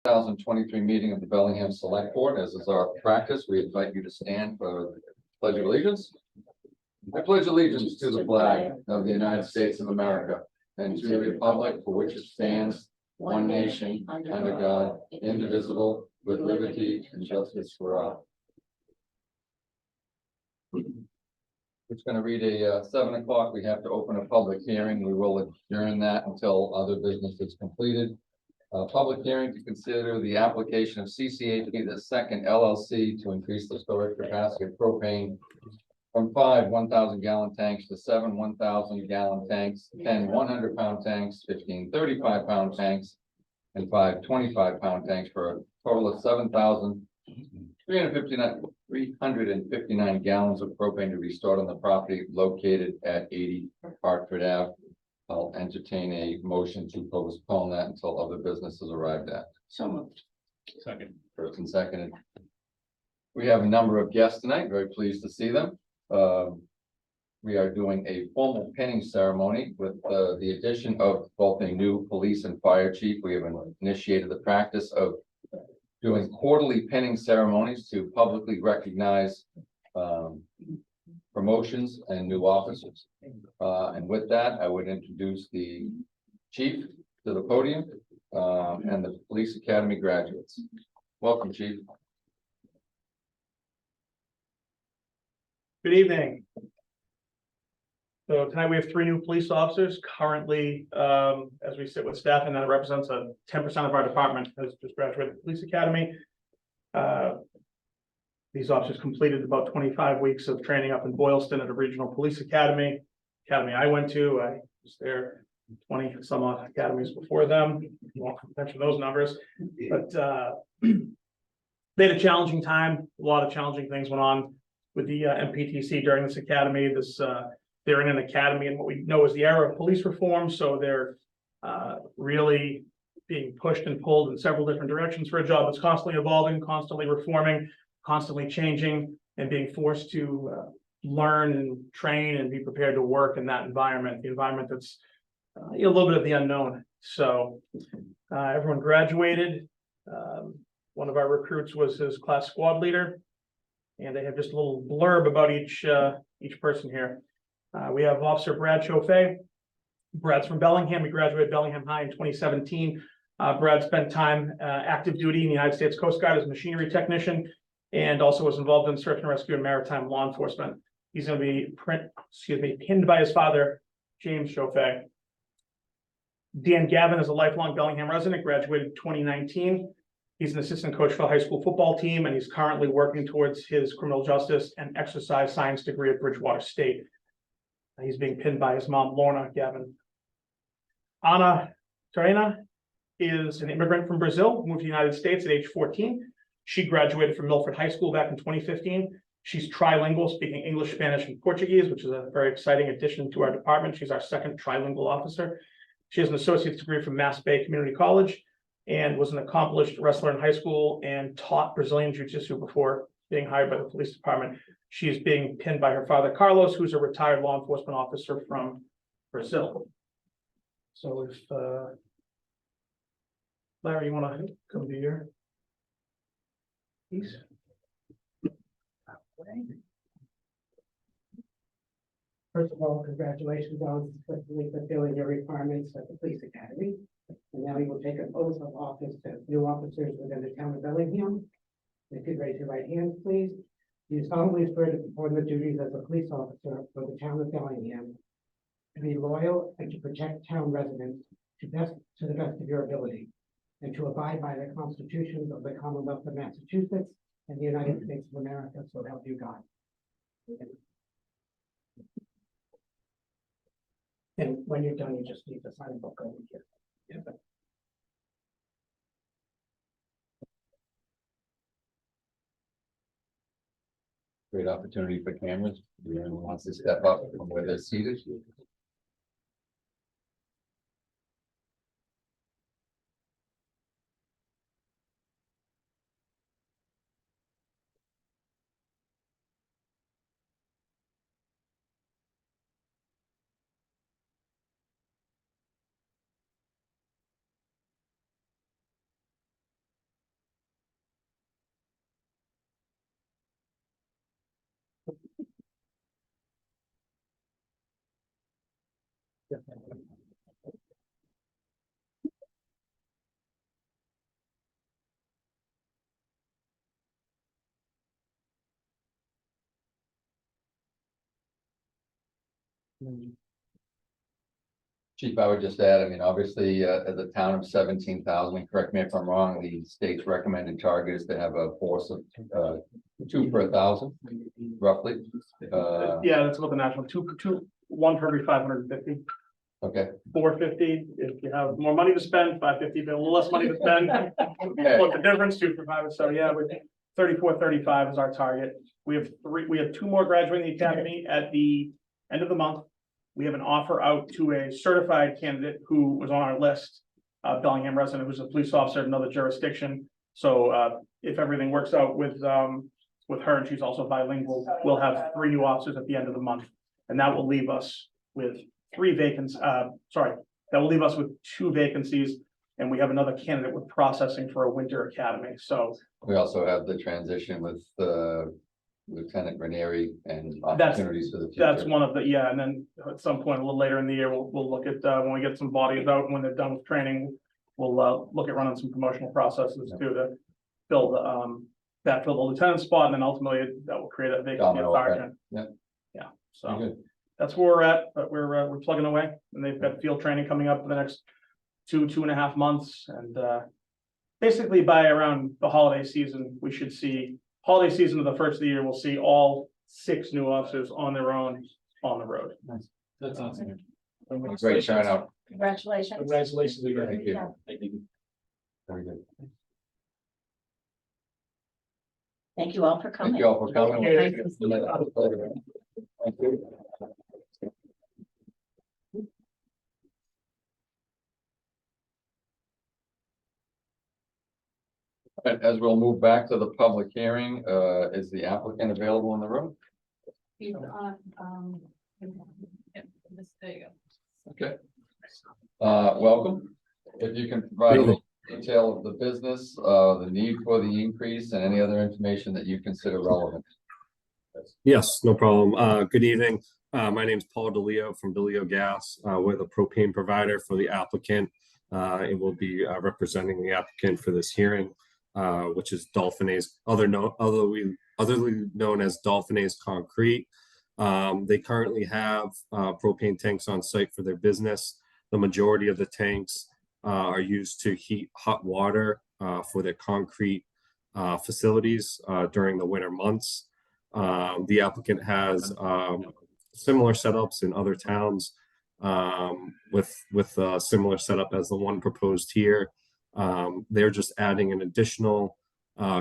2023 meeting of the Bellingham Select Board. As is our practice, we invite you to stand for the Pledge of Allegiance. I pledge allegiance to the flag of the United States of America and to the republic for which it stands, one nation, under God, indivisible, with liberty and justice for all. It's going to read a 7 o'clock. We have to open a public hearing. We will adjourn that until other business is completed. Public hearing to consider the application of CCHP the second LLC to increase the storage capacity of propane from 5 1,000 gallon tanks to 7 1,000 gallon tanks, 10 100-pound tanks, 15 35-pound tanks, and 5 25-pound tanks for a total of 7,359 gallons of propane to be stored on the property located at 80 Hartford Ave. I'll entertain a motion to postpone that until other business is arrived at. So moved. Second. First and seconded. We have a number of guests tonight. Very pleased to see them. We are doing a formal pinning ceremony with the addition of both a new police and fire chief. We have initiated the practice of doing quarterly pinning ceremonies to publicly recognize promotions and new officers. And with that, I would introduce the chief to the podium and the police academy graduates. Welcome, chief. Good evening. So tonight we have 3 new police officers currently, as we sit with staff, and that represents 10% of our department has just graduated the police academy. These officers completed about 25 weeks of training up in Boylston at a regional police academy I went to. I was there 20 some odd academies before them. You won't mention those numbers, but they had a challenging time. A lot of challenging things went on with the MPTC during this academy. They're in an academy in what we know is the era of police reform, so they're really being pushed and pulled in several different directions for a job that's constantly evolving, constantly reforming, constantly changing, and being forced to learn and train and be prepared to work in that environment, the environment that's a little bit of the unknown. So everyone graduated. One of our recruits was his class squad leader, and they have just a little blurb about each person here. We have Officer Brad Chauffet. Brad's from Bellingham. He graduated Bellingham High in 2017. Brad spent time active duty in the United States Coast Guard as a machinery technician, and also was involved in search and rescue and maritime law enforcement. He's going to be pinned by his father, James Chauffet. Dan Gavin is a lifelong Bellingham resident, graduated 2019. He's an assistant coach for the high school football team, and he's currently working towards his criminal justice and exercise science degree at Bridgewater State. He's being pinned by his mom, Lorna Gavin. Ana Terena is an immigrant from Brazil, moved to the United States at age 14. She graduated from Milford High School back in 2015. She's trilingual, speaking English, Spanish, and Portuguese, which is a very exciting addition to our department. She's our second trilingual officer. She has an associate's degree from Mass Bay Community College and was an accomplished wrestler in high school and taught Brazilian Jiu-Jitsu before being hired by the police department. She is being pinned by her father, Carlos, who's a retired law enforcement officer from Brazil. So if Larry, you want to come to your piece? First of all, congratulations on successfully fulfilling your requirements at the police academy. And now you will take an oath of office as new officers within the town of Bellingham. If you'd raise your right hand, please. You solemnly swear to perform the duties as a police officer for the town of Bellingham, to be loyal and to protect town residents to the best of your ability, and to abide by the constitutions of the Commonwealth of Massachusetts and the United States of America, so help you God. And when you're done, you just need to sign the book over here. Yeah. Great opportunity for cameras. If anyone wants to step up from where they're seated. Chief, I would just add, I mean, obviously, as a town of 17,000, correct me if I'm wrong, the state's recommended target is to have a force of 2 per 1,000, roughly. Yeah, that's about the national, one for every 550. Okay. 450, if you have more money to spend, 550, but a little less money to spend. What the difference, 2 for 5, so yeah, with 34, 35 is our target. We have 2 more graduating the academy at the end of the month. We have an offer out to a certified candidate who was on our list, Bellingham resident, who's a police officer in another jurisdiction. So if everything works out with her, and she's also bilingual, we'll have 3 new officers at the end of the month. And that will leave us with 3 vacancies, that will leave us with 2 vacancies. And we have another candidate with processing for a winter academy. So We also have the transition with Lieutenant Ranieri and opportunities for the future. that's one of the, yeah, and then at some point a little later in the year, we'll look at, when we get some bodies out, and when they're done with training, we'll look at running some promotional processes too, to fill the lieutenant spot, and then ultimately that will create a vacancy of sergeant. Yeah. Yeah, Very so good. that's where we're at, but we're plugging away, and they've got field training coming up for the next 2.5 months, and basically by around the holiday season, we should see holiday season of the first of the year, we'll see all 6 new officers on their own on the road. That's awesome. Great turnout. Congratulations. Congratulations again. Thank you. Yeah. Thank you. Very good. Thank you all for coming. Thank you all for coming. Nice to see you. Thank you. And as we'll move back to the public hearing, is the applicant available in the room? He's on, there you go. Okay. Welcome. If you can provide a little detail of the business, the need for the increase, and any other information that you consider relevant. Yes, no problem. Good evening. My name is Paul DeLeo from DeLeo Gas. We're the propane provider for the applicant. It will be representing the applicant for this hearing, which is Dolphinase, otherly known as Dolphinase Concrete. They currently have propane tanks on site for their business. The majority of the tanks are used to heat hot water for their concrete facilities during the winter months. The applicant has similar setups in other towns with a similar setup as the one proposed here. They're just adding an additional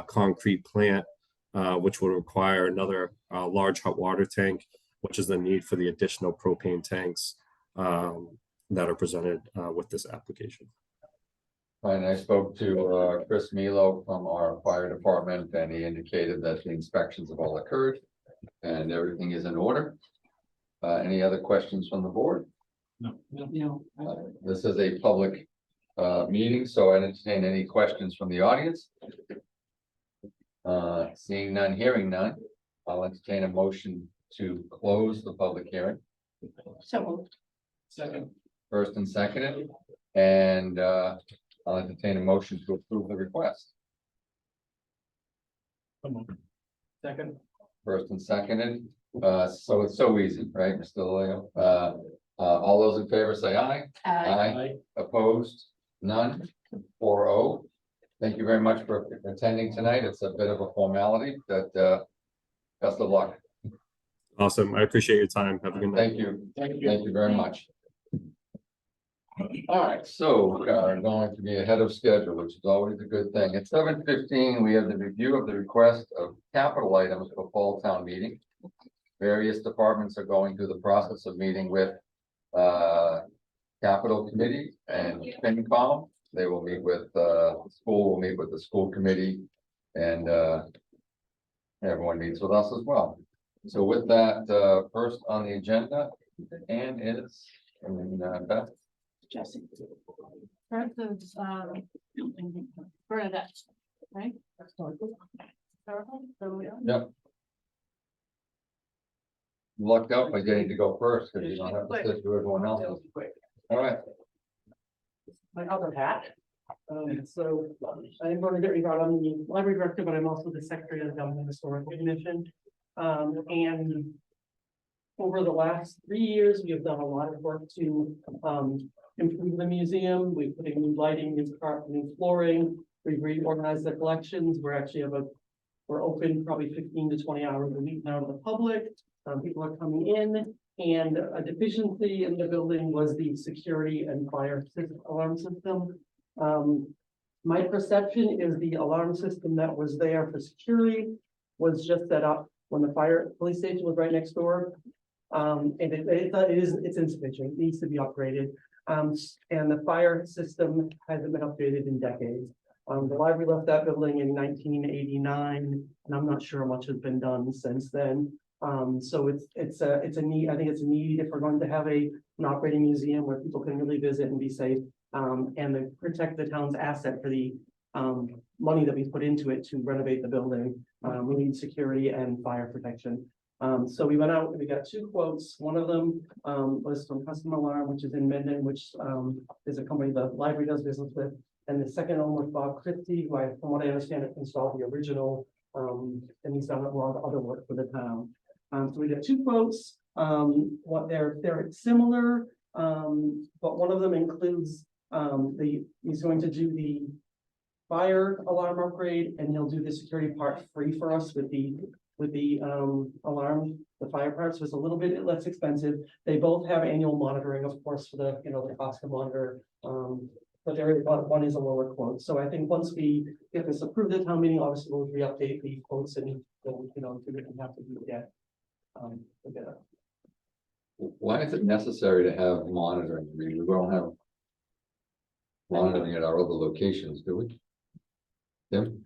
concrete plant, which will require another large hot water tank, which is the need for the additional propane tanks that are presented with this application. And I spoke to Chris Milo from our fire department, and he indicated that the inspections have all occurred and everything is in order. Any other questions from the board? No. This is a public meeting, so I entertain any questions from the audience. Seeing none, hearing none, I'll entertain a motion to close the public hearing. So moved. Second. First and seconded, and I'll entertain a motion to approve the request. Second. First and seconded, so it's so easy, right, Mr. Leo? All those in favor say aye. Aye. Opposed? None? 4-0. Thank you very much for attending tonight. It's a bit of a formality, but best of luck. Awesome. I appreciate your time. Have a good night. Thank you. Thank you very much. All right, so we are going to be ahead of schedule, which is always a good thing. At 7:15, we have the review of the request of capital items for fall town meeting. Various departments are going through the process of meeting with capital committee and FinCom. They will meet with school, will meet with the school committee, and everyone meets with us as well. So with that, first on the agenda, and is Beth. Jesse. First is, Bernadette, right? Yep. lucked out by getting to go first, because you don't have to sit through everyone else. All right, My other hat. So I'm going to get regard on the library director, but I'm also the secretary of the Bellingham Historical Commission. And over the last 3 years, we have done a lot of work to improve the museum. We put in new lighting, new carpet, new flooring. We've reorganized the collections. We're open probably 15 to 20 hours a week now to the public. People are coming in, and a deficiency in the building was the security and fire alarm system. My perception is the alarm system that was there for security was just set up when the police station was right next door. And it's insufficient, it needs to be upgraded. And the fire system hasn't been updated in decades. The library left that building in 1989, and I'm not sure much has been done since then. So it's a need, I think it's a need if we're going to have an operating museum where people can really visit and be safe. And to protect the town's asset for the money that we put into it to renovate the building. We need security and fire protection. So we went out, we got 2 quotes. One of them was from Custom Alarm, which is in Mendon, which is a company the library does business with. And the second one was Bob Christie, who from what I understand, installed the original, and he's done a lot of other work for the town. So we got 2 quotes. What they're similar, but one of them includes he's going to do the fire alarm upgrade, and he'll do the security part free for us with the alarm, the fire parts was a little bit less expensive. They both have annual monitoring, of course, for the, the cost to monitor. But one is a lower quote. So I think once we get this approved at town meeting, obviously we'll re-update the quotes and, we didn't have to do it yet. why is it necessary to have monitoring? I mean, we don't have monitoring at our other locations, do we? Tim?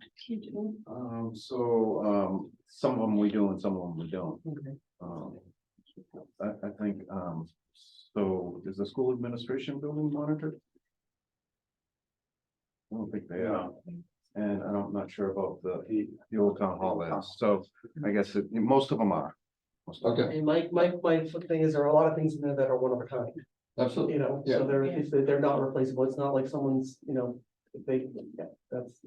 Some of them we do and some of them we don't. Okay. I think, so is the school administration building monitored? I don't think they are. And I'm not sure about the old town hall is, so I guess most of them are. Okay, And my thing is, there are a lot of things in there that are one of a kind, absolutely. so Yeah. they're not replaceable. It's not like someone's, that's.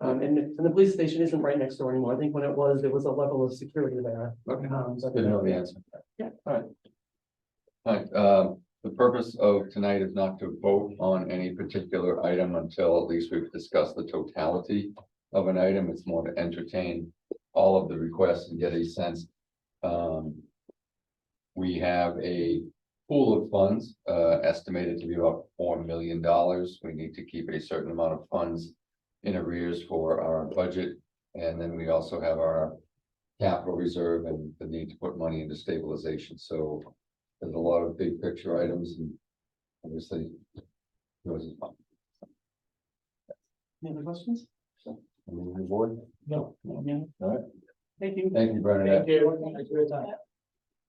And the police station isn't right next door anymore. I think when it was, there was a level of security there. Okay. But- Didn't know the answer. Yeah. All right, the purpose of tonight is not to vote on any particular item until at least we've discussed the totality of an item. It's more to entertain all of the requests and get a sense. We have a pool of funds, estimated to be about $4 million. We need to keep a certain amount of funds in arrears for our budget. And then we also have our capital reserve and the need to put money into stabilization. So there's a lot of big picture items, and obviously yours is fine. Any other questions? Anyone on board? No. All right, Thank you. thank you, Bernadette. Thank you. Thanks for your time.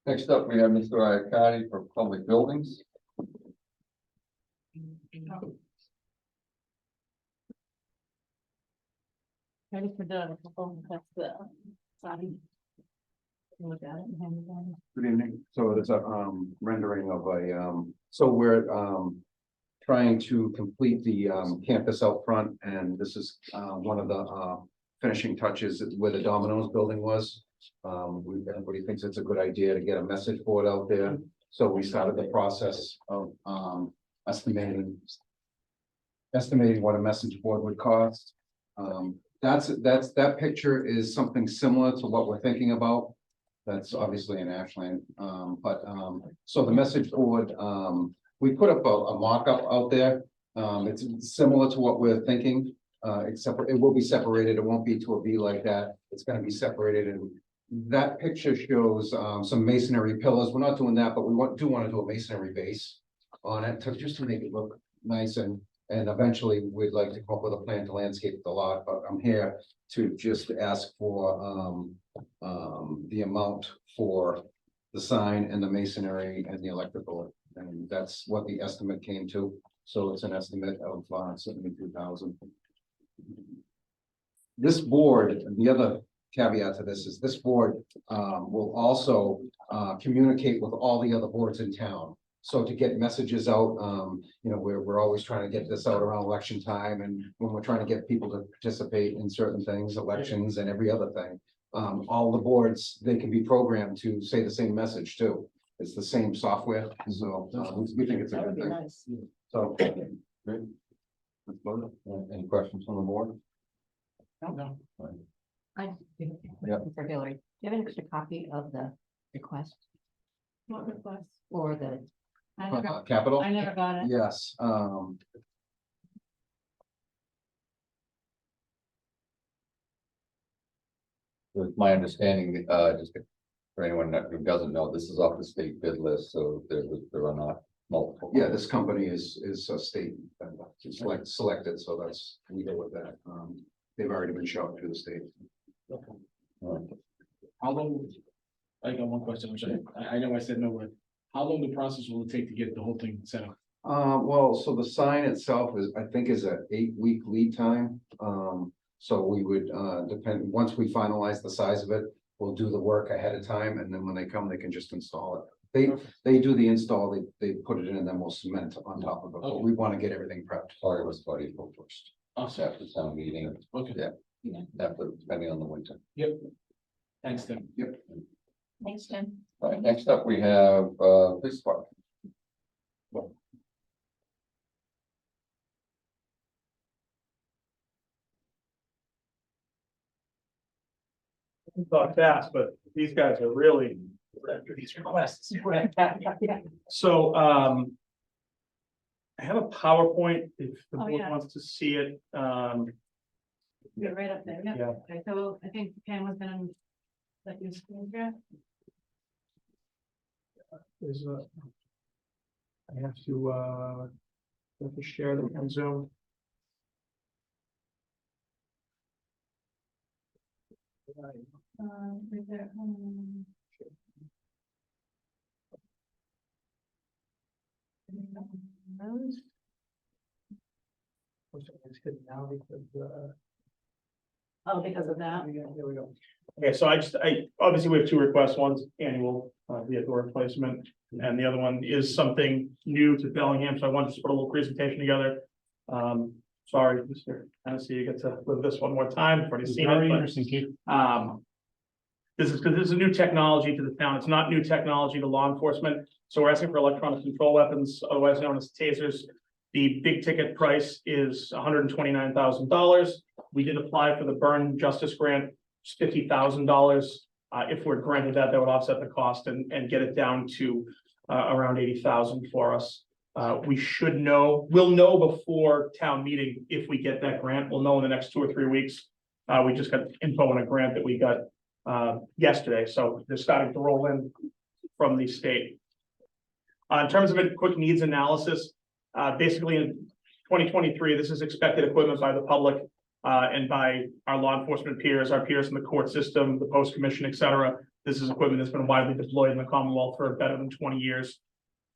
Next up, we have Mr. Iaccardi for Public Buildings. Ready for the, that's the, sorry. Look at it and hand it down. Good evening. So it's a rendering of so we're trying to complete the campus out front, and this is one of the finishing touches where the Domino's building was. Everybody thinks it's a good idea to get a message board out there. So we started the process of estimating what a message board would cost. That picture is something similar to what we're thinking about. That's obviously in Ashland, so the message board, we put up a mock-up out there. It's similar to what we're thinking, except it will be separated. It won't be to a V like that. It's gonna be separated, and that picture shows some masonry pillars. We're not doing that, but we do want to do a masonry base on it just to make it look nice, and eventually we'd like to come up with a plan to landscape the lot, but I'm here to just ask for the amount for the sign and the masonry and the electrical, and that's what the estimate came to. So it's an estimate of 72,000. This board, the other caveat to this is this board will also communicate with all the other boards in town. So to get messages out, you know, we're always trying to get this out around election time, and when we're trying to get people to participate in certain things, elections and every other thing. All the boards, they can be programmed to say the same message too. It's the same software, so we think it's a That good would be thing. nice. So. Great. Let's vote. Any questions from the board? No. I, Yep. for Hillary, do you have an extra copy of the request What request? or the? Capital? I never got it. Yes, With my understanding, just for anyone who doesn't know, this is off the state bid list, so there are not multiple. yeah, this company is a state, it's like selected, so that's, we go with that. They've already been shown to the state. How long? I got one question, which I know I said no, but how long the process will it take to get the whole thing set up? Well, so the sign itself is, I think, is a 8-week lead time. So we would, depend, once we finalize the size of it, we'll do the work ahead of time, and then when they come, they can just install it. They do the install, they put it in, and then we'll cement on top of it, but we want to get everything prepped. Sorry, it was about April 1st, Awesome. after town meeting, Okay. Yeah. after, depending on the winter. Yep. Thanks, Tim. Thanks, Tim. All right, next up, we have, police department. Thought fast, but these guys are really, After these requests. so, I have a PowerPoint if the Oh, board yeah. wants to see it. You're right up there, yeah. Yeah. Okay, so I think Pam was gonna let you screen share. There's a. I have to share them on Zoom. Right there, those. It's hidden now because, Oh, because of that. There we go. Okay, so obviously we have two requests. One's annual, the door replacement, and the other one is something new to Bellingham, so I wanted to put a little presentation together. Sorry, Mr. Hennessy, you get to live this one more time. I've already seen it, Very but, interesting, Keith. this is because this is a new technology to the town. It's not new technology to law enforcement. So we're asking for electronic control weapons, otherwise known as tasers. The big ticket price is $129,000. We did apply for the Burn Justice Grant, it's $50,000. If we're granted that, that would offset the cost and get it down to around 80,000 for us. We'll know before town meeting if we get that grant. We'll know in the next 2 or 3 weeks. We just got info on a grant that we got yesterday, so they're starting to roll in from the state. In terms of a quick needs analysis, basically in 2023, this is expected equipment by the public and by our law enforcement peers, our peers in the court system, the post commission, et cetera. This is equipment that's been widely deployed in the Commonwealth for better than 20 years.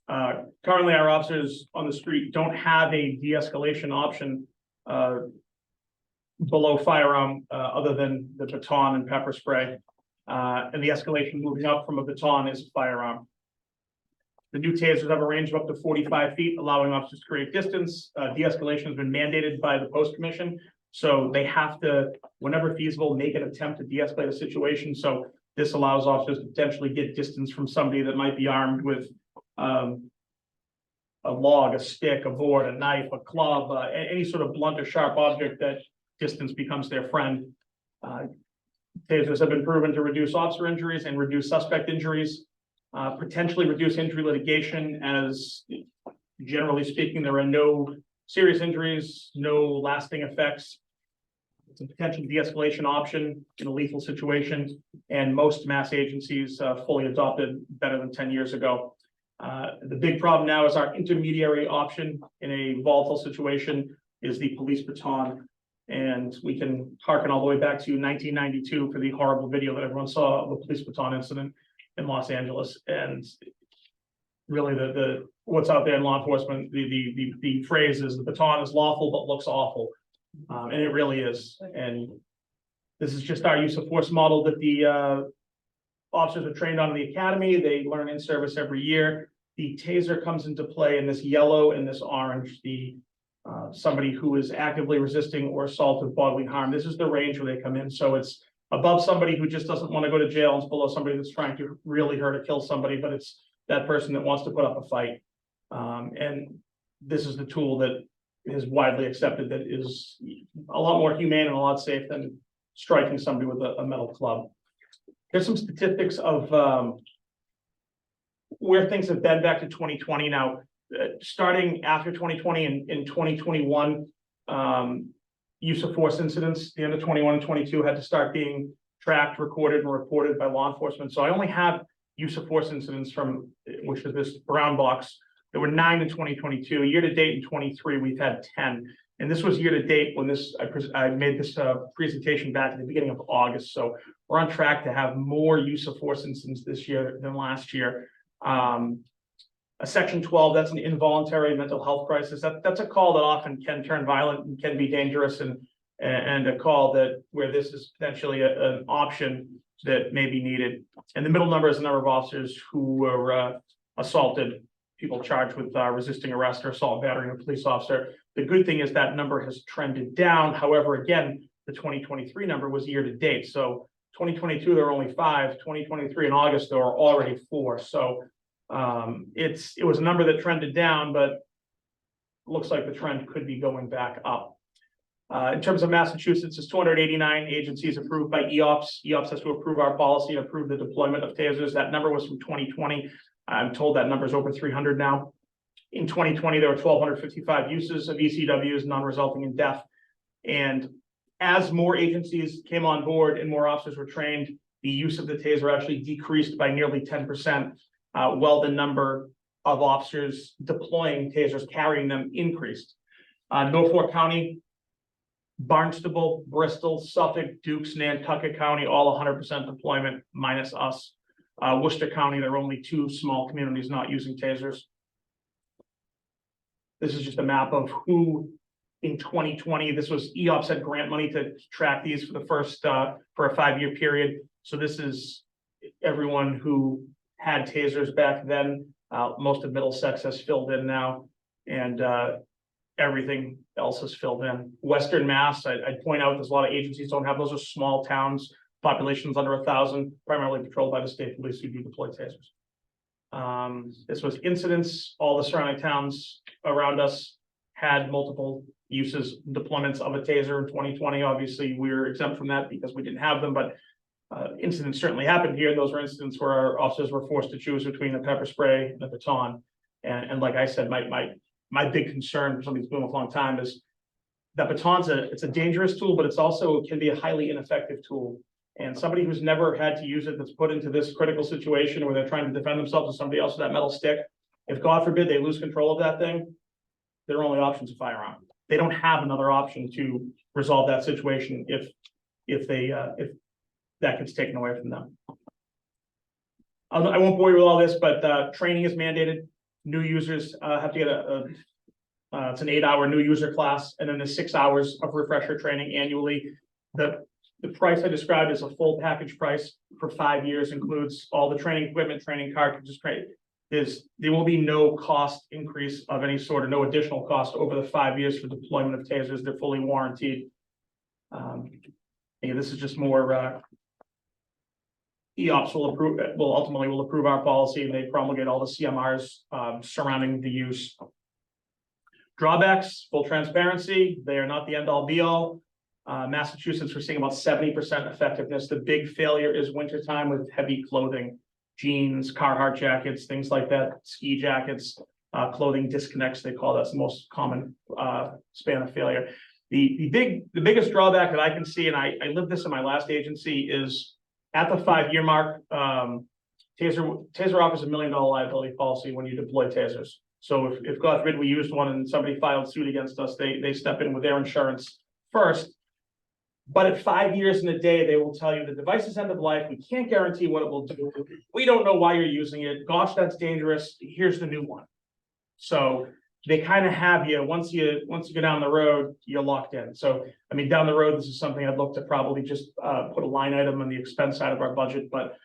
Currently, our officers on the street don't have a de-escalation option below firearm other than the baton and pepper spray. And the escalation moving up from a baton is a firearm. The new tasers have a range of up to 45 feet, allowing officers to create distance. De-escalation has been mandated by the post commission. So they have to, whenever feasible, make an attempt to de-escalate a situation. So this allows officers to potentially get distance from somebody that might be armed with a log, a stick, a board, a knife, a club, any sort of blunt or sharp object that distance becomes their friend. Tasers have been proven to reduce officer injuries and reduce suspect injuries, potentially reduce injury litigation, as generally speaking, there are no serious injuries, no lasting effects. It's a potential de-escalation option in a lethal situation, and most mass agencies fully adopted better than 10 years ago. The big problem now is our intermediary option in a volatile situation is the police baton. And we can harken all the way back to 1992 for the horrible video that everyone saw of the police baton incident in Los Angeles. And really the what's out there in law enforcement, the phrase is the baton is lawful but looks awful. And it really is. And This is just our use of force model that the officers are trained on in the academy. They learn in service every year. The taser comes into play in this yellow and this orange, the somebody who is actively resisting or assault with bodily harm. This is the range where they come in. So it's above somebody who just doesn't want to go to jail, and it's below somebody that's trying to really hurt or kill somebody, but it's that person that wants to put up a fight. And this is the tool that is widely accepted, that is a lot more humane and a lot safe than striking somebody with a metal club. Here's some statistics of where things have been back to 2020. Now, starting after 2020 and in 2021, use of force incidents, the end of 21 and 22 had to start being tracked, recorded, and reported by law enforcement. So I only have use of force incidents from, which is this brown box. There were 9 in 2022. Year to date in 23, we've had 10. And this was year to date when I made this presentation back at the beginning of August. So we're on track to have more use of force incidents this year than last year. A section 12, that's an involuntary mental health crisis. That's a call that often can turn violent and can be dangerous, and a call that where this is potentially an option that may be needed. And the middle number is the number of officers who were assaulted, people charged with resisting arrest or assault, battering a police officer. The good thing is that number has trended down. However, again, the 2023 number was year to date. So 2022, there were only 5. 2023 in August, there were already 4. So it was a number that trended down, but looks like the trend could be going back up. In terms of Massachusetts, it's 289 agencies approved by EOPS. EOPS has to approve our policy and approve the deployment of tasers. That number was from 2020. I'm told that number is over 300 now. In 2020, there were 1,255 uses of ECWs, non-resulting in death. And as more agencies came on board and more officers were trained, the use of the taser actually decreased by nearly 10%, while the number of officers deploying tasers, carrying them, increased. Norfolk County, Barnstable, Bristol, Suffolk, Dukes, Nantucket County, all 100% deployment minus us. Worcester County, there are only 2 small communities not using tasers. This is just a map of who in 2020, this was EOPS had grant money to track these for the first, for a 5-year period. So this is everyone who had tasers back then. Most of Middlesex has filled in now, and everything else is filled in. Western Mass, I'd point out there's a lot of agencies don't have, those are small towns, populations under 1,000, primarily patrolled by the state police who do deploy tasers. This was incidents. All the surrounding towns around us had multiple uses, deployments of a taser in 2020. Obviously, we're exempt from that because we didn't have them, but incidents certainly happened here. Those were incidents where our officers were forced to choose between a pepper spray and a baton. And like I said, my big concern for somebody who's been with a long time is that baton's it's a dangerous tool, but it's also can be a highly ineffective tool. And somebody who's never had to use it, that's put into this critical situation where they're trying to defend themselves with somebody else with that metal stick, if God forbid they lose control of that thing, their only option is a firearm. They don't have another option to resolve that situation if that gets taken away from them. I won't bore you with all this, but training is mandated. New users have to get it's an 8-hour new user class, and then there's 6 hours of refresher training annually. The price I described is a full package price for 5 years, includes all the training equipment, training cartridges. There will be no cost increase of any sort, or no additional cost over the 5 years for deployment of tasers. They're fully warranted. This is just more. EOPS will ultimately approve our policy, and they promulgate all the CMRs surrounding the use. Drawbacks, full transparency, they are not the end all be all. Massachusetts, we're seeing about 70% effectiveness. The big failure is wintertime with heavy clothing, jeans, Carhartt jackets, things like that, ski jackets, clothing disconnects, they call that's the most common span of failure. The biggest drawback that I can see, and I lived this in my last agency, is at the 5-year mark, Taser offers $1 million liability policy when you deploy tasers. So if God forbid we used one and somebody filed suit against us, they step in with their insurance first. But at 5 years and a day, they will tell you the device is end of life. We can't guarantee what it will do. We don't know why you're using it. Gosh, that's dangerous. Here's the new one. So they kind of have you, once you go down the road, you're locked in. So, I mean, down the road, this is something I'd look to probably just put a line item on the expense side of our budget, but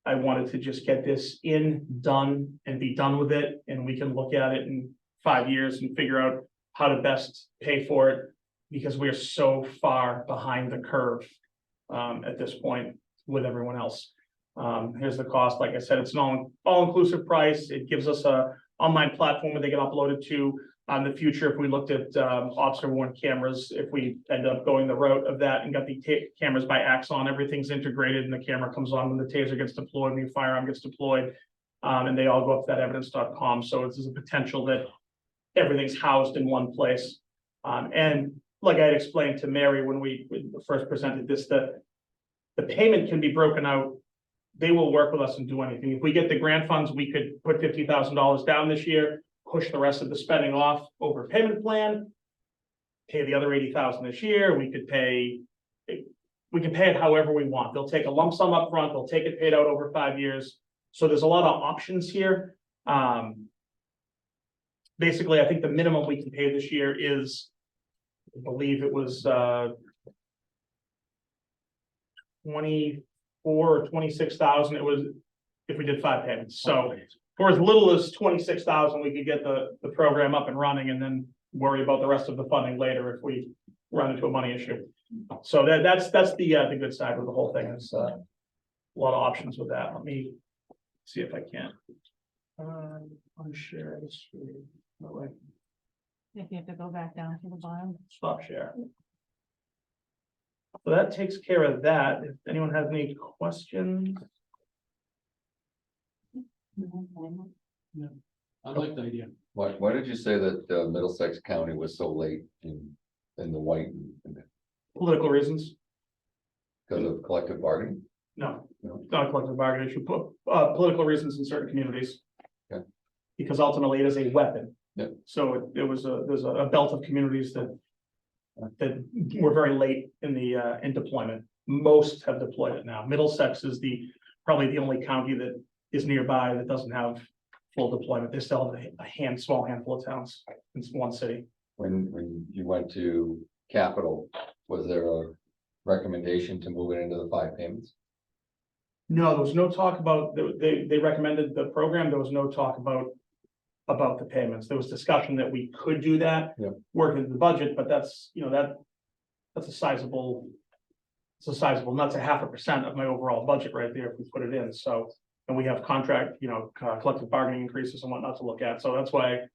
I wanted to just get this done, and be done with it, and we can look at it in 5 years and figure out how to best pay for it, because we're so far behind the curve at this point with everyone else. Here's the cost. Like I said, it's an all-inclusive price. It gives us a online platform where they get uploaded to. In the future, if we looked at officer worn cameras, if we end up going the route of that and got the cameras by Axon, everything's integrated and the camera comes on when the taser gets deployed, when the firearm gets deployed. And they all go up to that evidence.com. So it's a potential that everything's housed in one place. And like I had explained to Mary when we first presented this, the payment can be broken out. They will work with us and do anything. If we get the grant funds, we could put $50,000 down this year, push the rest of the spending off over a payment plan, pay the other $80,000 this year. We could pay it however we want. They'll take a lump sum up front. They'll take it paid out over 5 years. So there's a lot of options here. Basically, I think the minimum we can pay this year is, I believe it was 24 or 26,000. It was if we did 5 payments. So for as little as 26,000, we could get the program up and running, and then worry about the rest of the funding later if we run into a money issue. So that's the good side of the whole thing. Is a lot of options with that. Let me see if I can. Unshare this. No way. If you have to go back down to the bottom. Stop share. So that takes care of that. If anyone has any questions. I like the idea. Why did you say that Middlesex County was so late in the white? Political reasons. Because of collective bargaining? No, No. it's not a collective bargaining issue. Political reasons in certain communities. Okay. Because ultimately it is a weapon. Yeah. So there's a belt of communities that were very late in the in deployment. Most have deployed it now. Middlesex is probably the only county that is nearby that doesn't have full deployment. They still have a small handful of towns in one city. When you went to Capital, was there a recommendation to move it into the 5 payments? No, there was no talk about, they recommended the program. There was no talk about the payments. There was discussion that we could do that. Yeah. Work into the budget, but that's, that's a sizable, that's 0.5% of my overall budget right there if we put it in. So, and we have contract, collective bargaining increases and whatnot to look at. So that's why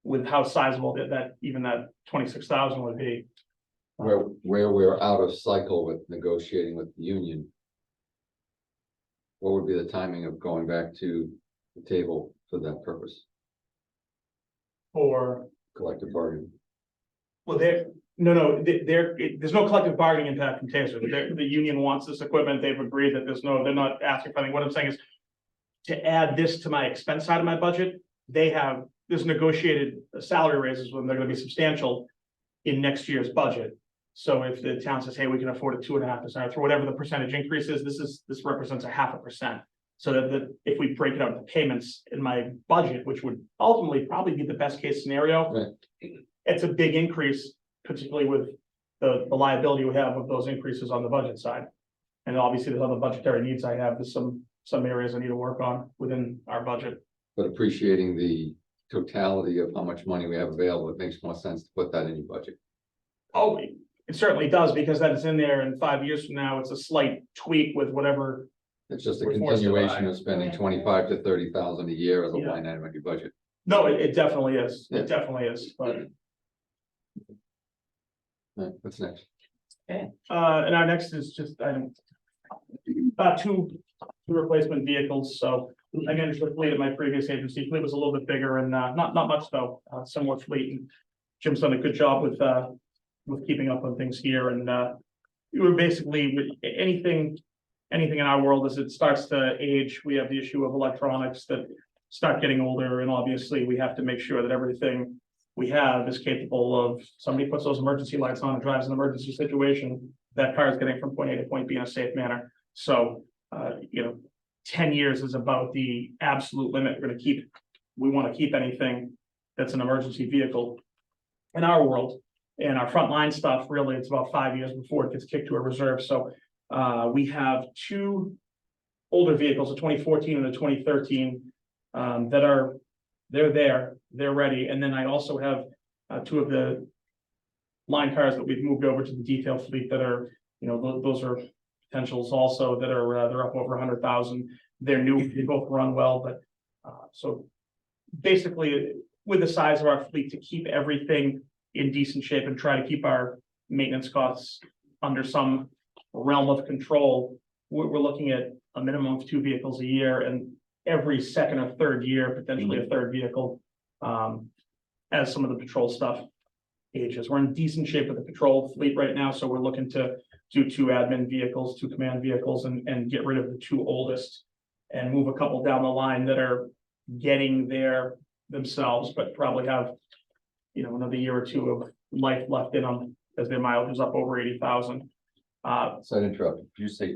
with how sizable that even that 26,000 would be. Where we're out of cycle with negotiating with the union. What would be the timing of going back to the table for that purpose? Or, Collective bargaining. well, there's no collective bargaining impact from Taser. The union wants this equipment. They've agreed that they're not asking for anything. What I'm saying is to add this to my expense side of my budget, there's negotiated salary raises when they're going to be substantial in next year's budget. So if the town says, hey, we can afford a 2.5% or whatever the percentage increase is, this represents 0.5%. So that if we break it out into payments in my budget, which would ultimately probably be the best case scenario, Right. It's a big increase, particularly with the liability we have with those increases on the budget side. And obviously there's other budgetary needs I have. There's some areas I need to work on within our budget. But appreciating the totality of how much money we have available, it makes more sense to put that in your budget. Oh, it certainly does, because that is in there, and 5 years from now, it's a slight tweak with whatever. It's just a We're forced to continuation buy. of spending 25 to 30,000 a year as a Yeah. line item in your budget. No, it definitely is. Yeah. It definitely is, but. Right, what's next? And our next is just two replacement vehicles. So I managed the fleet at my previous agency. Fleet was a little bit bigger and not much though, similar fleet. And Jim's done a good job with keeping up on things here. And we were basically with anything in our world as it starts to age, we have the issue of electronics that start getting older, and obviously we have to make sure that everything we have is capable of, somebody puts those emergency lights on and drives an emergency situation, that car is getting from point A to point B in a safe manner. So, 10 years is about the absolute limit. We want to keep anything that's an emergency vehicle in our world. And our frontline stuff, really, it's about 5 years before it gets kicked to a reserve. So we have two older vehicles, a 2014 and a 2013, they're ready. And then I also have two of the line cars that we've moved over to the detail fleet that are, those are potentials also that are, they're up over 100,000. They're new, they both run well, but so basically with the size of our fleet, to keep everything in decent shape and try to keep our maintenance costs under some realm of control, we're looking at a minimum of 2 vehicles a year, and every second or third year, potentially a third vehicle, as some of the patrol stuff ages. We're in decent shape with the patrol fleet right now, so we're looking to do 2 admin vehicles, 2 command vehicles, and get rid of the 2 oldest and move a couple down the line that are getting there themselves, but probably have, another year or 2 of life left in them as their mileage is up over 80,000. So to interrupt, did you say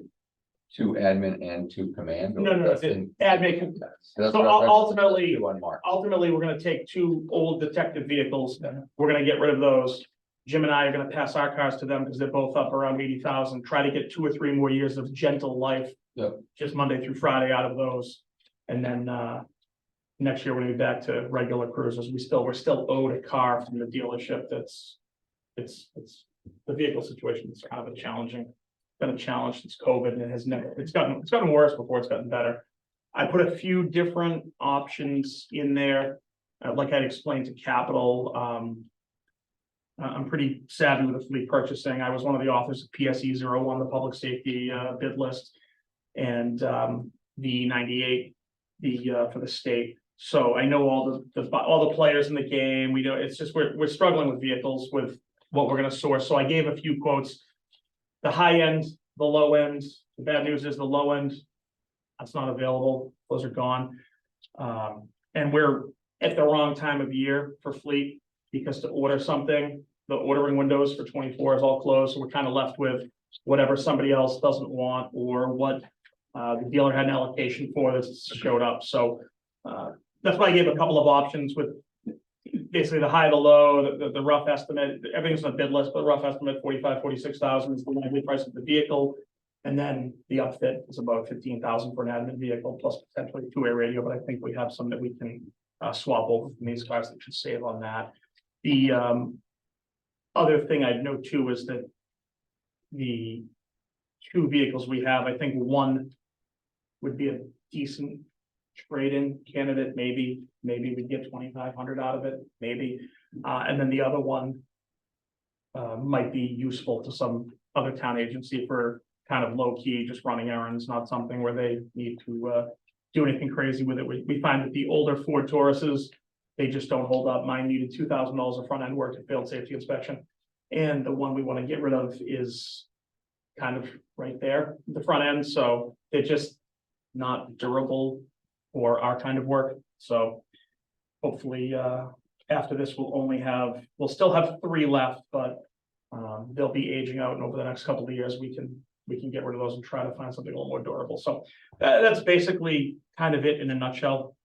2 admin and 2 command? or No, that's in- admin. that's So reference ultimately, to unmarked. we're gonna take 2 old detective vehicles. We're gonna get rid of those. Jim and I are gonna pass our cars to them because they're both up around 80,000, try to get 2 or 3 more years of gentle life. Yep. Just Monday through Friday out of those. And then, next year we're gonna be back to regular cruisers. We're still owed a car from the dealership it's the vehicle situation is kind of been a challenge since COVID, and it's gotten worse before it's gotten better. I put a few different options in there, like I'd explained to Capital. I'm pretty savvy with the fleet purchasing. I was one of the authors of PSE 01, the public safety bid list, and the 98, for the state. So I know all the players in the game. We know it's just we're struggling with vehicles with what we're going to source. So I gave a few quotes. The high end, the low end. The bad news is the low end, that's not available. Those are gone. And we're at the wrong time of year for fleet, because to order something, the ordering windows for 24 is all closed. So we're kind of left with whatever somebody else doesn't want, or what the dealer had an allocation for that showed up. So that's why I gave a couple of options with basically the high, the low, the rough estimate. Everything's on the bid list, but rough estimate 45, 46,000 is the likely price of the vehicle. And then the upfit is about 15,000 for an admin vehicle, plus potentially a 2-way radio. But I think we have some that we can swap over from these cars that should save on that. The other thing I'd note too is that the 2 vehicles we have, I think one would be a decent trade-in candidate. Maybe we'd get 2,500 out of it, maybe. And then the other one might be useful to some other town agency for kind of low key, just running errands, not something where they need to do anything crazy with it. We find that the older Ford Tauruses, they just don't hold up. Mine needed $2,000 of front end work to failed safety inspection. And the one we want to get rid of is kind of right there, the front end. So they're just not durable for our kind of work. So hopefully after this, we'll still have 3 left, but they'll be aging out, and over the next couple of years, we can get rid of those and try to find something a little more durable. So that's basically kind of it in a nutshell.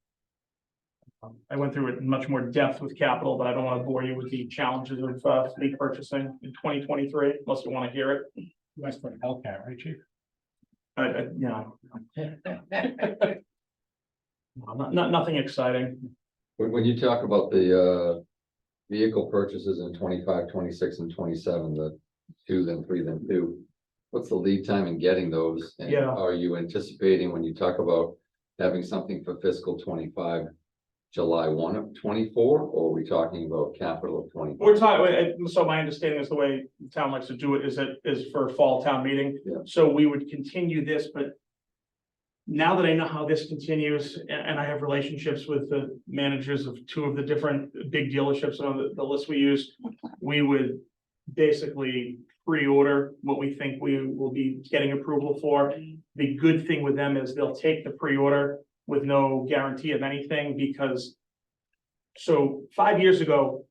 I went through it in much more depth with Capital, but I don't want to bore you with the challenges of fleet purchasing in 2023, unless you want to hear it. You guys put Hellcat, right, Chief? Nothing exciting. When you talk about the vehicle purchases in 25, 26, and 27, the 2, then 3, then 2, what's the lead time in getting those? And Yeah. are you anticipating, when you talk about having something for fiscal 25, July 1 of 24, or are we talking about capital of 24? We're talking, so my understanding is the way the town likes to do it is for fall town meeting. Yeah. So we would continue this, but now that I know how this continues, and I have relationships with the managers of 2 of the different big dealerships on the list we use, we would basically pre-order what we think we will be getting approval for. The good thing with them is they'll take the pre-order with no guarantee of anything, because so 5 years ago,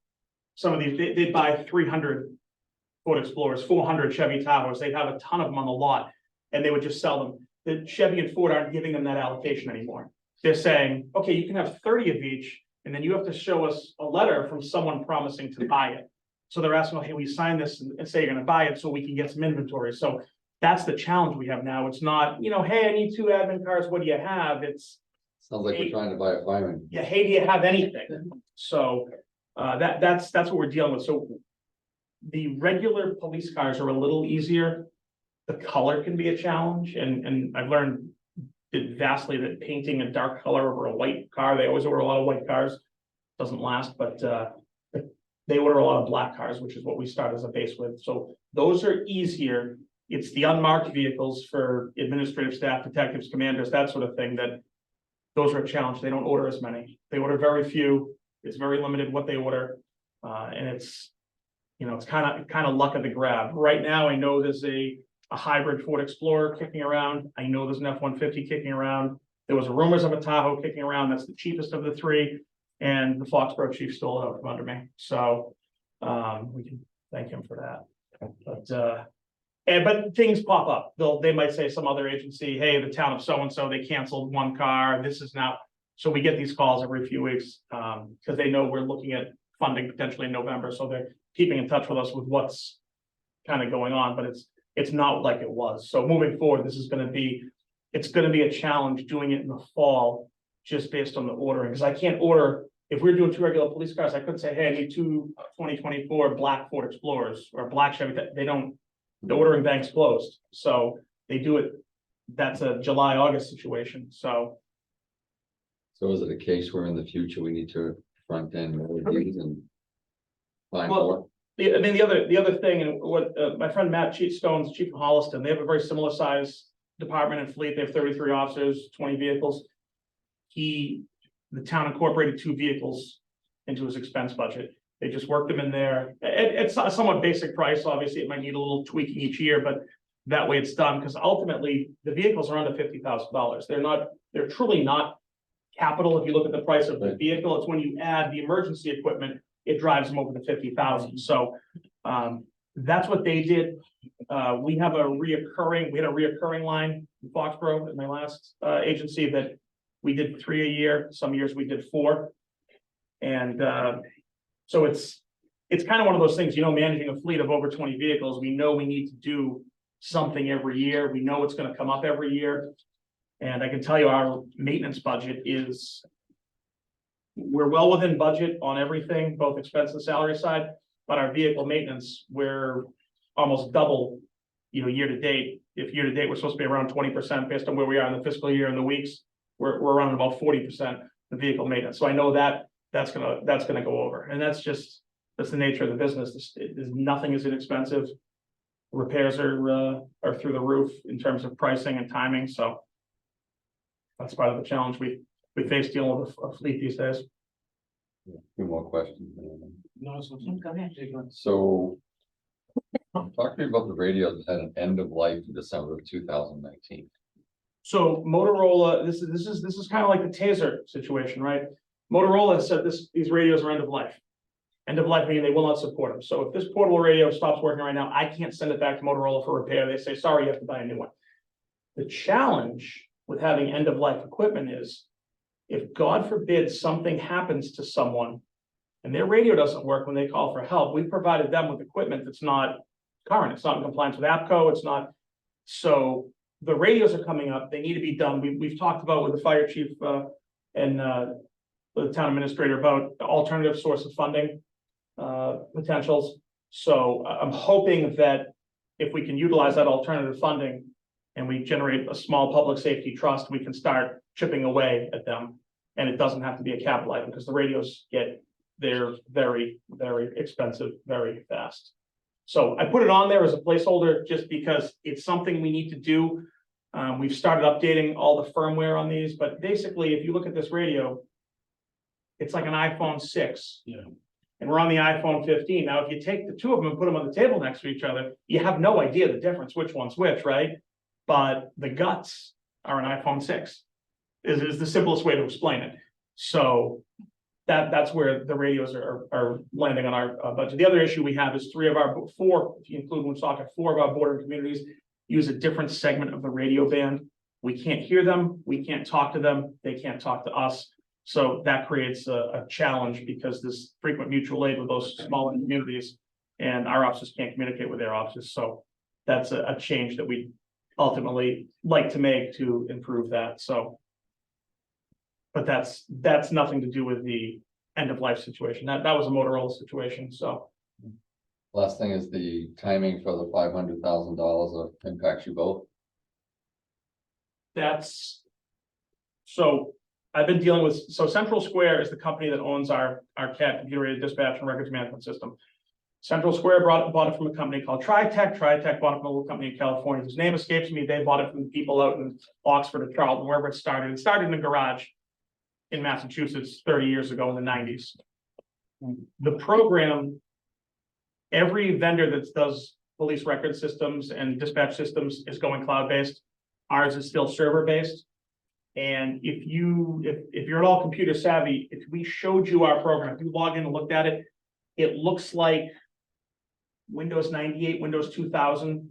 some of these, they'd buy 300 Ford Explorers, 400 Chevy Tahoes. They'd have a ton of them on the lot, and they would just sell them. The Chevy and Ford aren't giving them that allocation anymore. They're saying, okay, you can have 30 of each, And then you have to show us a letter from someone promising to buy it. So they're asking, hey, will you sign this and say you're gonna buy it so we can get some inventory? So that's the challenge we have now. It's not, hey, I need 2 admin cards, what do you have? It's, Sounds like we're trying to buy a fireman. yeah, hey, do you have anything? So that's what we're dealing with. So the regular police cars are a little easier. The color can be a challenge, and I've learned it vastly that painting a dark color over a white car, they always order a lot of white cars, doesn't last, but they order a lot of black cars, which is what we start as a base with. So those are easier. It's the unmarked vehicles for administrative staff, detectives, commanders, that sort of thing, that those are a challenge. They don't order as many. They order very few. It's very limited what they order. And it's, it's kind of luck of the grab. Right now, I know there's a hybrid Ford Explorer kicking around. I know there's an F-150 kicking around. There was rumors of a Tahoe kicking around. That's the cheapest of the 3. And the Foxborough chief stole it out from under me. So we can thank him for that. But things pop up. They might say some other agency, hey, the town of so-and-so, they canceled 1 car. This is now. So we get these calls every few weeks because they know we're looking at funding potentially in November. So they're keeping in touch with us with what's kind of going on, but it's not like it was. So moving forward, it's going to be a challenge doing it in the fall, just based on the ordering. Because I can't order, if we're doing 2 regular police cars, I couldn't say, hey, I need 2 2024 black Ford Explorers or black Chevy. They don't, the ordering bank's closed. So they do it. That's a July, August situation. So is it a case where in the future we need to front end more of these and find Well, more? the other thing, and what my friend Matt Stone's chief of Holliston, they have a very similar size department and fleet. They have 33 officers, 20 vehicles. The town incorporated 2 vehicles into his expense budget. They just worked them in there. It's a somewhat basic price. Obviously, it might need a little tweaking each year, but that way it's done, because ultimately the vehicles are under $50,000. They're truly not capital. If you look at the price of the vehicle, it's when you add the emergency equipment, it drives them over the 50,000. So that's what they did. We had a reoccurring line in Foxborough at my last agency that we did 3 a year. Some years we did 4. And so it's kind of one of those things, managing a fleet of over 20 vehicles. We know we need to do something every year. We know it's going to come up every year. And I can tell you our maintenance budget we're well within budget on everything, both expense and salary side, but our vehicle maintenance, we're almost double, year to date. If year to date, we're supposed to be around 20% based on where we are in the fiscal year and the weeks, we're around about 40% the vehicle maintenance. So I know that's gonna go over. And that's the nature of the business. Nothing is inexpensive. Repairs are through the roof in terms of pricing and timing. So that's part of the challenge we face dealing with a fleet these days. A few more questions. No, it's okay. Go ahead. So talk to me about the radios that had an end of life in December of 2019. So Motorola, this is kind of like the taser situation, right? Motorola said these radios are end of life. End of life meaning they will not support them. So if this portable radio stops working right now, I can't send it back to Motorola for repair. They say, sorry, you have to buy a new one. The challenge with having end of life equipment is, if God forbid something happens to someone and their radio doesn't work when they call for help, we provided them with equipment that's not current. It's not in compliance with APCO. It's not. So the radios are coming up. They need to be done. We've talked about with the fire chief and with the town administrator about alternative source of funding potentials. So I'm hoping that if we can utilize that alternative funding and we generate a small public safety trust, we can start chipping away at them. And it doesn't have to be a capital item, because the radios they're very, very expensive, very fast. So I put it on there as a placeholder just because it's something we need to do. We've started updating all the firmware on these, but basically, if you look at this radio, it's like an iPhone 6. Yeah. And we're on the iPhone 15. Now, if you take the 2 of them and put them on the table next to each other, you have no idea the difference, which one's which, right? But the guts are an iPhone 6, is the simplest way to explain it. So that's where the radios are landing on our budget. The other issue we have is 4, if you include Woonsocket, 4 of our bordering communities use a different segment of the radio band. We can't hear them. We can't talk to them. They can't talk to us. So that creates a challenge because there's frequent mutual aid with those smaller communities. And our officers can't communicate with their officers, so that's a change that we ultimately like to make to improve that, so. But that's nothing to do with the end of life situation. That was a Motorola situation, so. Last thing is the timing for the $500,000 that impacts you both. That's. So I've been dealing with, so Central Square is the company that owns our CAD computer aided dispatch and records management system. Central Square bought it from a company called TriTech. TriTech bought it from a little company in California. Whose name escapes me. They bought it from the people out in Oxford or Charlton, wherever it started. It started in a garage in Massachusetts 30 years ago in the 90s. The program, every vendor that does police record systems and dispatch systems is going cloud-based. Ours is still server-based. And if you're at all computer savvy, if we showed you our program, if you logged in and looked at it, it looks like Windows 98, Windows 2000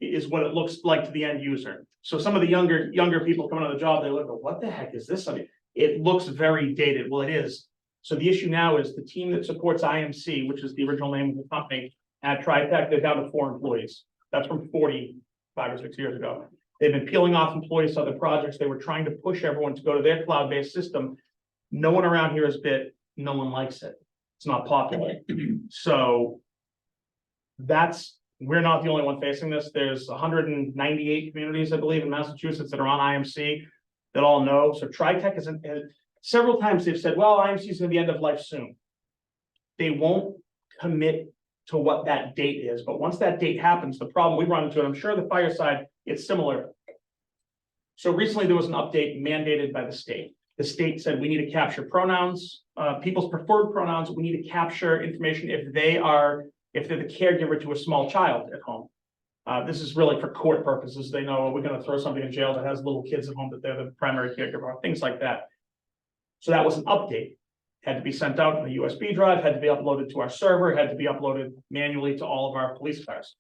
is what it looks like to the end user. So some of the younger people coming on the job, they look at, what the heck is this? I mean, it looks very dated. Well, it is. So the issue now is the team that supports IMC, which is the original name of the company, at TriTech, they're down to 4 employees. That's from 45 or 6 years ago. They've been peeling off employees to other projects. They were trying to push everyone to go to their cloud-based system. No one around here is bit. No one likes it. It's not popular. So we're not the only one facing this. There's 198 communities, I believe, in Massachusetts that are on IMC that all know. So TriTech isn't, several times they've said, well, IMC is going to be end of life soon. They won't commit to what that date is. But once that date happens, the problem we run into, and I'm sure the fire side, it's similar. So recently there was an update mandated by the state. The state said we need to capture pronouns, people's preferred pronouns. We need to capture information if they're the caregiver to a small child at home. This is really for court purposes. They know we're going to throw somebody in jail that has little kids at home that they're the primary caregiver, things like that. So that was an update. Had to be sent out on a USB drive, had to be uploaded to our server, had to be uploaded manually to all of our police cars.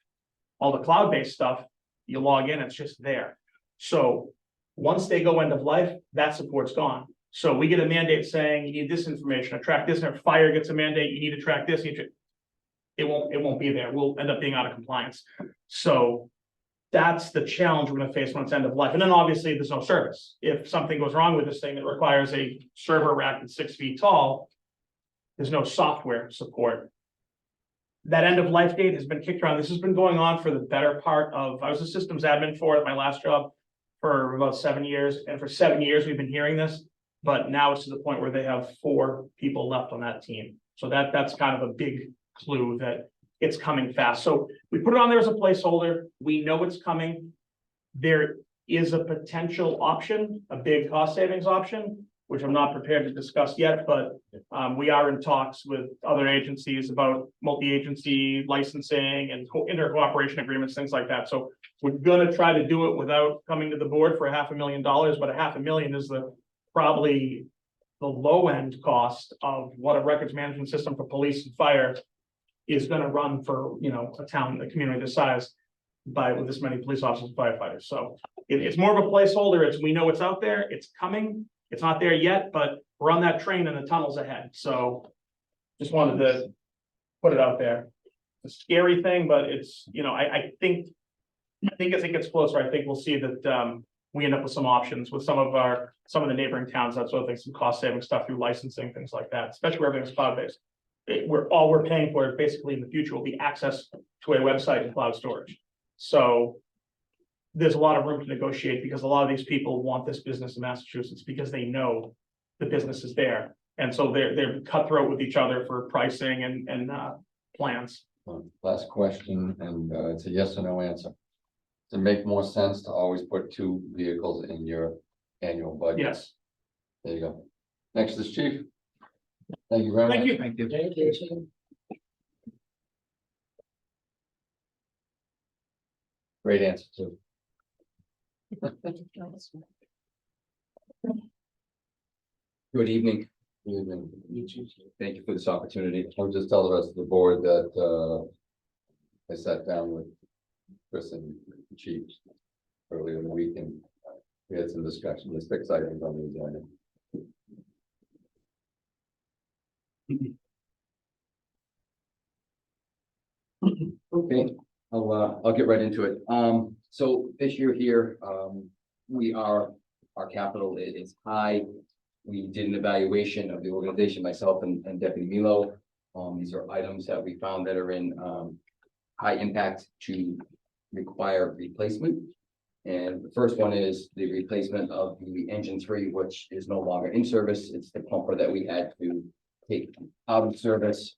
All the cloud-based stuff, you log in, it's just there. So once they go end of life, that support's gone. So we get a mandate saying you need this information, track this, and if fire gets a mandate, you need to track this. It won't be there. We'll end up being out of compliance. So that's the challenge we're going to face when it's end of life. And then obviously there's no service. If something goes wrong with this thing that requires a server rack that's 6 feet tall, there's no software support. That end of life date has been kicked around. This has been going on for the better part of, I was a systems admin for it at my last job for about 7 years. And for 7 years, we've been hearing this, but now it's to the point where they have 4 people left on that team. So that's kind of a big clue that it's coming fast. So we put it on there as a placeholder. We know it's coming. There is a potential option, a big cost savings option, which I'm not prepared to discuss yet, but we are in talks with other agencies about multi-agency licensing and inter-cooperation agreements, things like that. So we're going to try to do it without coming to the board for $500,000, but $500,000 is probably the low end cost of what a records management system for police and fire is going to run for, a town, a community this size with this many police officers and firefighters. So it's more of a placeholder. We know it's out there, it's coming. It's not there yet, but we're on that train and the tunnel's ahead. So just wanted to put it out there. It's a scary thing, but it's, I think as it gets closer, I think we'll see that we end up with some options with some of the neighboring towns, that sort of thing, some cost saving stuff through licensing, things like that, especially where everything's cloud-based. All we're paying for is basically in the future will be access to a website and cloud storage. So there's a lot of room to negotiate because a lot of these people want this business in Massachusetts because they know the business is there. And so they're cutthroat with each other for pricing and plans. Last question, and it's a yes or no answer. Does it make more sense to always put 2 vehicles in your annual budget? Yes. There you go. Next is Chief. Thank you very much. Thank you. Thank you. Thank you. Great answer too. Good evening. Even Thank you for this opportunity. I'll just tell the rest of the board that I sat down with Chris and the Chief earlier in the week and we had some discussion. There's 6 items on the agenda. Okay, I'll get right into it. So this year here, our capital is high. We did an evaluation of the organization, myself and Deputy Milo. These are items that we found that are in, high impact to require replacement. And the first one is the replacement of the engine 3, which is no longer in service. It's the pumper that we had to take out of service,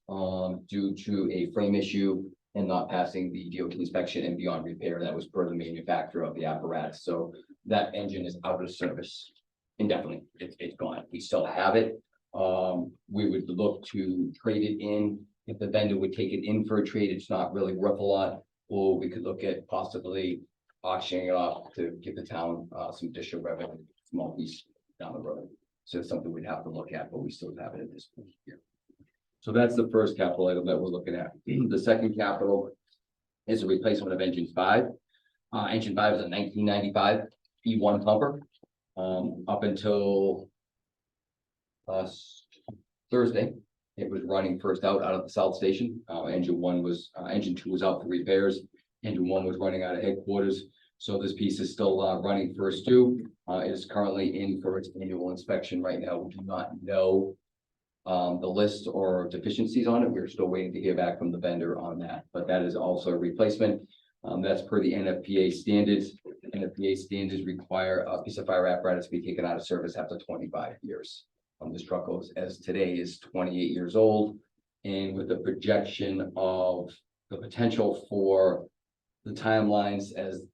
due to a frame issue and not passing the DOT inspection and beyond repair. That was per the manufacturer of the apparatus. So that engine is out of service indefinitely. It's gone. We still have it. We would look to trade it in. If the vendor would take it in for a trade, it's not really worth a lot. Or we could look at possibly auctioning it off to give the town some additional revenue, small piece down the road. So it's something we'd have to look at, but we still have it at this point here. So that's the first capital item that we're looking at. The second capital is a replacement of engine 5. Engine 5 is a 1995 E1 pumper. Up until Thursday, it was running first out of the South Station. Engine 2 was out for repairs. Engine 1 was running out of headquarters. So this piece is still running first due. It is currently in for its annual inspection right now. We do not know the list or deficiencies on it. We're still waiting to hear back from the vendor on that, but that is also a replacement. That's per the NFPA standards. NFPA standards require a piece of fire apparatus to be taken out of service after 25 years. This truck as today is 28 years old, and with the projection of the potential for the timelines as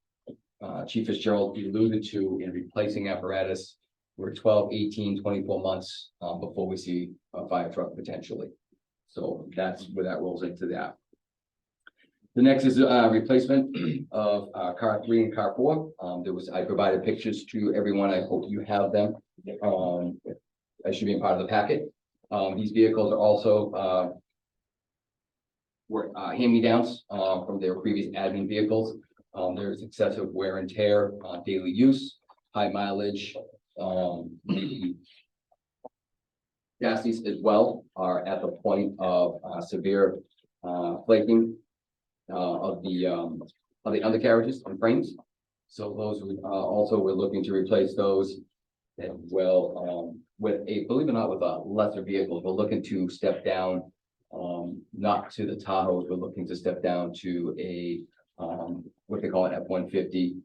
Chief Fitzgerald alluded to in replacing apparatus, we're 12, 18, 24 months before we see a fire truck potentially. So that's where that rolls into that. The next is replacement of car 3 and car 4. I provided pictures to everyone. I hope you have them. That should be a part of the packet. These vehicles are also hand-me-downs from their previous admin vehicles. There's excessive wear and tear, daily use, high mileage. The chassis as well are at the point of severe flaking of the undercarriages and frames. So those we're looking to replace those as well with believe it or not, with a lesser vehicle. We're looking to step down, not to the Tahoes. We're looking to step down to a what they call an F-150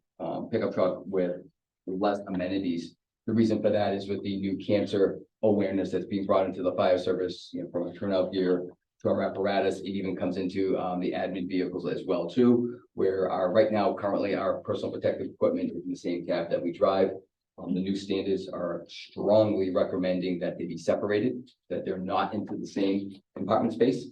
pickup truck with less amenities. The reason for that is with the new cancer awareness that's being brought into the fire service, from a turnout gear to our apparatus. It even comes into the admin vehicles as well too, where right now currently our personal protective equipment is in the same cab that we drive. The new standards are strongly recommending that they be separated, that they're not into the same compartment space.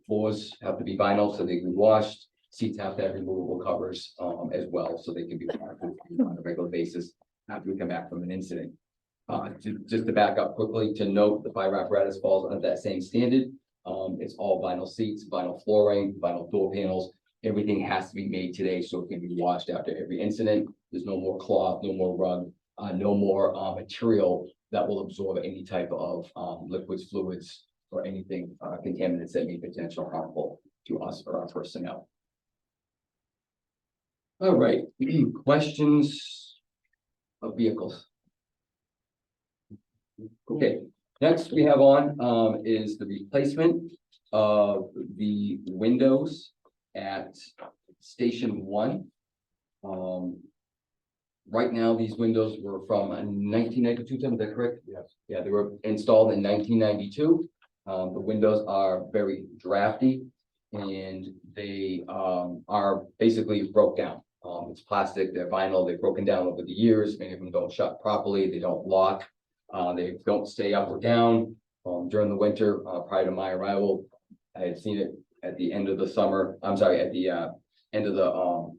Floors have to be vinyl so they can be washed. Seats have to have removable covers as well, so they can be washed on a regular basis after we come back from an incident. Just to back up quickly, to note the fire apparatus falls under that same standard. It's all vinyl seats, vinyl flooring, vinyl door panels. Everything has to be made today so it can be washed after every incident. There's no more cloth, no more rug, no more material that will absorb any type of liquids, fluids, or anything contaminants that may be potentially harmful to us or our personnel. All right, questions of vehicles? Okay, next we have on is the replacement of the windows at Station 1. Right now, these windows were from 1992, Tim, is that correct? Yes. Yeah, they were installed in 1992. The windows are very drafty and they are basically broke down. It's plastic, they're vinyl, they've broken down over the years. Many of them don't shut properly, they don't lock, they don't stay up or down. During the winter, prior to my arrival, I had seen it at the end of the summer, I'm sorry, at the end of the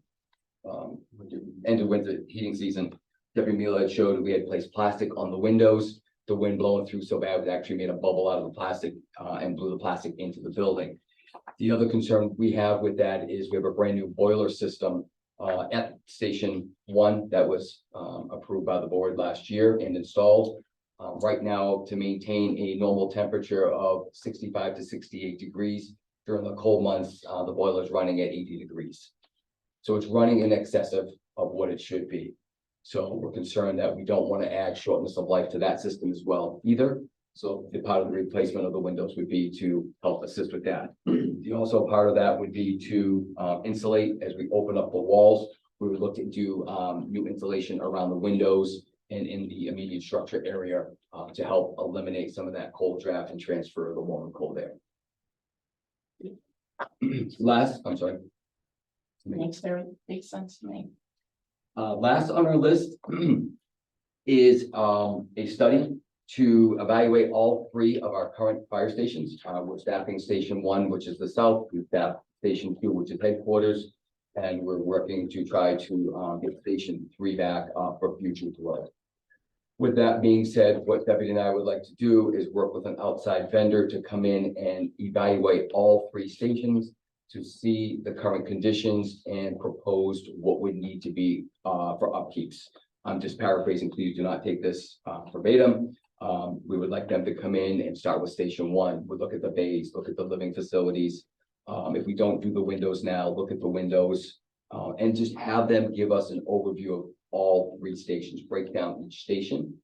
end of winter heating season. Deputy Mila had showed we had placed plastic on the windows. The wind blowing through so bad, it actually made a bubble out of the plastic and blew the plastic into the building. The other concern we have with that is we have a brand new boiler system at Station 1 that was approved by the board last year and installed. Right now, to maintain a normal temperature of 65 to 68 degrees. During the cold months, the boiler is running at 80 degrees. So it's running in excess of what it should be. So we're concerned that we don't want to add shortness of life to that system as well either. So the part of the replacement of the windows would be to help assist with that. The also part of that would be to insulate as we open up the walls. We would look to do new insulation around the windows and in the immediate structure area to help eliminate some of that cold draft and transfer the warm and cold air. Last, I'm sorry. Makes sense to me. Last on our list is a study to evaluate all 3 of our current fire stations. We're staffing station 1, which is the south, we staff station 2, which is headquarters, and we're working to try to get station 3 back for future growth. With that being said, what Deputy and I would like to do is work with an outside vendor to come in and evaluate all 3 stations to see the current conditions and proposed what would need to be for upkeeps. I'm just paraphrasing, please do not take this verbatim. We would like them to come in and start with station 1. We'll look at the bays, look at the living facilities. If we don't do the windows now, look at the windows and just have them give us an overview of all 3 stations, break down each station.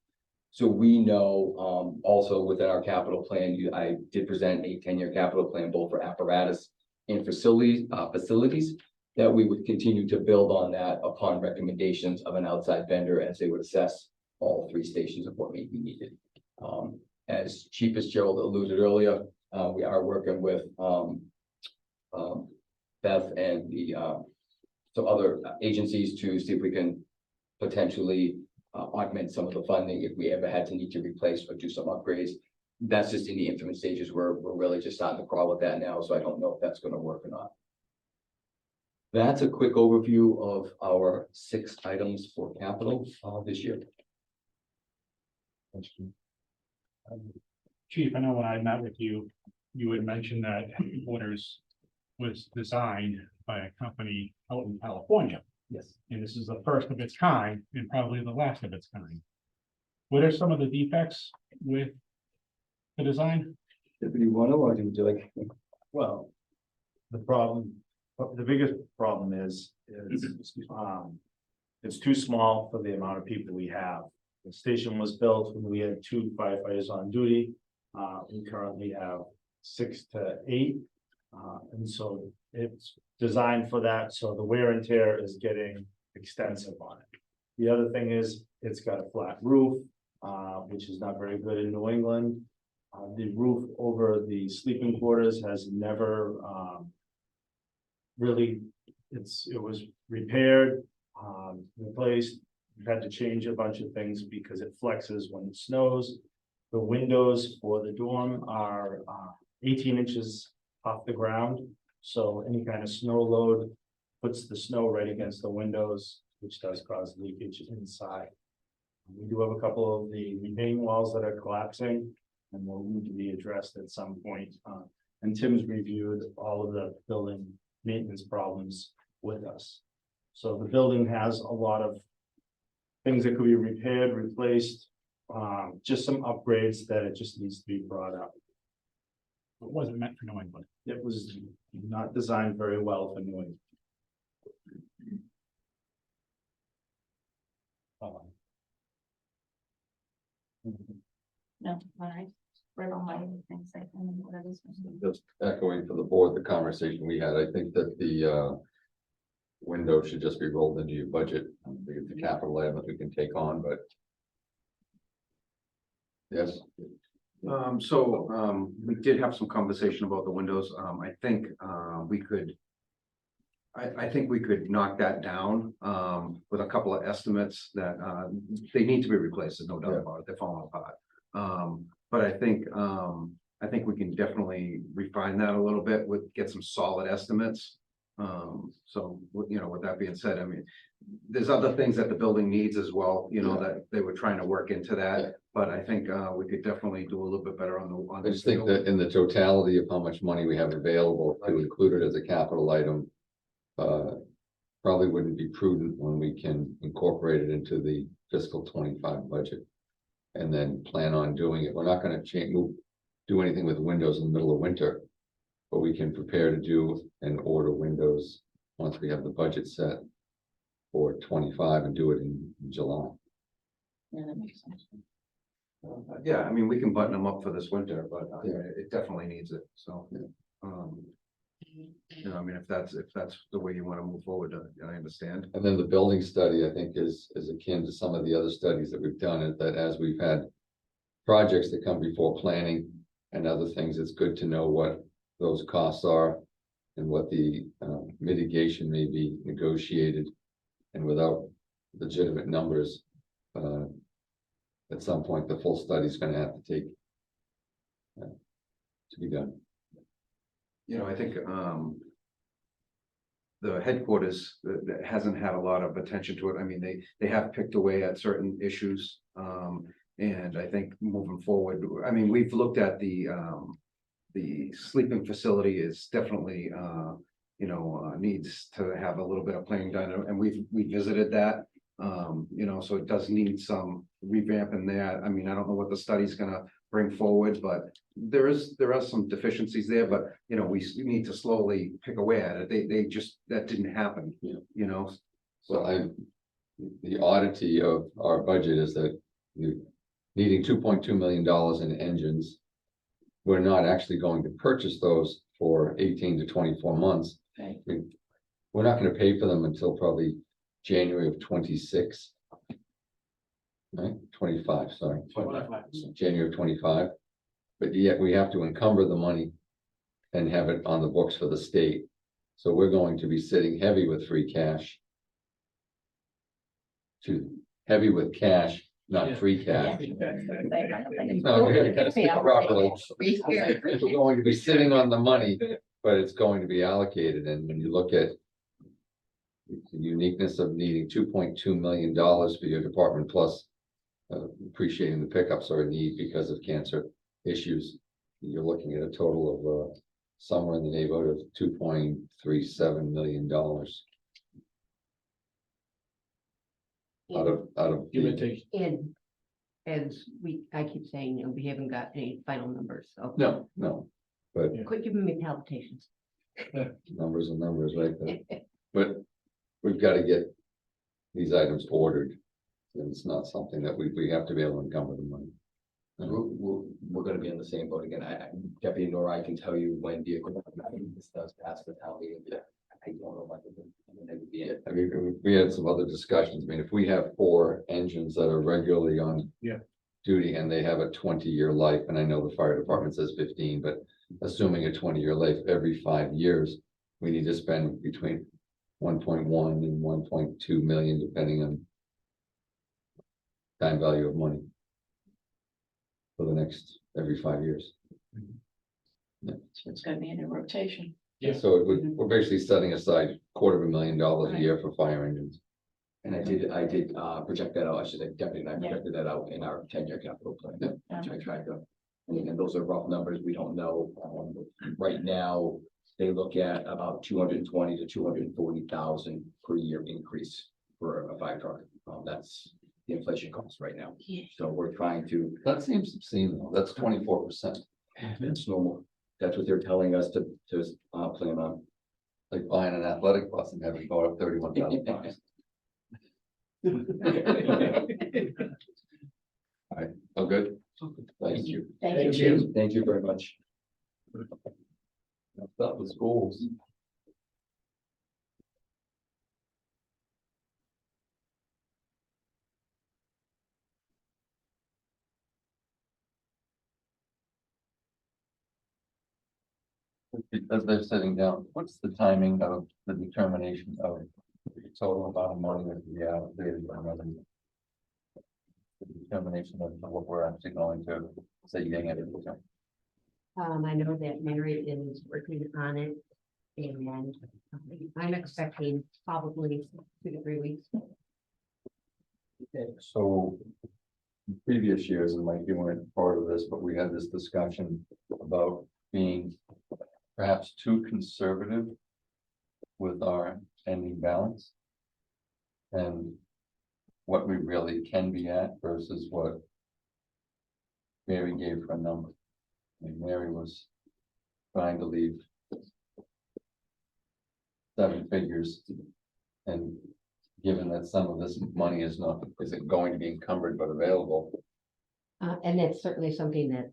So we know also within our capital plan, I did present a 10-year capital plan, both for apparatus and facilities that we would continue to build on that upon recommendations of an outside vendor as they would assess all 3 stations of what may be needed. As Chief Fitzgerald alluded earlier, we are working with Beth and the some other agencies to see if we can potentially augment some of the funding if we ever had to need to replace or do some upgrades. That's just in the infant stages. We're really just starting to crawl with that now, so I don't know if that's going to work or not. That's a quick overview of our 6 items for capital this year. Chief, I know when I met with you, you had mentioned that headquarters was designed by a company out in California. Yes. And this is the first of its kind and probably the last of its kind. What are some of the defects with the design? If you want to, or would you like? Well, the biggest problem is, it's too small for the amount of people we have. The station was built when we had 2 firefighters on duty. We currently have 6 to 8. And so it's designed for that. So the wear and tear is getting extensive on it. The other thing is it's got a flat roof, which is not very good in New England. The roof over the sleeping quarters has never really, it was repaired, replaced. We've had to change a bunch of things because it flexes when it snows. The windows for the dorm are 18 inches off the ground. So any kind of snow load puts the snow right against the windows, which does cause leakage inside. We do have a couple of the retaining walls that are collapsing and will need to be addressed at some point. And Tim's reviewed all of the building maintenance problems with us. So the building has a lot of things that could be repaired, replaced, just some upgrades that it just needs to be brought up. It wasn't meant for New England. It was not designed very well for New England. No, all right. Read all my things. I can, whatever's. Just echoing for the board, the conversation we had, I think that the window should just be rolled into your budget. I don't think it's a capital item that we can take on, but. Yes. We did have some conversation about the windows. I think we could. I think we could knock that down with a couple of estimates that they need to be replaced. There's no doubt about it. They're falling apart. But I think we can definitely refine that a little bit get some solid estimates. So, you know, with that being said, I mean, there's other things that the building needs as well, you know, that they were trying to work into that. Yeah. But I think we could definitely do a little bit better on I just think that in the totality of how much money we have available to include it as a capital item. Probably wouldn't be prudent when we can incorporate it into the fiscal 25 budget. And then plan on doing it. We're not gonna do anything with windows in the middle of winter. But we can prepare to do and order windows once we have the budget set for 25 and do it in July. Yeah, that makes sense. Yeah, I mean, we can button them up for this winter, but it definitely needs it, so. You know, I mean, if that's the way you want to move forward, I understand. And then the building study, I think, is akin to some of the other studies that we've done, is that as we've had projects that come before planning and other things, it's good to know what those costs are and what the mitigation may be negotiated. And without legitimate numbers, at some point, the full study is gonna have to take to be done. You know, I think the headquarters that hasn't had a lot of attention to it. I mean, they have picked away at certain issues. And I think moving forward, I mean, we've looked at the sleeping facility is definitely needs to have a little bit of planning done, and we visited that. You know, so it does need some revamp in there. I mean, I don't know what the study's gonna bring forward, but there are some deficiencies there, but you know, we need to slowly pick away at it. They just, that didn't happen, you know? So the oddity of our budget is that you needing $2.2 million in engines. We're not actually going to purchase those for 18 to 24 months. Okay. We're not gonna pay for them until probably January of 26. Right, 25, sorry. January of 25. But yet we have to encumber the money and have it on the books for the state. So we're going to be sitting heavy with free cash. Heavy with cash, not free cash. No, we gotta speak properly. We're going to be sitting on the money, but it's going to be allocated. And when you look at the uniqueness of needing $2.2 million for your department, plus appreciating the pickups are a need because of cancer issues, you're looking at a total of somewhere in the neighborhood of $2.37 million. Out of Give and take. And as I keep saying, you know, we haven't got any final numbers, so. No, but Quit giving me palpitations. numbers and numbers, right? But we've got to get these items ordered. And it's not something that we have to be able to encumber the money. We're gonna be in the same boat again. Deputy Nora, I can tell you when the equipment, this does pass the town meeting. I don't know what it would be. I mean, we had some other discussions. I mean, if we have 4 engines that are regularly on duty and they have a 20-year life, and I know the fire department says 15, but assuming a 20-year life every 5 years, we need to spend between 1.1 and 1.2 million, depending on time value of money for the next every 5 years. So it's gonna be in a rotation. Yeah. So we're basically setting aside $250,000 a year for fire engines. And I did project that out. I should say, Deputy and I projected that out in our 10-year capital plan. I tried to, and again, those are rough numbers. We don't know. Right now, they look at about 220 to 240,000 per year increase for a fire truck. That's the inflation cost right now. So we're trying to. That seems obscene though. That's 24%. It's normal. That's what they're telling us to plan on. Like buying an athletic bus and having it go up $31,000. All right, oh, good. Thank you. Thank you. Thank you very much. That was schools. As they're sitting down, what's the timing of the determination of the total amount of money that we allocated by revenue? The determination of what we're actually going to say getting it. I know that Mary is working on it, and I'm expecting probably 2 to 3 weeks. So in previous years, and Mike, you weren't part of this, but we had this discussion about being perhaps too conservative with our ending balance and what we really can be at versus what Mary gave her number. And Mary was trying to leave 7 figures. And given that some of this money isn't going to be encumbered but available, And that's certainly something that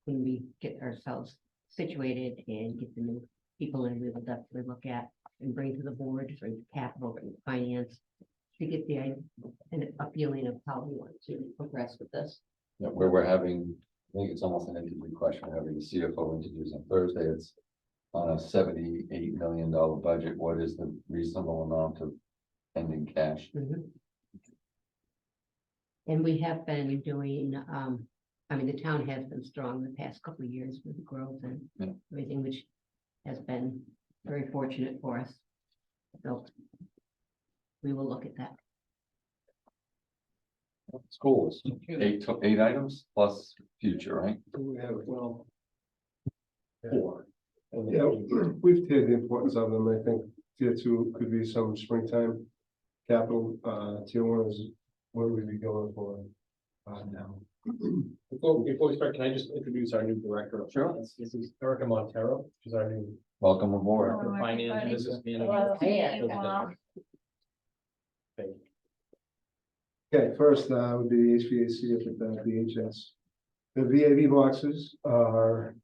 when we get ourselves situated and get the new people in, we will definitely look at and bring to the board, bring to capital, bring to finance, to get the idea and a feeling of how we want to progress with this. where we're having, I think it's almost an interview question, we're having the CFO interviews on Thursday. It's on a $78 million budget. What is the reasonable amount of ending cash? And we have been doing, I mean, the town has been strong the past couple of years with the growth and Yeah. everything, which has been very fortunate for us. So we will look at that. Schools, 8 items plus future, right? We have, well, 4. yeah, we've taken the importance of them. I think tier 2 could be some springtime capital. Tier 1 is what we'd be going for now. Before we start, can I just introduce our new director? Sure. This is Erica Montero, she's our new Welcome aboard. Hello, finance everybody. business Hello. manager. Hey, Okay, first would be the HVAC up at the VHS. The VAV boxes are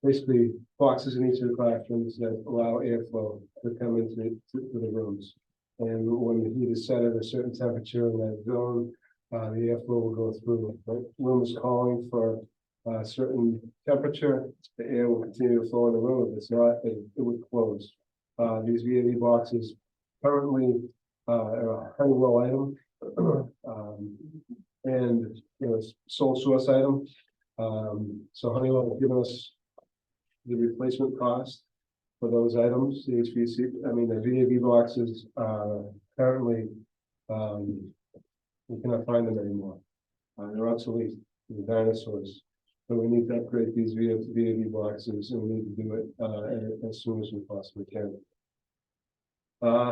basically boxes in each of the classrooms that allow airflow to come into the rooms. And when the heat is set at a certain temperature in that zone, the airflow will go through. The room is calling for a certain temperature, the air will continue to flow in the room. If it's not, it would close. These VAV boxes currently are a Honeywell item, and it's sole source item. So Honeywell has given us the replacement cost for those items. The HVAC, I mean, the VAV boxes currently we cannot find them anymore. They're obsolete, they're dinosaurs. So we need to upgrade these VAV boxes, and we need to do it as soon as we possibly can.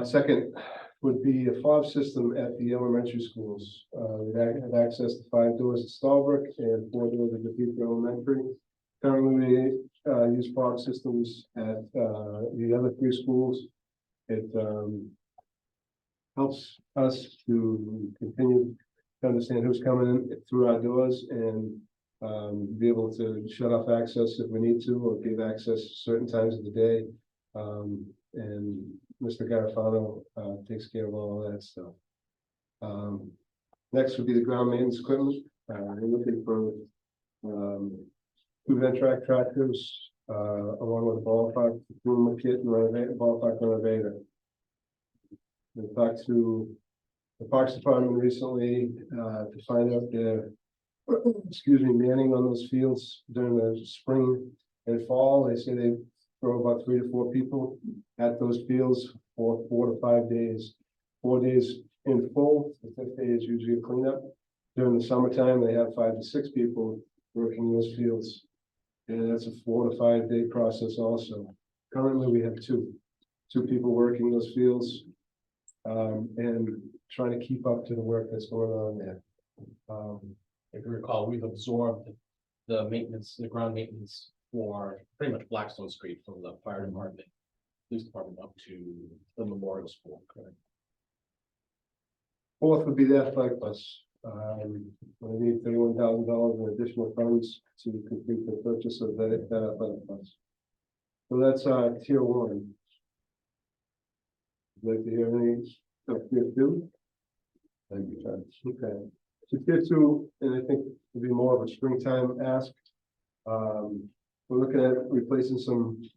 Second would be a fob system at the elementary schools. We have access to 5 doors at Stallbrook and 4 doors at the Elementary. Currently, we use fob systems at the other 3 schools. It helps us to continue to understand who's coming in through our doors and be able to shut off access if we need to, or give access certain times of the day. And Mr. Garofano takes care of all that stuff. Next would be the ground maintenance equipment. We're looking for 2 Ventrac tractors, along with a ballpark room kit and ballpark renovator. We talked to the Parks Department recently to find out their manning on those fields during the spring and fall. They say they throw about 3 to 4 people at those fields for 4 to 5 days. 4 days in full, the 5th day is usually a cleanup. During the summertime, they have 5 to 6 people working those fields. And that's a 4 to 5 day process also. Currently, we have two people working those fields and trying to keep up to the work that's going on there. If you recall, we've absorbed the maintenance, the ground maintenance for pretty much Blackstone Street from the fire department, police department up to the memorial school, correct? 4th would be the athletic bus. I need $31,000 in additional funds to complete the purchase of that athletic bus. So that's tier 1. Would like to hear any of tier 2? Thank you, John. Okay. So tier 2, and I think it'll be more of a springtime ask. We're looking at replacing some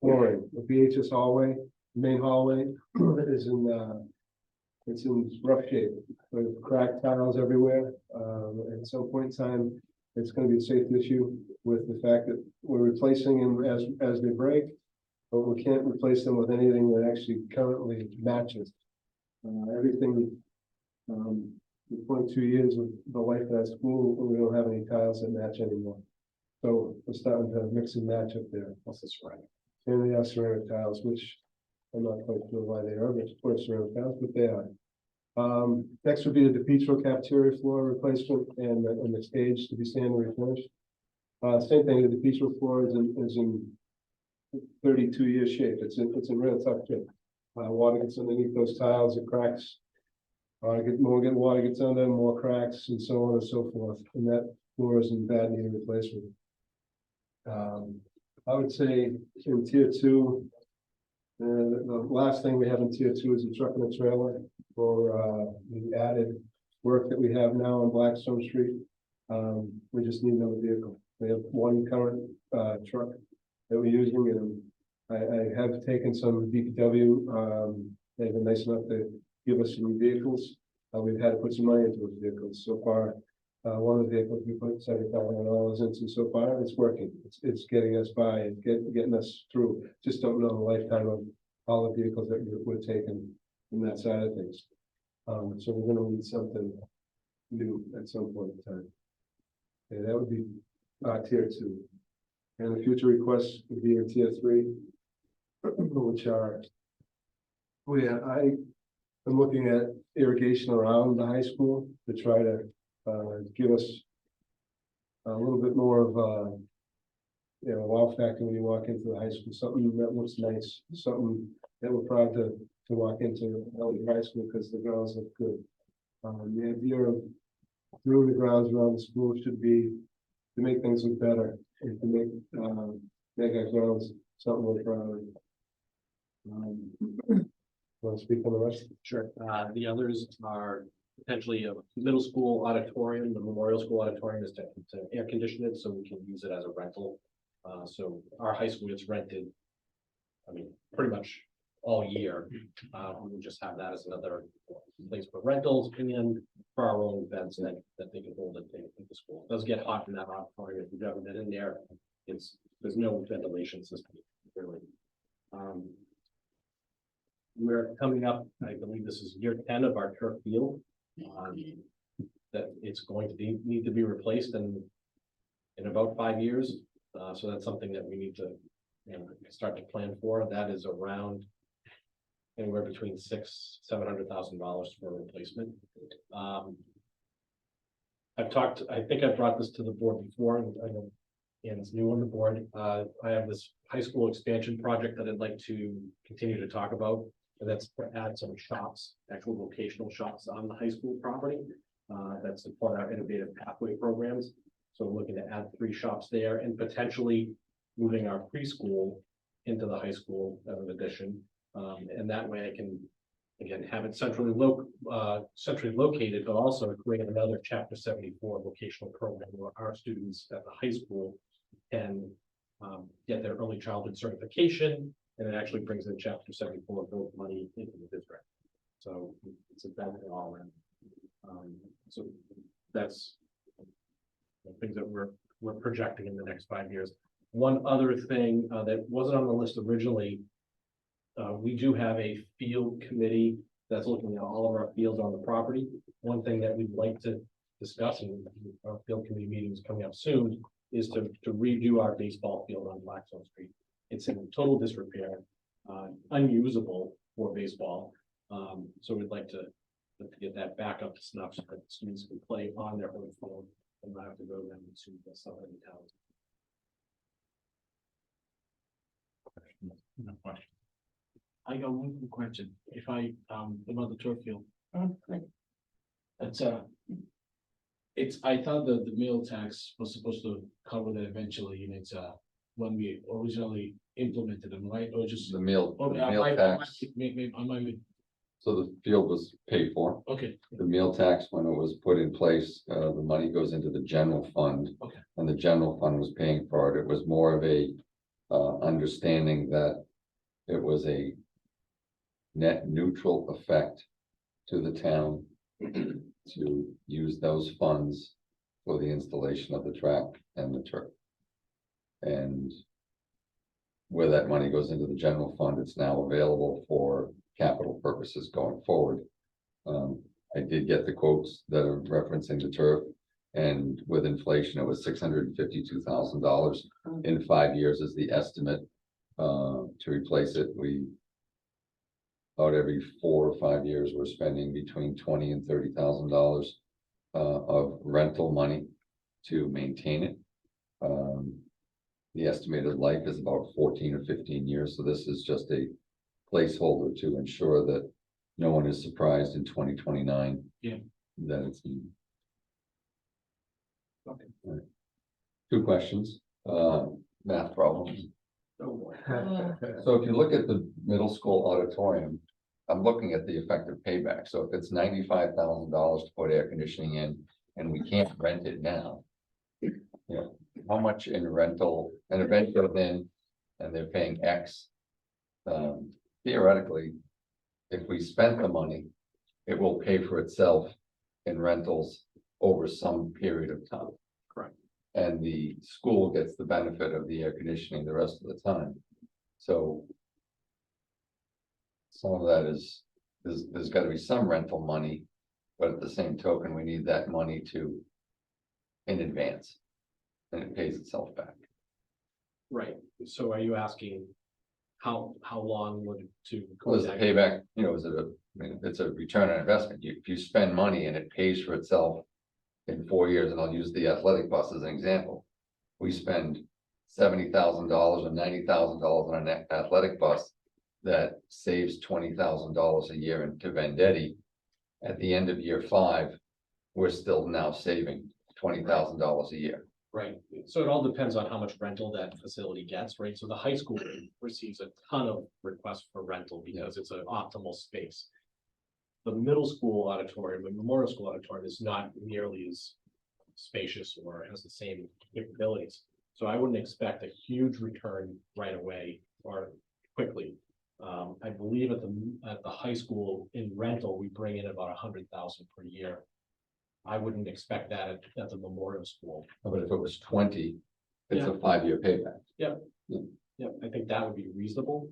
flooring. The BHS hallway, main hallway is it's in rough shape. With cracked tiles everywhere. At some point in time, it's going to be a safety issue with the fact that we're replacing them as they break, but we can't replace them with anything that actually currently matches. Everything, 22 years of the life of that school, we don't have any tiles that match anymore. So we're starting to mix and match up there. That's right. And they are ceramic tiles, which I'm not quite sure why they are, but of course ceramic tiles, but they are. Next would be the DePietro cafeteria floor replacement and the stage to be sand refinished. Same thing, the DePietro floor is in 32-year shape. It's in real tough shape. Water gets underneath those tiles, it cracks. Water gets under them, more cracks, and so on and so forth. And that floor is in bad need of replacement. I would say in tier 2, the last thing we have in tier 2 is a truck and a trailer for the added work that we have now on Blackstone Street. We just need another vehicle. We have one current truck that we're using, and I have taken some DPW. They've been nice enough to give us some vehicles. We've had to put some money into those vehicles so far. One of the vehicles we put $7,500 into so far, it's working. It's getting us by and getting us through. Just don't know the lifetime of all the vehicles that we're taking from that side of things. So we're gonna need something new at some point in time. Okay, that would be tier 2. And the future requests would be in tier 3, which are I'm looking at irrigation around the high school to try to give us a little bit more of wow factor when you walk into the high school, something that looks nice, something that we're proud to walk into high school because the grounds look good. The idea of doing the grounds around the school should be to make things look better and to make our grounds something we're proud of. Want to speak on the rest? Sure. The others are potentially a middle school auditorium. The Memorial School auditorium is to air condition it, so we can use it as a rental. So our high school gets rented, I mean, pretty much all year. We just have that as another place for rentals and for our own events that they can hold at the school. It does get hot in that auditorium. If you've ever been in there, there's no ventilation system really. We're coming up, I believe this is year 10 of our turf field. That it's going to need to be replaced in about 5 years. So that's something that we need to start to plan for. That is around anywhere between $600,000-$700,000 for replacement. I think I've brought this to the board before, and I know Ian's new on the board. I have this high school expansion project that I'd like to continue to talk about. And that's to add some shops, actual vocational shops on the high school property that support our innovative pathway programs. So we're looking to add 3 shops there and potentially moving our preschool into the high school as an addition. And that way I can, again, have it centrally located, but also create another Chapter 74 vocational program where our students at the high school can get their early childhood certification. And it actually brings in Chapter 74 build money into the district. So it's a benefit all around. So that's things that we're projecting in the next 5 years. One other thing that wasn't on the list originally, we do have a field committee that's looking at all of our fields on the property. One thing that we'd like to discuss, and our field committee meeting is coming up soon, is to redo our baseball field on Blackstone Street. It's in total disrepair, unusable for baseball. So we'd like to get that back up to snuff so that students can play on their own field and not have to go down to the southern towns. No question. I got one quick question. If I about the turf field. It's I thought that the meal tax was supposed to cover that eventually, and it's when we originally implemented them, right? Or just The meal I tax. might So the field was paid for. okay. The meal tax, when it was put in place, the money goes into the general fund. Okay. And the general fund was paying for it. It was more of a understanding that it was a net neutral effect to the town to use those funds for the installation of the track and the turf. And where that money goes into the general fund, it's now available for capital purposes going forward. I did get the quotes that are referencing the turf, and with inflation, it was $652,000 in 5 years is the estimate to replace it. about every 4 or 5 years, we're spending between $20,000 and $30,000 of rental money to maintain it. The estimated life is about 14 or 15 years, so this is just a placeholder to ensure that no one is surprised in 2029. Yeah. That it's. Okay. All right. 2 questions, math problems. So if you look at the middle school auditorium, I'm looking at the effective payback. So if it's $95,000 to put air conditioning in and we can't rent it now, you know, how much in rental and eventually then, and they're paying X. Theoretically, if we spent the money, it will pay for itself in rentals over some period of time. Correct. And the school gets the benefit of the air conditioning the rest of the time. So some of that is, there's got to be some rental money, but at the same token, we need that money in advance. And it pays itself back. Right, so are you asking how long would it to? Well, is the payback, you know, is it I mean, it's a return on investment. If you spend money and it pays for itself in 4 years, and I'll use the athletic bus as an example. We spend $70,000 or $90,000 on an athletic bus that saves $20,000 a year into Vendetti. At the end of year 5, we're still now saving $20,000 a year. Right, so it all depends on how much rental that facility gets, right? So the high school receives a ton of requests for rental because it's an optimal space. The middle school auditorium, the Memorial School auditorium is not nearly as spacious or has the same capabilities. So I wouldn't expect a huge return right away or quickly. I believe at the high school in rental, we bring in about 100,000 per year. I wouldn't expect that at the Memorial School. But if it was 20, it's Yeah. a 5-year payback. Yep. Yep, I think that would be reasonable.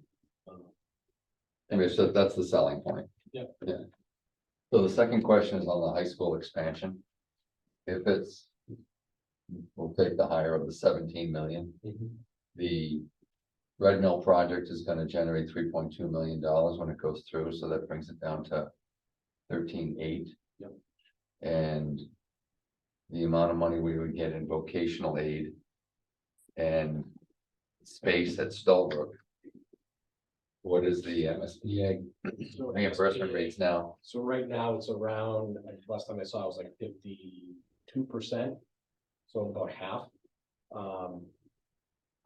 I mean, so that's the selling point. Yep. Yeah. So the second question is on the high school expansion. If it's, we'll take the higher of the 17 million. The Red Mill project is gonna generate $3.2 million when it goes through, so that brings it down to 13.8. Yep. And the amount of money we would get in vocational aid and space at Stolbrook. What is the MSBA So reimbursement rates now? So right now it's around, last time I saw it was like 52%. So about half.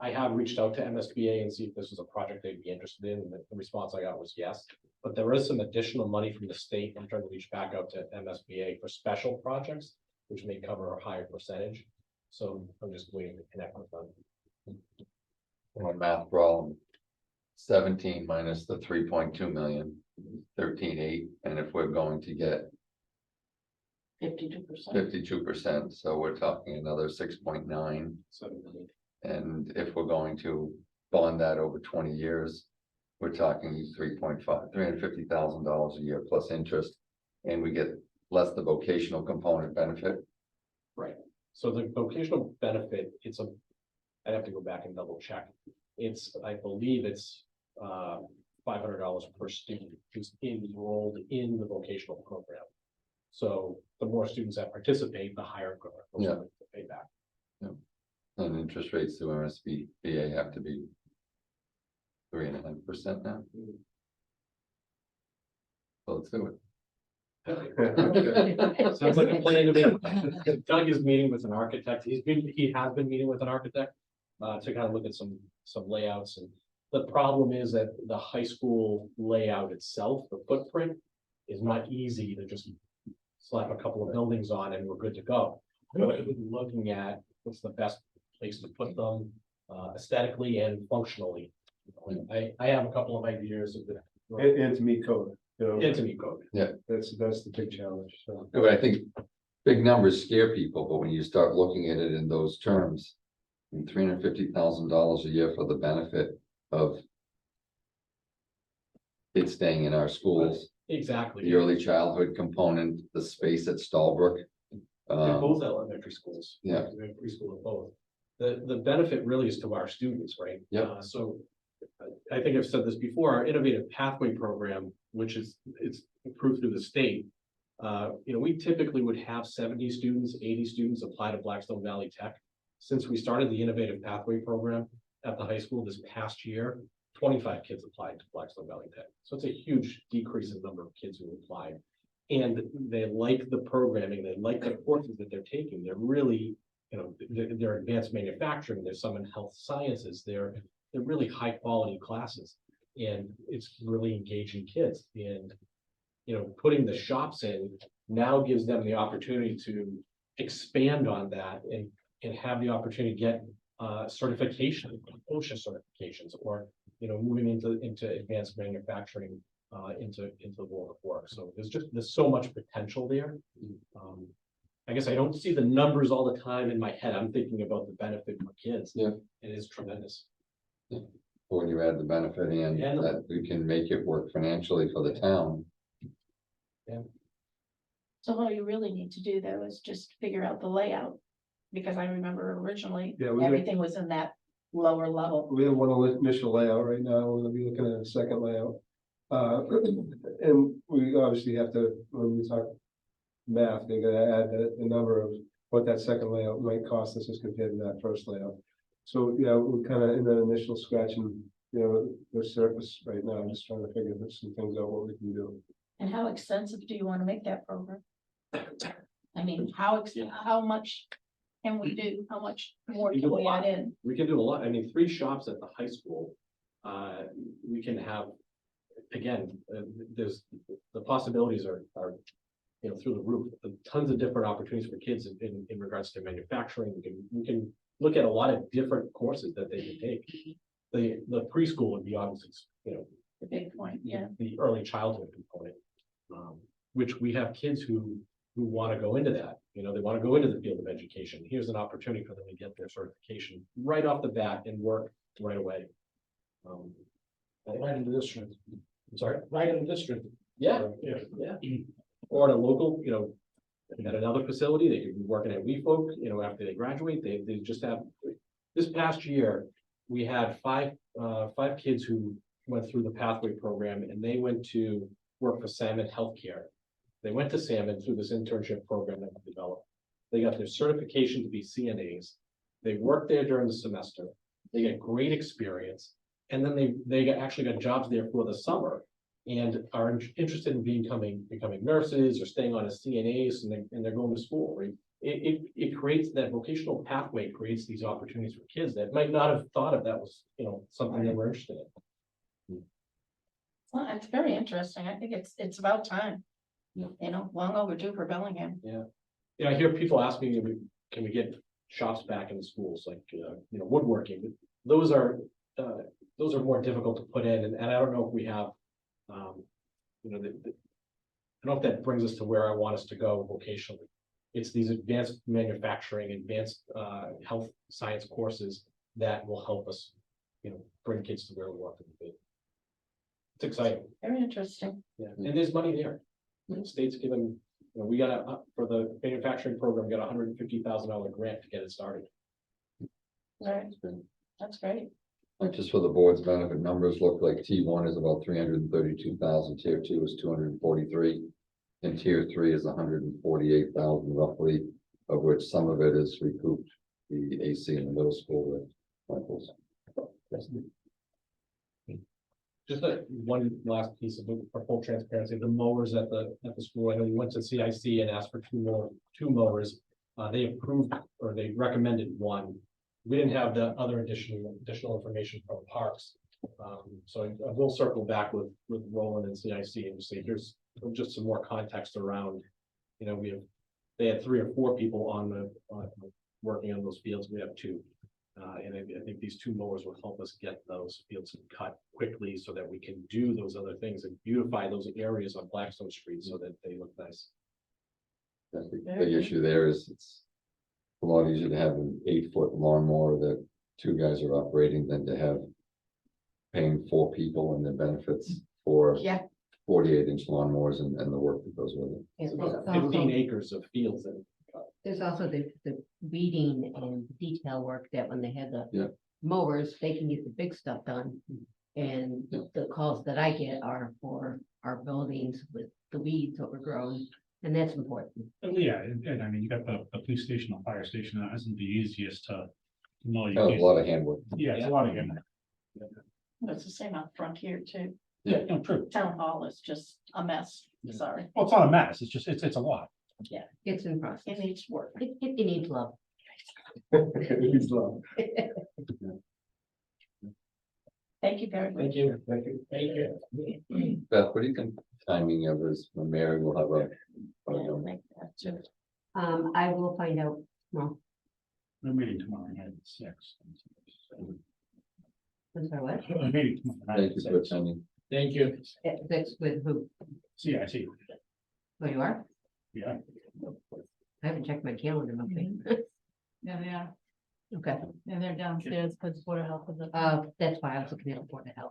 I have reached out to MSBA and see if this was a project they'd be interested in, and the response I got was yes. But there is some additional money from the state. I'm trying to reach back out to MSBA for special projects, which may cover a higher percentage. So I'm just waiting to connect with them. One math problem. 17 minus the 3.2 million, 13.8, and if we're going to get 52%, so we're talking another 6.9. 7 million. And if we're going to bond that over 20 years, we're talking $350,000 a year plus interest, and we get less the vocational component benefit. Right, so the vocational benefit, I'd have to go back and double check. I believe it's $500 per student who's enrolled in the vocational program. So the more students that participate, the higher the payback. Yeah. And interest rates through MSBA have to be 3.5% now. So let's do it. Sounds like a plan to me. Doug is meeting with an architect. He has been meeting with an architect to kind of look at some layouts. And the problem is that the high school layout itself, the footprint, is not easy to just slap a couple of buildings on and we're good to go. But looking at what's the best place to put them aesthetically and functionally. I have a couple of ideas of And to meet code, you know. and to meet code. Yeah. That's the big challenge, so. But I think big numbers scare people, but when you start looking at it in those terms, $350,000 a year for the benefit of kids staying in our schools, Exactly. the early childhood component, the space at Stallbrook. They're both elementary schools. Yeah. We have preschool at both. The benefit really is to our students, right? Yeah. So I think I've said this before, our innovative pathway program which is, it's approved through the state. We typically would have 70 students, 80 students apply to Blackstone Valley Tech. Since we started the Innovative Pathway Program at the high school this past year, 25 kids applied to Blackstone Valley Tech. So it's a huge decrease in number of kids who applied. And they like the programming, they like the courses that they're taking. They're really, they're advanced manufacturing, there's some in health sciences, they're really high quality classes. And it's really engaging kids. And, putting the shops in now gives them the opportunity to expand on that and have the opportunity to get certification, OSHA certifications, or moving into advanced manufacturing into the world of work. So there's so much potential there. I guess I don't see the numbers all the time in my head. I'm thinking about the benefit for kids. Yeah. It is tremendous. When you add the benefit in, And- that we can make it work financially for the town. So all you really need to do though is just figure out the layout. Because I remember originally, Yeah, we got- everything was in that lower level. We have one initial layout right now, we're gonna be looking at a second layout. And we obviously have to, when we talk math, they gotta add the number of what that second layout might cost us as compared to that first layout. So, yeah, we're kind of in the initial scratching, the surface right now, just trying to figure some things out, what we can do. And how extensive do you want to make that program? I mean, how much can we do? How much more We can do a we add lot. in? We can do a lot. I mean, 3 shops at the high school. We can have, again, there's, the possibilities are, through the roof. Tons of different opportunities for kids in regards to manufacturing. We can look at a lot of different courses that they can take. The preschool would be obviously, The big point, yeah. the early childhood component. Which we have kids who want to go into that, they want to go into the field of education. Here's an opportunity for them to get their certification right off the bat and work right away. Right in the district. I'm sorry, Right in the district. yeah, Yeah. yeah. Or at a local, at another facility, they could be working at WeFolk, after they graduate, they just have, this past year, we had five kids who went through the pathway program and they went to work for Salmon Healthcare. They went to Salmon through this internship program that we developed. They got their certification to be CNAs. They worked there during the semester. They get great experience. And then they actually got jobs there for the summer and are interested in becoming nurses or staying on as CNAs and they're going to school, right? It creates that vocational pathway, creates these opportunities for kids that might not have thought of that was, something they were interested in. Well, it's very interesting. I think it's about time. Yeah. Long overdue for Bellingham. Yeah, I hear people ask me, can we get shops back in the schools, like, woodworking? Those are more difficult to put in, and I don't know if we have, I don't know if that brings us to where I want us to go vocationally. It's these advanced manufacturing, advanced health science courses that will help us, bring kids to where we want them to be. It's exciting. Very interesting. Yeah, and there's money there. The state's given, we got for the manufacturing program, got $150,000 grant to get it started. Right. That's great. Like just for the board's benefit, numbers look like T1 is about 332,000, tier 2 is 243. And tier 3 is 148,000 roughly, of which some of it is recouped, the AC in the middle school with rentals. Just one last piece of for full transparency, the mowers at the school, I know we went to CIC and asked for two mowers. They approved, or they recommended 1. We didn't have the other additional information from Parks. So I will circle back with Roland and CIC and say, here's just some more context around, they had 3 or 4 people working on those fields, we have 2. And I think these 2 mowers will help us get those fields cut quickly so that we can do those other things and beautify those areas on Blackstone Street so that they look nice. The big issue there is it's a lot easier to have an 8-foot lawnmower that 2 guys are operating than to have paying 4 people and the benefits for 48-inch lawnmowers and the work that goes with it. It's about 15 acres of fields that. There's also the weeding and detail work that when they have the Yeah. mowers, they can get the big stuff done And the calls that I get are for our buildings with the weeds overgrown, and that's important. Yeah, and I mean, you got the police station, the fire station, that isn't the easiest to know. That was a lot of handwork. Yeah, it's a lot of him. It's the same out front here too. Yeah, no, true. Town hall is just a mess, sorry. Well, it's not a mess, it's just, it's a lot. It's in process. It needs work. It needs love. He's low. Thank you very much. you. Thank you. Beth, what do you think timing of this, when Mary will have a? I'll make that too. I will find out, well, We're meeting tomorrow night at 6. I'm sorry, what? We're meeting tomorrow night Thank at you 6. for attending. Thank you. That's with who? See, I see. Who you are? Yeah. I haven't checked my calendar, okay. Yeah, they are, Okay, and they're downstairs because Board of Health is up. that's why I was looking at the Board of Health.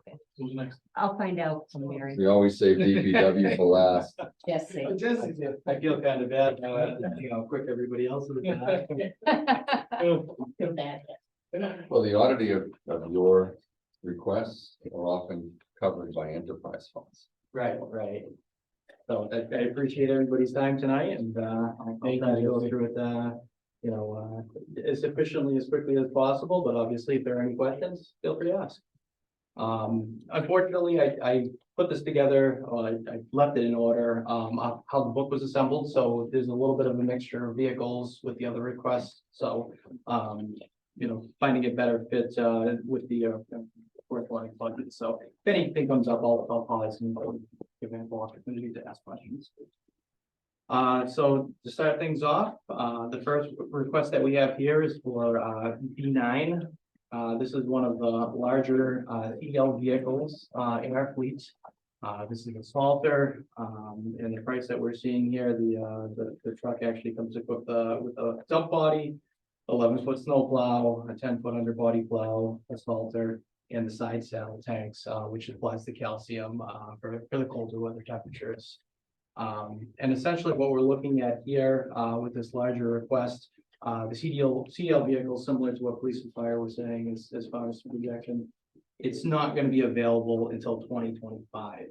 Okay. Who's next? I'll find out from Mary. We always save DPW for last. Yes, see. I feel kind of bad now, how quick everybody else is. Feel bad. Well, the oddity of your requests are often covered by enterprise funds. Right. So I appreciate everybody's time tonight and I'll try to go through it, as efficiently as quickly as possible, but obviously if there are any questions, feel free to ask. Unfortunately, I put this together, I left it in order, how the book was assembled, so there's a little bit of a mixture of vehicles with the other requests, so, finding it better fit, with the, corresponding budget, so if anything comes up, I'll pause and give ample opportunity to ask questions. So to start things off, the first request that we have here is for B9. This is one of the larger EL vehicles in our fleet. This is a Salter, and the price that we're seeing here, the truck actually comes equipped with a dump body, 11-foot snow plow, a 10-foot underbody plow, a Salter, and the side saddle tanks, which applies the calcium for the colder weather temperatures. And essentially what we're looking at here with this larger request, the CDL vehicle, similar to what police and fire were saying as far as projection, it's not going to be available until 2025.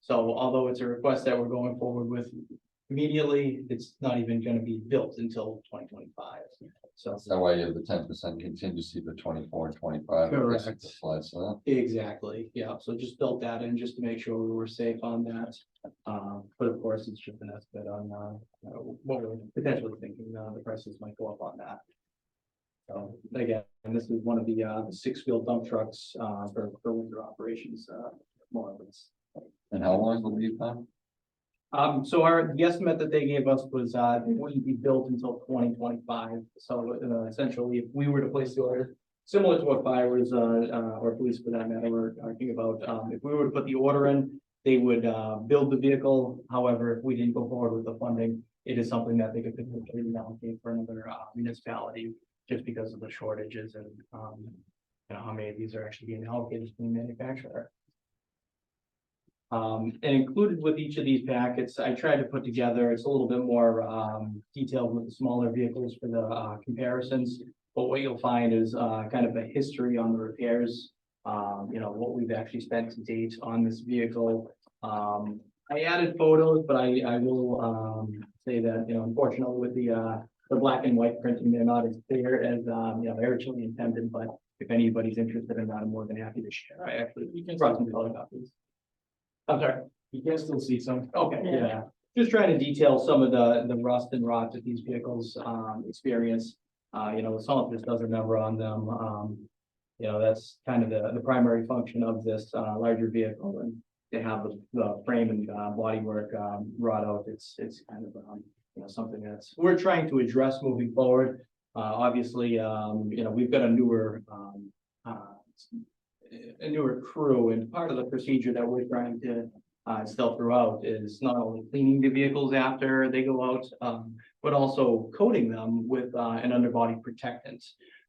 So although it's a request that we're going forward with immediately, it's not even going to be built until 2025. So That's why you have the 10% contingency for 24 and 25. Correct. It slides to that. exactly, yeah, so just built that in just to make sure we were safe on that. But of course, it's just an estimate on what we're potentially thinking, the prices might go up on that. So again, and this is one of the 6-wheel dump trucks for winter operations, more or less. And how long is the lead time? So the estimate that they gave us was it wouldn't be built until 2025. So essentially, if we were to place the order, similar to what fire was or police for that matter, were talking about, if we were to put the order in, they would build the vehicle. However, if we didn't go forward with the funding, it is something that they could potentially allocate for another municipality, just because of the shortages and how many of these are actually being allocated to the manufacturer. And included with each of these packets, I tried to put together, it's a little bit more detailed with the smaller vehicles for the comparisons. But what you'll find is kind of a history on the repairs, what we've actually spent to date on this vehicle. I added photos, but I will say that, unfortunately with the black and white printing, they're not as clear as, they originally intended, but if anybody's interested in that, I'm more than happy to share. I actually brought some color copies. I'm sorry. You can still see some. Okay, yeah. Just trying to detail some of the rust and rot that these vehicles experience. The salt just does a number on them. That's kind of the primary function of this larger vehicle, and they have the frame and bodywork rot out. It's kind of something that's we're trying to address moving forward. Obviously, we've got a newer crew, and part of the procedure that we're trying to instill throughout is not only cleaning the vehicles after they go out, but also coating them with an underbody protectant.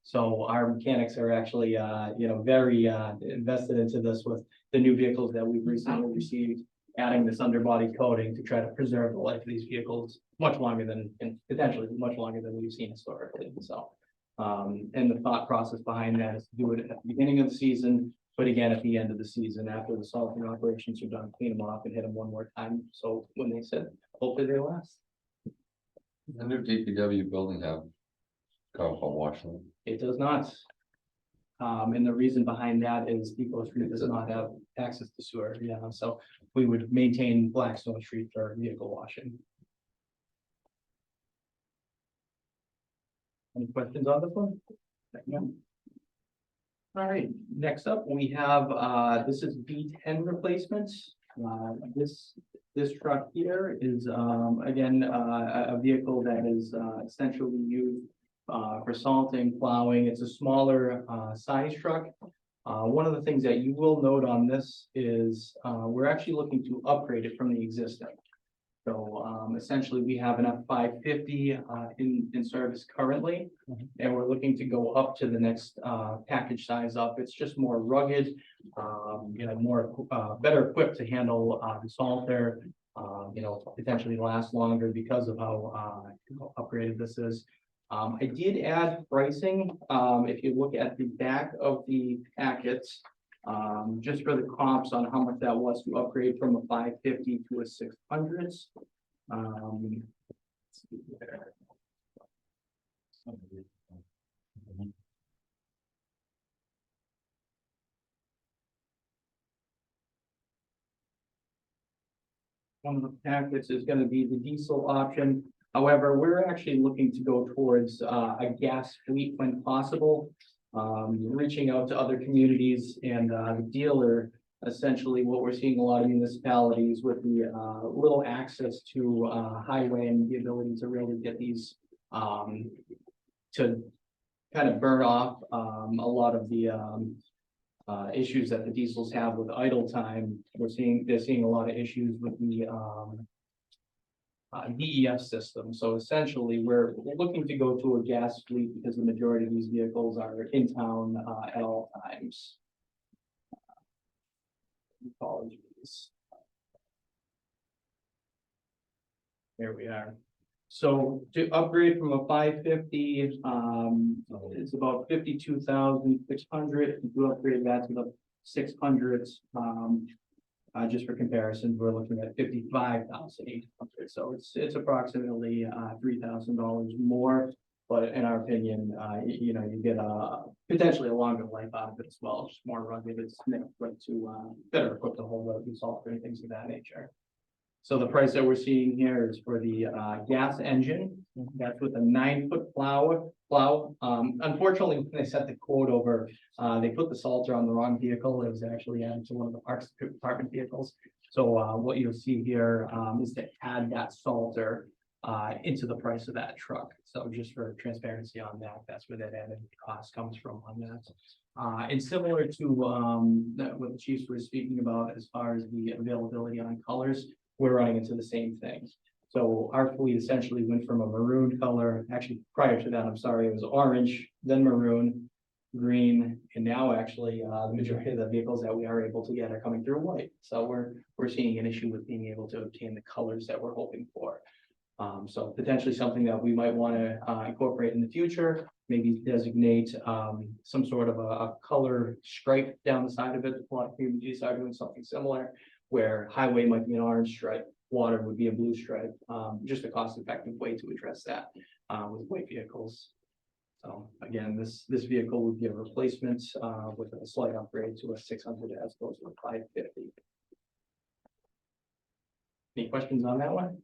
So our mechanics are actually, very invested into this with the new vehicles that we've recently received, adding this underbody coating to try to preserve the life of these vehicles much longer than, and potentially much longer than we've seen historically. So, and the thought process behind that is to do it at the beginning of the season, But again, at the end of the season, after the salting operations are done, clean them off and hit them one more time. So when they sit, hopefully they last. The new DPW building have carpal washing. It does not. And the reason behind that is Depot Street does not have access to sewer, so we would maintain Blackstone Street for vehicle washing. Any questions on this one? No. All right, next up, we have, this is B10 replacements. This truck here is, again, a vehicle that is essentially used for salting, plowing. It's a smaller size truck. One of the things that you will note on this is we're actually looking to upgrade it from the existing. So essentially, we have an F550 in service currently, and we're looking to go up to the next package size up. It's just more rugged, more better equipped to handle the salter. Potentially last longer because of how upgraded this is. I did add pricing, if you look at the back of the packets, just for the comps on how much that was to upgrade from a 550 to a 600. Let's see there. One of the packets is going to be the diesel option. However, we're actually looking to go towards a gas fleet when possible. Reaching out to other communities and the dealer, essentially what we're seeing a lot of municipalities with the little access to highway and the ability to really get these to kind of burn off a lot of the issues that the diesels have with idle time. They're seeing a lot of issues with the DEF system. So essentially, we're looking to go to a gas fleet because the majority of these vehicles are in town at all times. Apologies. There we are. So to upgrade from a 550, it's about 52,600. If you upgrade that to the 600s, just for comparison, we're looking at 55,800. So it's approximately $3,000 more. But in our opinion, you get potentially a longer life out of it as well. Just more rugged. It's better equipped to hold up and salt and things of that nature. So the price that we're seeing here is for the gas engine. That's with a 9-foot plow. Unfortunately, when they set the quote over, they put the salter on the wrong vehicle. It was actually added to one of the Parks Department vehicles. So what you'll see here is to add that salter into the price of that truck. So just for transparency on that, that's where that added cost comes from on that. And similar to what the chiefs were speaking about as far as the availability on colors, we're running into the same thing. So our fleet essentially went from a maroon color, actually prior to that, I'm sorry, it was orange, then maroon, green, and now actually the majority of the vehicles that we are able to get are coming through white. So we're seeing an issue with being able to obtain the colors that we're hoping for. So potentially something that we might want to incorporate in the future, maybe designate some sort of a color stripe down the side of it. A lot of communities are doing something similar, where highway might be an orange stripe, water would be a blue stripe. Just a cost-effective way to address that with white vehicles. So again, this vehicle would be a replacement with a slight upgrade to a 600 as opposed to a 550. Any questions on that one?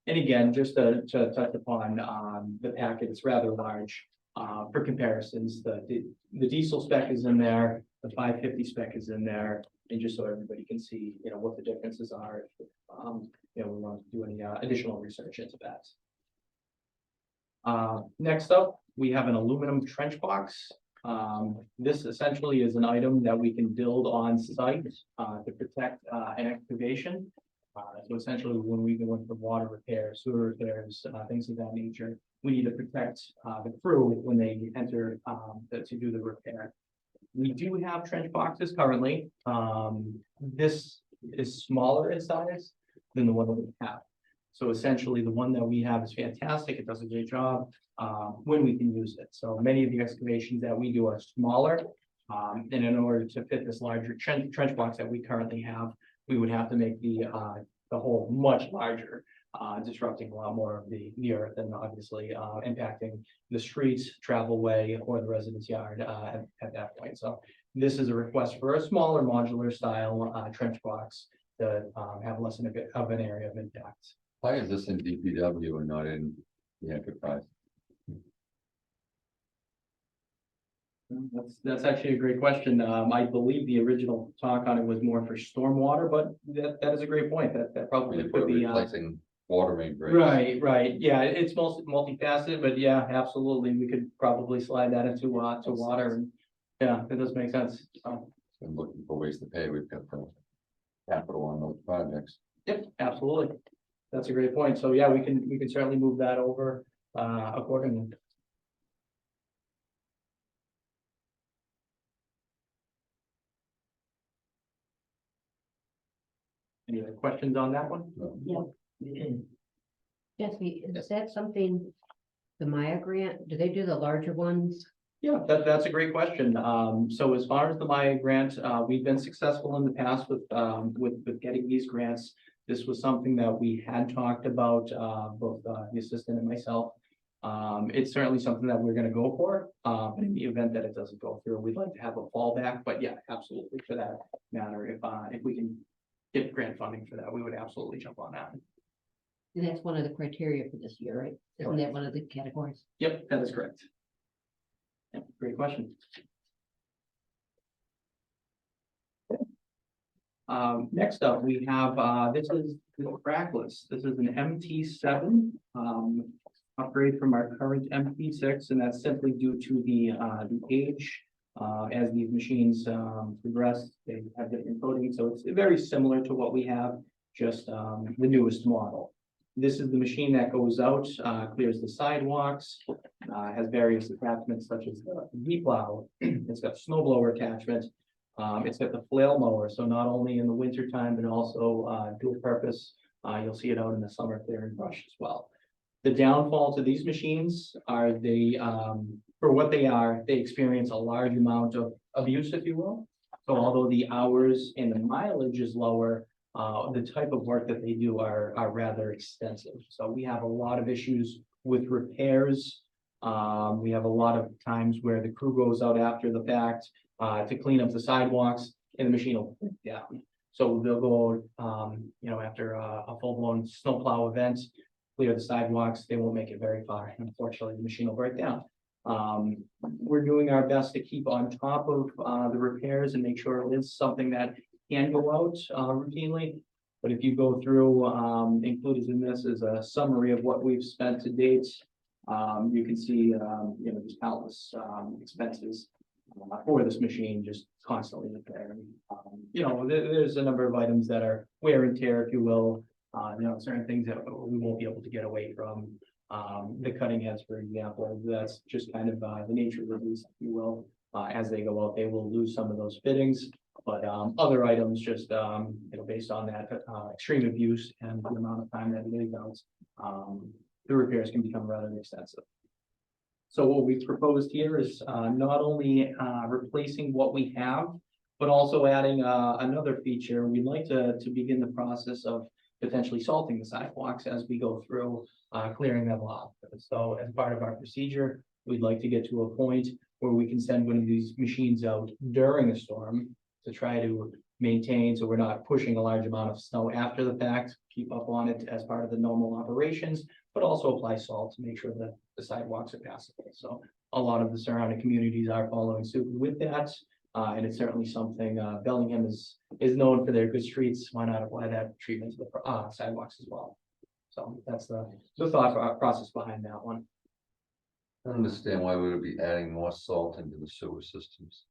And again, just to touch upon the packet, it's rather large. For comparisons, the diesel spec is in there, the 550 spec is in there, and just so everybody can see, what the differences are. We want to do any additional research into that. Next up, we have an aluminum trench box. This essentially is an item that we can build on site to protect an excavation. So essentially, when we go in for water repair, sewer repairs, things of that nature, we need to protect the crew when they enter to do the repair. We do have trench boxes currently. This is smaller in size than the one that we have. So essentially, the one that we have is fantastic. It does a great job when we can use it. So many of the excavations that we do are smaller. And in order to fit this larger trench box that we currently have, we would have to make the hole much larger, disrupting a lot more of the earth and obviously, impacting the streets, travel way, or the residence yard, at that point. So this is a request for a smaller modular style, trench box to, have less of an area of impact. Why is this in DPW and not in the enterprise? That's actually a great question. I believe the original talk on it was more for stormwater, but that is a great point. That probably If could we're be. replacing water main breaks. Right. Yeah, it's multifaceted, but yeah, absolutely. We could probably slide that into, to water. And yeah, it does make sense. And looking for ways to pay, we've got the capital on those projects. Yep, absolutely. That's a great point. So yeah, we can certainly move that over, accordingly. Any other questions on that one? Jesse, is that something, the Maya grant, do they do the larger ones? Yeah, that's a great question. So as far as the Maya grant, we've been successful in the past with getting these grants. This was something that we had talked about, both the assistant and myself. It's certainly something that we're gonna go for, but in the event that it doesn't go through, we'd like to have a fallback, but yeah, absolutely for that matter. If we can get grant funding for that, we would absolutely jump on that. And that's one of the criteria for this year, right? Isn't that one of the categories? Yep, that is correct. Yep, great question. Next up, we have, this is the Brackless. This is an MT7, upgrade from our current MT6, and that's simply due to the age. As these machines, progress, they have different coatings, so it's very similar to what we have, just, the newest model. This is the machine that goes out, clears the sidewalks, has various attachments such as the V-plow. It's got snow blower attachment. It's got the flail mower, so not only in the winter time, but also dual purpose. You'll see it out in the summer clearing brush as well. The downfall to these machines are they, for what they are, they experience a large amount of abuse, if you will. So although the hours and the mileage is lower, the type of work that they do are rather extensive. So we have a lot of issues with repairs. We have a lot of times where the crew goes out after the fact to clean up the sidewalks and the machine will break down. So they'll go, after a full-blown snowplow event, clear the sidewalks, they won't make it very far. Unfortunately, the machine will break down. We're doing our best to keep on top of the repairs and make sure it is something that can go out routinely. But if you go through, included in this is a summary of what we've spent to date. You can see, there's countless expenses for this machine, just constantly repairing. There's a number of items that are wear and tear, if you will. Certain things that we won't be able to get away from. The cutting edge, for example, that's just kind of the nature of the beast, if you will. As they go out, they will lose some of those fittings. But other items just, based on that extreme abuse and the amount of time that it is out, the repairs can become rather extensive. So what we've proposed here is not only replacing what we have, but also adding another feature. We'd like to begin the process of potentially salting the sidewalks as we go through clearing them off. So as part of our procedure, we'd like to get to a point where we can send one of these machines out during a storm to try to maintain, so we're not pushing a large amount of snow after the fact, keep up on it as part of the normal operations, but also apply salt to make sure that the sidewalks are passable. So a lot of the surrounding communities are following suit with that. And it's certainly something, Bellingham is known for their good streets. Why not apply that treatment to the sidewalks as well? So that's the thought process behind that one. I don't understand why we would be adding more salt into the sewer systems.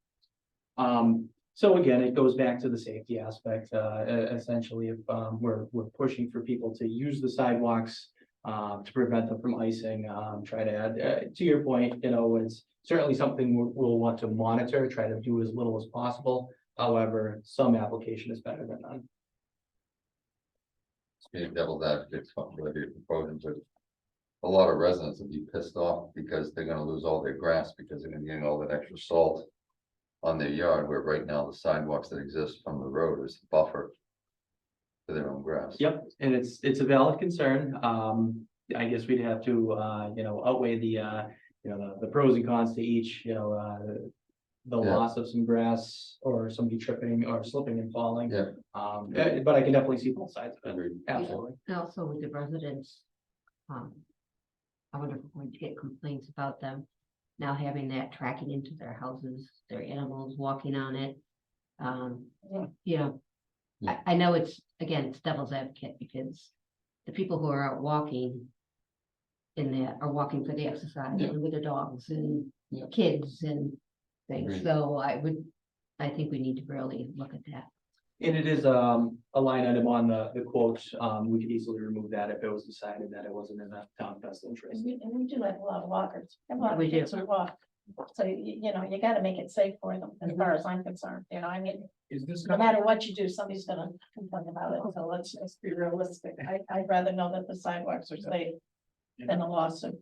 So again, it goes back to the safety aspect. Essentially, if we're pushing for people to use the sidewalks to prevent them from icing, try to add, to your point, it's certainly something we'll want to monitor, try to do as little as possible. However, some application is better than none. Being devil's advocate, whatever you're proposing, but a lot of residents will be pissed off because they're gonna lose all their grass because they're gonna be getting all that extra salt. on their yard, where right now the sidewalks that exist from the road is buffer to their own grass. Yep, and it's a valid concern. I guess we'd have to, outweigh the pros and cons to each, the Yeah. loss of some grass or somebody tripping or slipping and falling. Yeah. But I can definitely see both sides of it. Agreed. Absolutely. And also with the residents, I wonder if we're going to get complaints about them now having that tracking into their houses, their animals walking on it. I know it's devil's advocate because the people who are out walking in there are walking for the exercise Yeah. and with their dogs and Yeah. kids and things. Agreed. So I think we need to really look at that. And it is a line item on the quote. We could easily remove that if it was decided that it wasn't in the town's best interest. And we do have a lot of walkers, and a lot We of do. kids who walk. So, you gotta make it safe for them, as far as I'm concerned, I mean, Is this, no matter what you do, somebody's gonna complain about it, so let's just be realistic. I'd rather know that the sidewalks are safe than a lawsuit.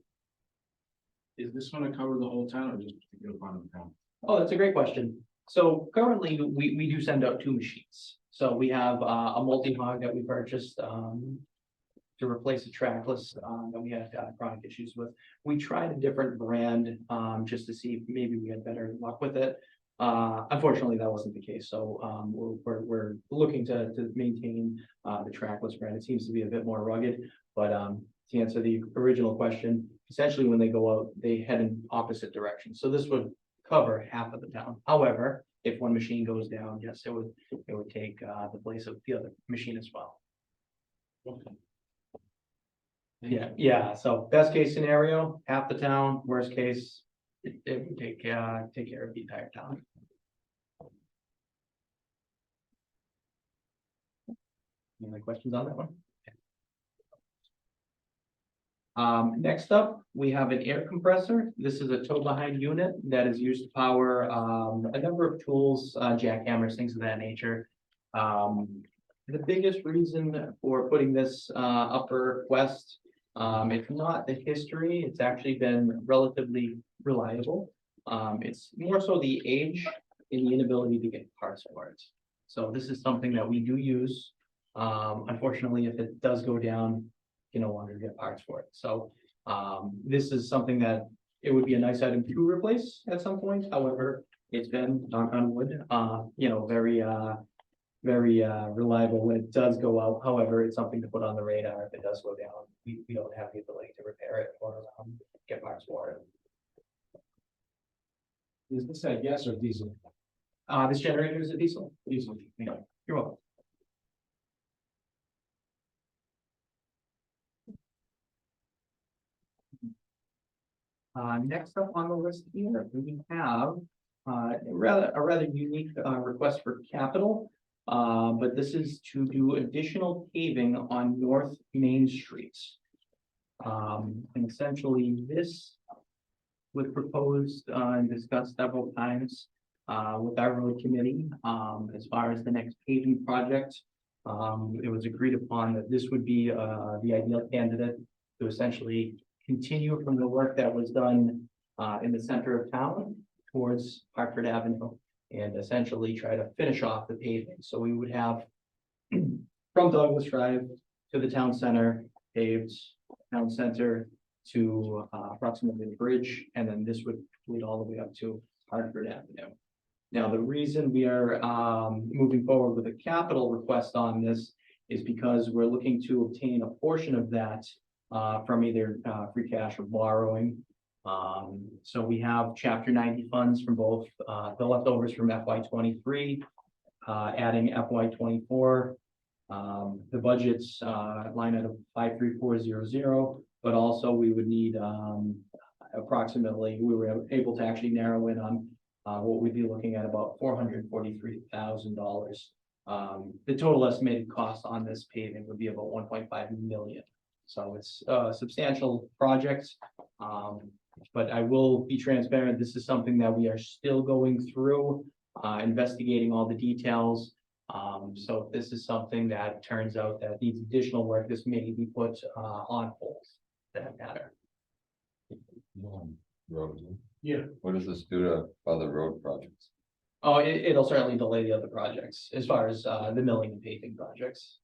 is this gonna cover the whole town or just a particular part of the town? Oh, that's a great question. So currently, we do send out 2 machines. So we have a multi-hog that we purchased to replace a trackless that we had chronic issues with. We tried a different brand just to see if maybe we had better luck with it. Unfortunately, that wasn't the case. So we're looking to maintain the trackless brand. It seems to be a bit more rugged, but to answer the original question, essentially when they go out, they head in opposite directions. So this would cover half of the town. However, if one machine goes down, yes, it would take the place of the other machine as well. Okay. Yeah. So best case scenario, half the town, worst case, it would take care of the entire town. Any other questions on that one? Next up, we have an air compressor. This is a tow behind unit that is used to power a number of tools, jackhammers, things of that nature. The biggest reason for putting this up for request, it's not the history, it's actually been relatively reliable. It's more so the age and the inability to get parts for it. So this is something that we do use. Unfortunately, if it does go down, you no longer get parts for it. So this is something that it would be a nice item to replace at some point. However, it's been knock on wood, very reliable when it does go out. However, it's something to put on the radar if it does go down. We don't have the ability to repair it or get parts for it. Is this a gas or diesel? This generator is a diesel. Diesel. Yeah, you're welcome. Next up on the list here, we have a rather unique request for capital. But this is to do additional paving on North Main Street. And essentially this was proposed and discussed several times with our road committee as far as the next paving project. It was agreed upon that this would be the ideal candidate to essentially continue from the work that was done in the center of town towards Hartford Avenue and essentially try to finish off the paving. So we would have from Douglas Drive to the town center, paved town center to approximately the bridge, and then this would lead all the way up to Hartford Avenue. Now, the reason we are moving forward with a capital request on this is because we're looking to obtain a portion of that from either free cash or borrowing. So we have chapter 90 funds from both the leftovers from FY23, adding FY24. The budget's line item 53400, but also we would need approximately, we were able to actually narrow in on what we'd be looking at about $443,000. The total estimated cost on this paving would be about 1.5 million. So it's a substantial project. But I will be transparent, this is something that we are still going through, investigating all the details. So if this is something that turns out that needs additional work, this may be put on hold for that matter. Road. Yeah. What does this do to other road projects? Oh, it'll certainly delay the other projects as far as the milling and paving projects.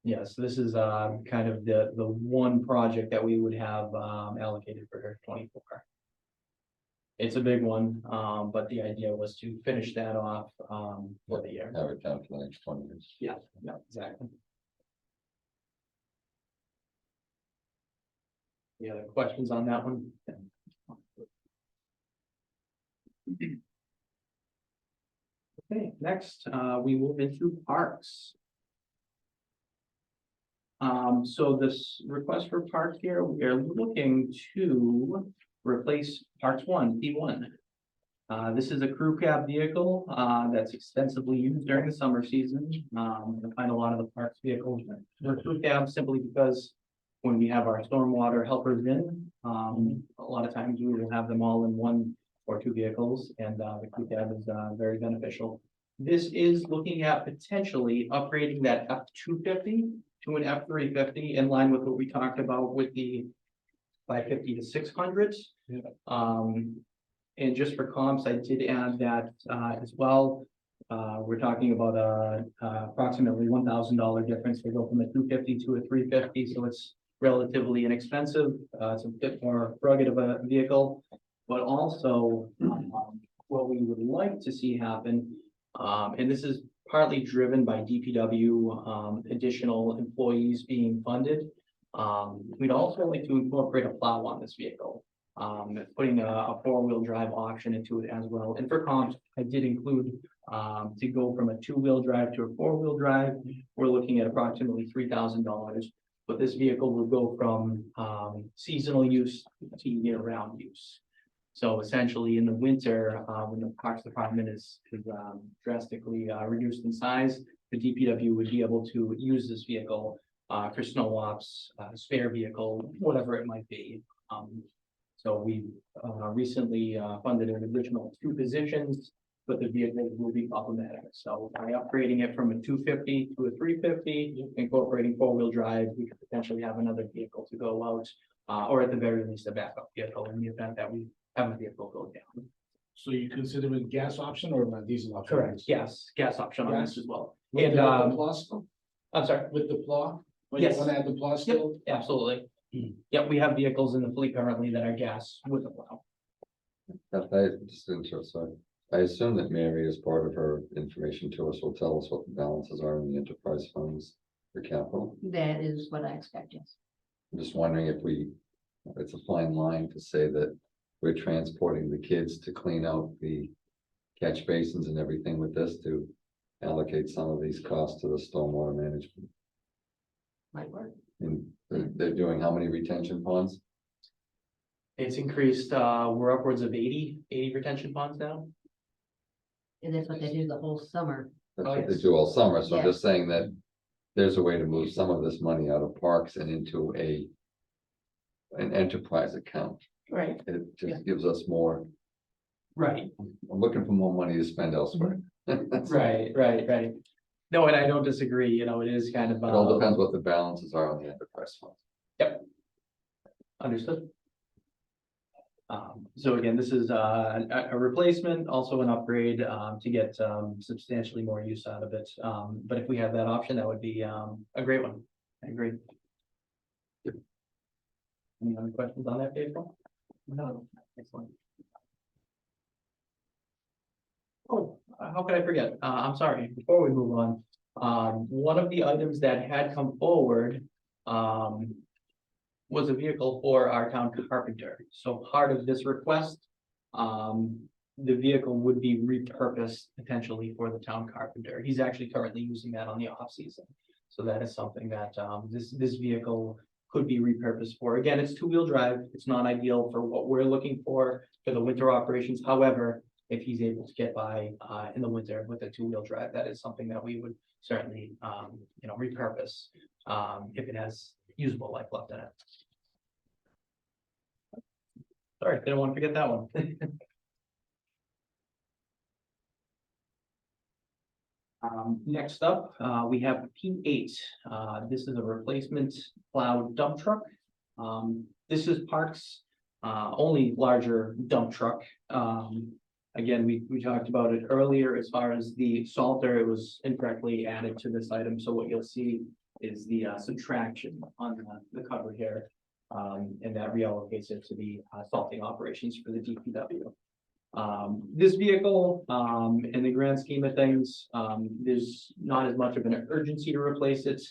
Yes, this is kind of the one project that we would have allocated for 24. It's a big one, but the idea was to finish that off for the year. Have it done for the next 20 years. Yeah, exactly. Any other questions on that one? Okay, next, we move into parks. So this request for park here, we are looking to replace Parks One, P1. This is a crew cab vehicle, that's extensively used during the summer season. I find a lot of the parks vehicles are crew cabs simply because when we have our stormwater helpers in, a lot of times we will have them all in one or two vehicles, and the crew cab is very beneficial. This is looking at potentially upgrading that F-250 to an F-350 in line with what we talked about with the 550 to 600s. And just for comps, I did add that as well. We're talking about approximately $1,000 difference to go from a 250 to a 350, so it's relatively inexpensive. It's a bit more rugged of a vehicle, but also what we would like to see happen, and this is partly driven by DPW additional employees being funded. We'd also like to incorporate a plow on this vehicle. Putting a four-wheel drive option into it as well. And for comps, I did include to go from a two-wheel drive to a four-wheel drive. We're looking at approximately $3,000, but this vehicle will go from seasonal use to year-round use. So essentially in the winter, when the Parks Department is drastically reduced in size, the DPW would be able to use this vehicle for snow ops, spare vehicle, whatever it might be. So we recently funded an additional 2 positions, but the vehicle will be problematic. So by upgrading it from a 250 to a 350, incorporating four-wheel drive, we could potentially have another vehicle to go out, or at the very least a backup vehicle in the event that we have a vehicle go down. So you consider it gas option or a diesel option? Correct. Gas option on this Gas? as well. With And the plow still? I'm sorry. With the plow? When Yes. you want to add the plow still? Absolutely. Yep, we have vehicles in the fleet currently that are gas with a plow. I assume that Mary, as part of her information to us, will tell us what the balances are in the enterprise funds for capital. That is what I expect, yes. I'm just wondering if it's a fine line to say that we're transporting the kids to clean out the catch basins and everything with this to allocate some of these costs to the stormwater management. Might work. And they're doing how many retention ponds? It's increased, we're upwards of 80 retention ponds now. And that's what they do the whole summer. That's Oh, what they yes. do all summer, so I'm Yeah. just saying that there's a way to move some of this money out of parks and into an enterprise account. Right. It Yeah. just gives us more, Right, I'm looking for more money to spend elsewhere. It right. No, and I don't disagree, you know, it is kind of. all depends what the balances are on the enterprise fund. Understood. So again, this is a replacement, also an upgrade to get substantially more use out of it. But if we have that option, that would be a great one. I agree. Any other questions on that, April? No. Excellent. Oh, how could I forget? I'm sorry, before we move on, one of the items that had come forward was a vehicle for our town carpenter. So part of this request, the vehicle would be repurposed potentially for the town carpenter. He's actually currently using that on the off season. So that is something that this vehicle could be repurposed for. Again, it's two-wheel drive. It's not ideal for what we're looking for the winter operations. However, if he's able to get by in the winter with a two-wheel drive, that is something that we would certainly repurpose if it has usable life left in it. Sorry, didn't want to forget that one. Next up, we have P8. This is a replacement plow dump truck. This is Parks' only larger dump truck. Again, we talked about it earlier as far as the salter, it was incorrectly added to this item, so what you'll see is the subtraction on the cover here. And that reallocates it to the salting operations for the DPW. This vehicle, in the grand scheme of things, there's not as much of an urgency to replace it.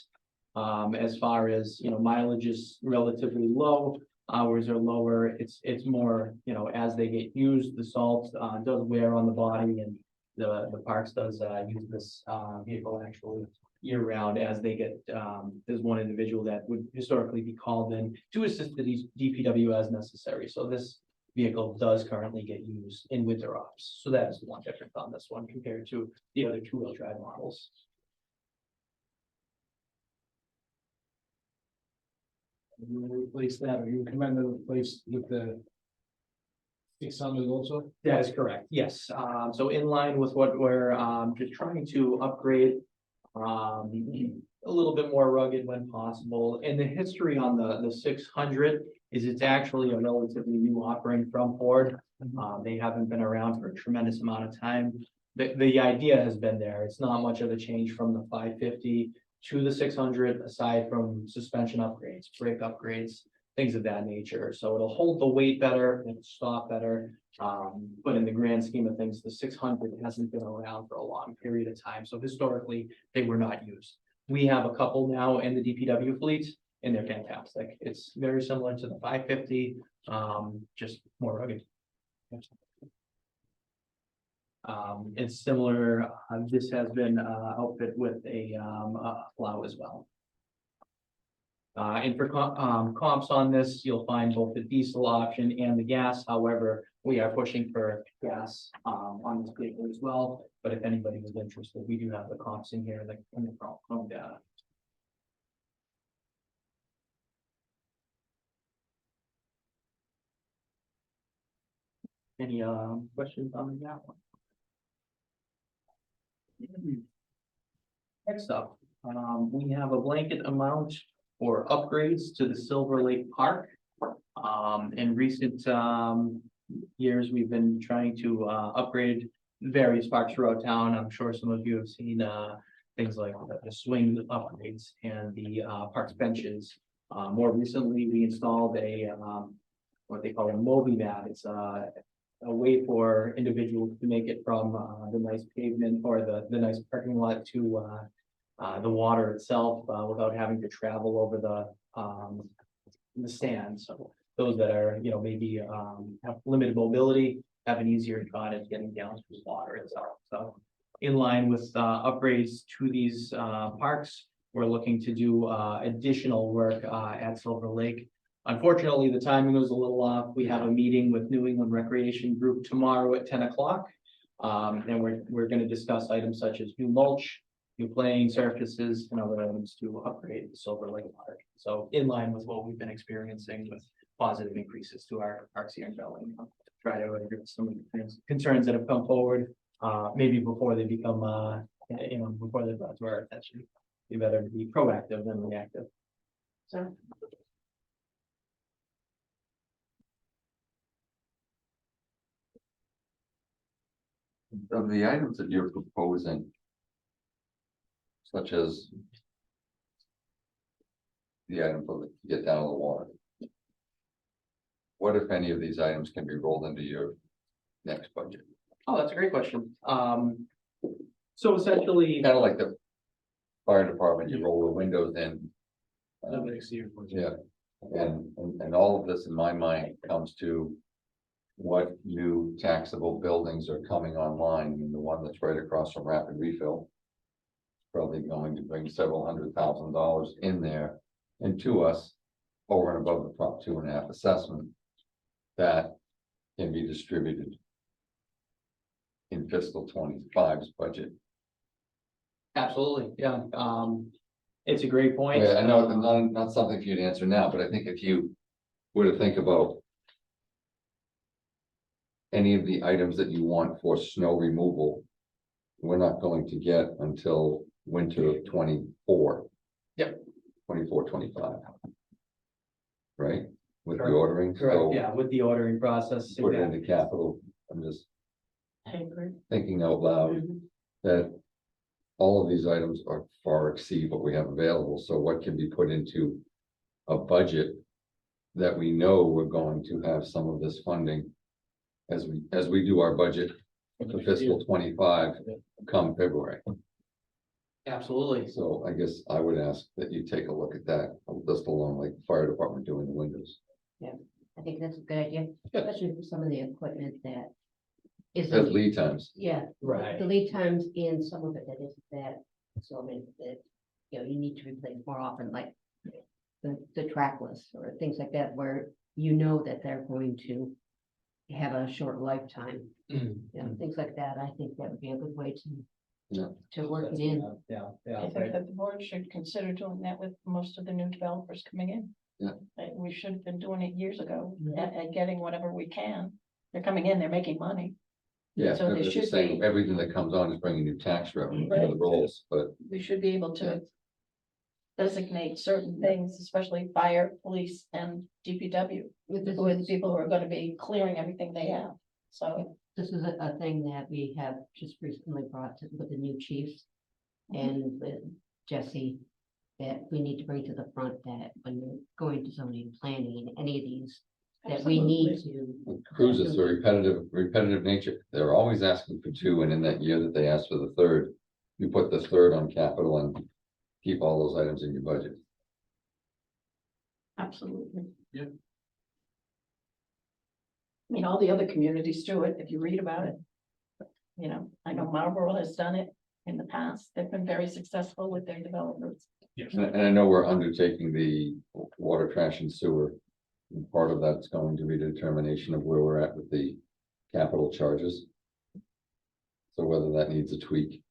As far as, mileage is relatively low, hours are lower, it's more, as they get used, the salt, does wear on the body, and the parks does, use this, vehicle actually year round as they get, there's one individual that would historically be called in to assist the DPW as necessary, so this vehicle does currently get used in winter ops, so that is the one difference on this one compared to the other two-wheel drive models. You will replace that, or you recommend to replace with the 600 also? That is correct, yes. So in line with what we're just trying to upgrade, a little bit more rugged when possible. And the history on the 600 is it's actually a relatively new offering from Ford. They haven't been around for a tremendous amount of time. The idea has been there. It's not much of a change from the 550 to the 600, aside from suspension upgrades, brake upgrades, things of that nature. So it'll hold the weight better, it'll stop better. But in the grand scheme of things, the 600 hasn't been around for a long period of time. So historically, they were not used. We have a couple now in the DPW fleet, and they're fantastic. It's very similar to the 550, just more rugged. It's similar, this has been outfitted with a plow as well. And for comps on this, you'll find both the diesel option and the gas. However, we are pushing for gas on this vehicle as well. But if anybody was interested, we do have the comps in here, in the Chrome data. Any questions on that one? Next up, we have a blanket amount for upgrades to the Silver Lake Park. In recent years, we've been trying to upgrade various parks throughout town. I'm sure some of you have seen things like the swing upgrades and the parks benches. More recently, we installed a what they call a Moby mat. It's a way for individuals to make it from the nice pavement or the nice parking lot to the water itself without having to travel over the stand. So those that are, maybe have limited mobility have an easier shot at getting down to the water itself. So in line with upgrades to these parks, we're looking to do additional work at Silver Lake. Unfortunately, the timing was a little off. We have a meeting with New England Recreation Group tomorrow at 10 o'clock. And we're going to discuss items such as new mulch, new playing surfaces, and other items to upgrade the Silver Lake Park. So in line with what we've been experiencing with positive increases to our parks here in Bellingham. Try to address some of the concerns that have come forward, maybe before they become, before they're brought to our attention. Be better to be proactive than reactive. So. Of the items that you're proposing, such as the item for the get down to the water, what if any of these items can be rolled into your next budget? Oh, that's a great question. So essentially, Kind of like the fire department, you roll the windows in. Yeah, and all of this in my mind comes to what new taxable buildings are coming online. I mean, the one that's right across from Rapid Refill is probably going to bring several $100,000 in there and to us over and above the Prop 2.5 assessment that can be distributed in fiscal 25's budget. absolutely, yeah. It's a great point. Yeah, I know it's not something for you to answer now, but I think if you were to think about any of the items that you want for snow removal, we're not going to get until winter of 24. Yep. 24, 25. Right? With the Correct. ordering, Correct, so yeah, with the ordering process. put it exactly. into capital, I'm just. I agree. thinking out loud, that all of these items are far exceed what we have available, so what can be put into a budget that we know we're going to have some of this funding as we do our budget for fiscal 25 come February. Absolutely. So I guess I would ask that you take a look at that, just along like the fire department doing the windows. I think that's a good idea, especially for some of the equipment that Has isn't, lead times. yeah. Right. The lead times in some of it that isn't that, so I mean, that, you know, you need to replace more often, like the trackless or things like that, where you know that they're going to have a short lifetime. You know, things like that, I think that would be a good way Yeah. to work it in. Yeah, I think that the board should consider doing that with most of the new developers coming in. Yeah. We should have been doing it years ago and getting whatever we can. They're coming in, they're making money. Yeah, So they because you're should saying be- everything that comes on is bringing new tax revenue for the Right. rolls, but We should be able Yeah. to designate certain things, especially fire, police and DPW, With who are the people who are gonna be clearing everything they have. So This is a thing that we have just recently brought to with the new chiefs and with Jesse, that we need to bring to the front, that when you're going to zoning and planning and any of these, that we need to. cruises are repetitive nature. They're always asking for two, and in that year that they asked for the third, you put the third on capital and keep all those items in your budget. absolutely. Yeah. I mean, all the other communities do it, if you read about it. You know, I know Marlboro has done it in the past. They've been very successful with their developments. Yes. And I know we're undertaking the water, trash and sewer. And part of that's going to be the determination of where we're at with the capital charges. So whether that needs a tweak.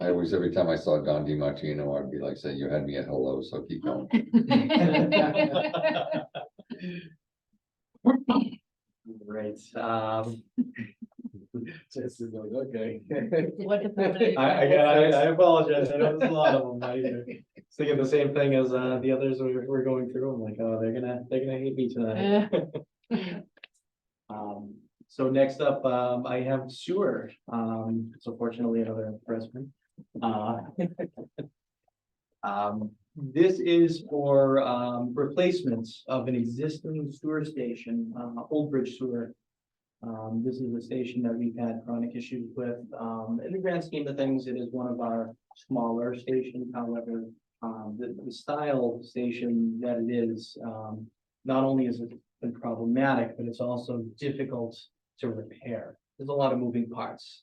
I always, every time I saw Don DiMartino, I'd be like, say, you had me at hello, so keep going. Right, Just is like, okay. I apologize, I know there's a lot of them, I was thinking the same thing as the others we're going through, I'm like, oh, they're gonna hate me tonight. So next up, I have sewer, so fortunately another freshman. This is for replacements of an existing sewer station, Old Bridge Sewer. This is a station that we've had chronic issues with. In the grand scheme of things, it is one of our smaller stations. However, the style station that it is, not only is it been problematic, but it's also difficult to repair. There's a lot of moving parts.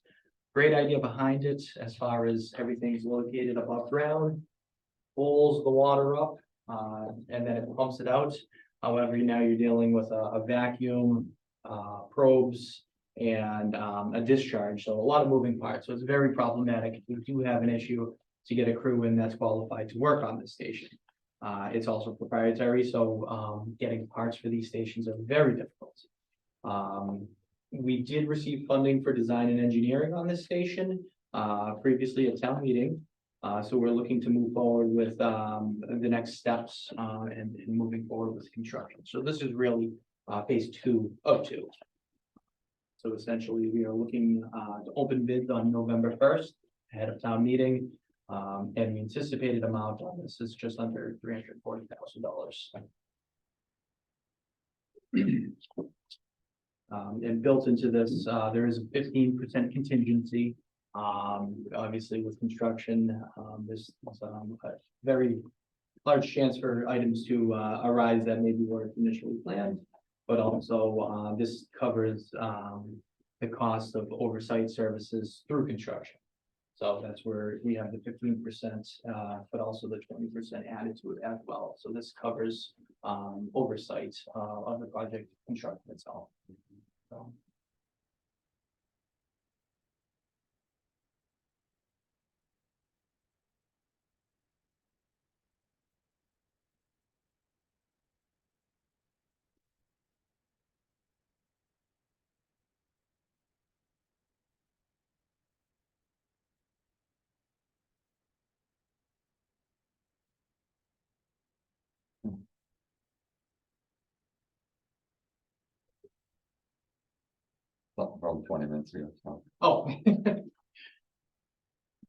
Great idea behind it, as far as everything's located above ground, pulls the water up, and then it pumps it out. However, now you're dealing with a vacuum, probes, and a discharge, so a lot of moving parts, so it's very problematic. We do have an issue to get a crew in that's qualified to work on this station. It's also proprietary, so getting parts for these stations are very difficult. We did receive funding for design and engineering on this station, previously at town meeting. So we're looking to move forward with the next steps and moving forward with construction. So this is really phase 2 of 2. So essentially, we are looking to open bids on November 1st ahead of town meeting. And the anticipated amount on this is just under $340,000. And built into this, there is a 15% contingency. Obviously with construction, there's a very large chance for items to arise that maybe weren't initially planned. But also, this covers the cost of oversight services through construction. So that's where we have the 15%, but also the 20% added to it as well. So this covers oversight of the project construction itself. So. Something from 20 minutes ago. So, Oh.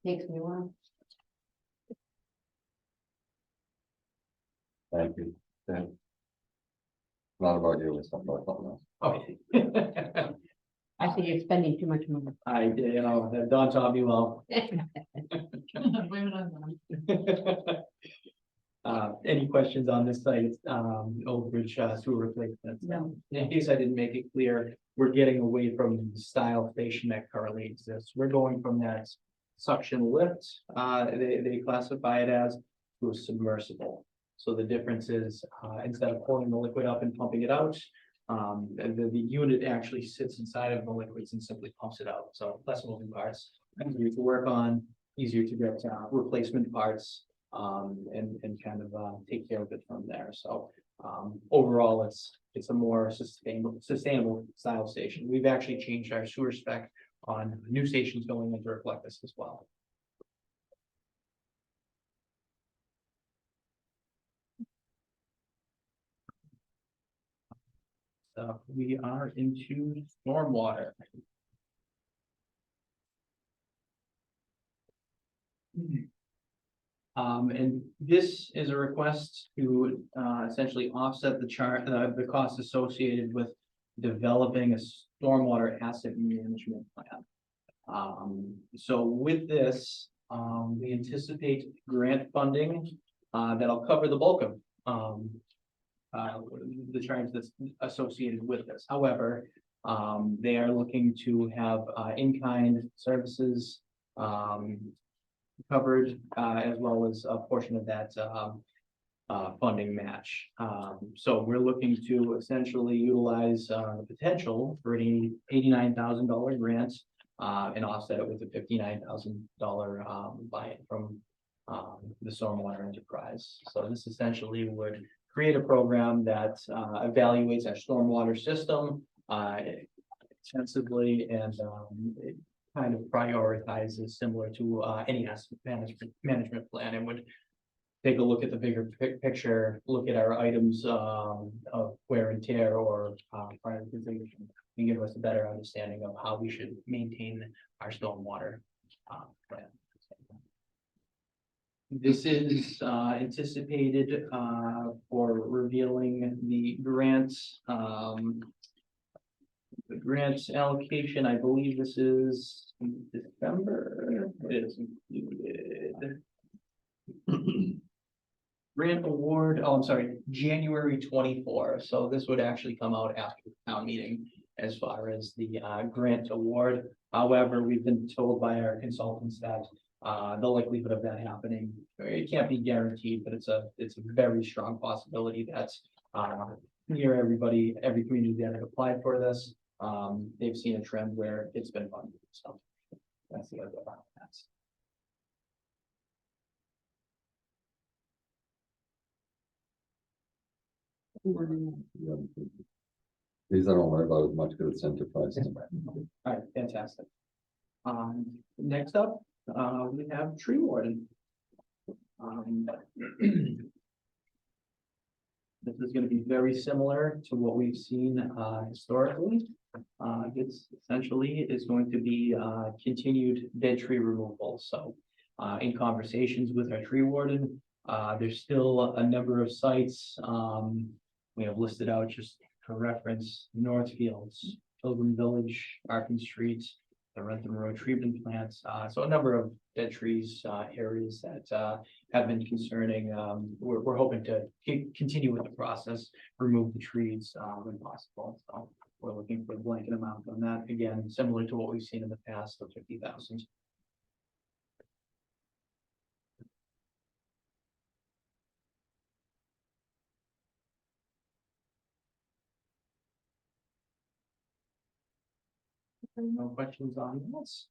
Takes me a while. thank you. Thank- Not about you, it's about something else. Okay. I see you're spending too much money. I did, you know, Don taught me well. Blame it on them. Any questions on this site, Old Bridge sewer replacement? No. In case I didn't make it clear, we're getting away from the style station that currently exists. We're going from that suction lift, they classify it as, to a submersible. So the difference is, instead of pulling the liquid up and pumping it out, the unit actually sits inside of the liquids and simply pumps it out. So less moving parts, easier to work on, easier to get replacement parts, and kind of take care of it from there. So overall, it's a more sustainable style station. We've actually changed our sewer spec on new stations going in to reflect this as well. So we are into stormwater. And this is a request to essentially offset the cost associated with developing a stormwater asset management plan. So with this, we anticipate grant funding that'll cover the bulk of the charge that's associated with this. However, they are looking to have in-kind services covered, as well as a portion of that funding match. So we're looking to essentially utilize the potential for an $89,000 grant and offset it with a $59,000 buy-in from the stormwater enterprise. So this essentially would create a program that evaluates our stormwater system extensively and it kind of prioritizes similar to any asset management plan, and would take a look at the bigger picture, look at our items of wear and tear or prioritization, and give us a better understanding of how we should maintain our stormwater plan. This is anticipated for revealing the grants. The grants allocation, I believe this is in December. It is included. Grant award, oh, I'm sorry, January 24. So this would actually come out after the town meeting as far as the grant award. However, we've been told by our consultants that the likelihood of that happening, it can't be guaranteed, but it's a very strong possibility that near every community that had applied for this, they've seen a trend where it's been funded. So that's the other about that. These I don't worry about as much because it's enterprise. All right, fantastic. Next up, we have tree warden. This is going to be very similar to what we've seen historically. It's essentially is going to be continued dead tree removal. So in conversations with our tree warden, there's still a number of sites we have listed out just for reference: Northfields, Pilgrim Village, Arkin Street, the Rentham Road treatment plants. So a number of dead trees areas that have been concerning. We're hoping to continue with the process, remove the trees when possible. So we're looking for a blanket amount on that. Again, similar to what we've seen in the past of 50,000. No questions on this?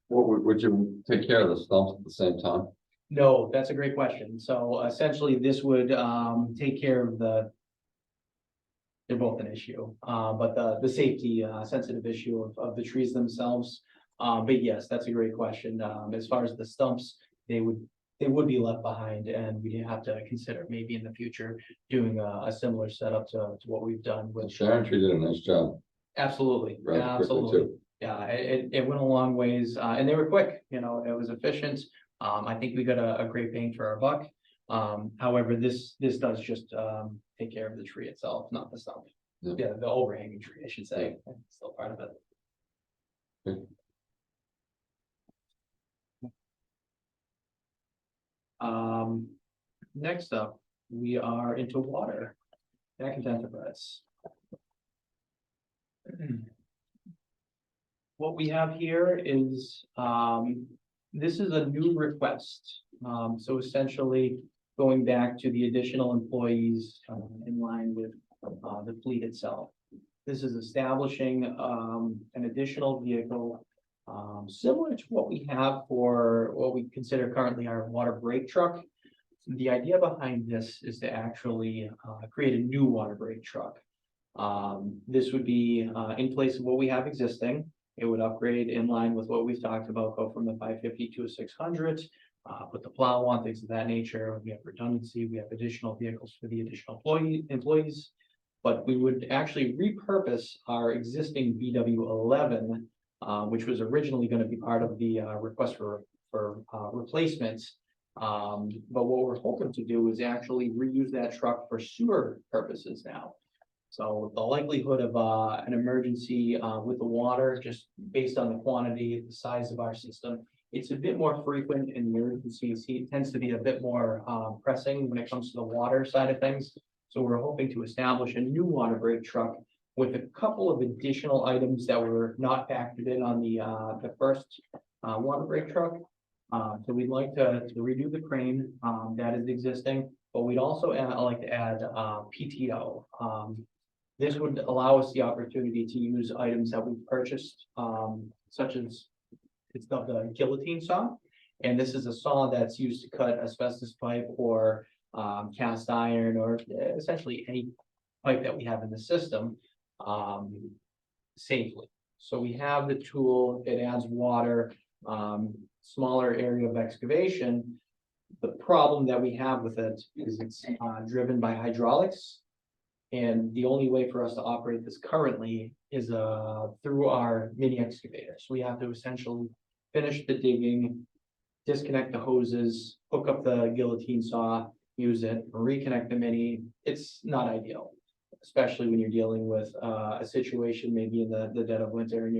What would you take care of the stumps at the same time? No, that's a great question. So essentially, this would take care of they're both an issue, but the safety sensitive issue of the trees themselves. But yes, that's a great question. As far as the stumps, they would be left behind, and we'd have to consider maybe in the future doing a similar setup to what we've done with. Sharon Tree did a nice job. Absolutely, rather quickly absolutely. too. Yeah, it went a long ways, and they were quick, you know, it was efficient. I think we got a great bang for our buck. However, this does just, take care of the tree itself, not the stump. Yeah. Yeah, the overhanging tree, I should say, still part of it. Next up, we are into water. Back into enterprise. What we have here is, this is a new request. So essentially going back to the additional employees in line with the fleet itself. This is establishing an additional vehicle similar to what we have for what we consider currently our water break truck. The idea behind this is to actually create a new water break truck. This would be in place of what we have existing. It would upgrade in line with what we've talked about, go from the 550 to a 600, put the plow on, things of that nature. We have redundancy, we have additional vehicles for the additional employees. But we would actually repurpose our existing BW11, which was originally going to be part of the request for replacements. But what we're hoping to do is actually reuse that truck for sewer purposes now. So the likelihood of an emergency with the water, just based on the quantity, the size of our system, it's a bit more frequent, and the emergency tends to be a bit more pressing when it comes to the water side of things. So we're hoping to establish a new water break truck with a couple of additional items that were not factored in on the first water break truck. So we'd like to redo the crane that is existing, but we'd also like to add PTO. This would allow us the opportunity to use items that we've purchased, such as it's the guillotine saw. And this is a saw that's used to cut asbestos pipe or cast iron, or essentially any pipe that we have in the system safely. So we have the tool, it adds water, smaller area of excavation. The problem that we have with it is it's driven by hydraulics. And the only way for us to operate this currently is through our mini excavator. So we have to essentially finish the digging, disconnect the hoses, hook up the guillotine saw, use it, reconnect the mini. It's not ideal, especially when you're dealing with a situation maybe in the dead of winter and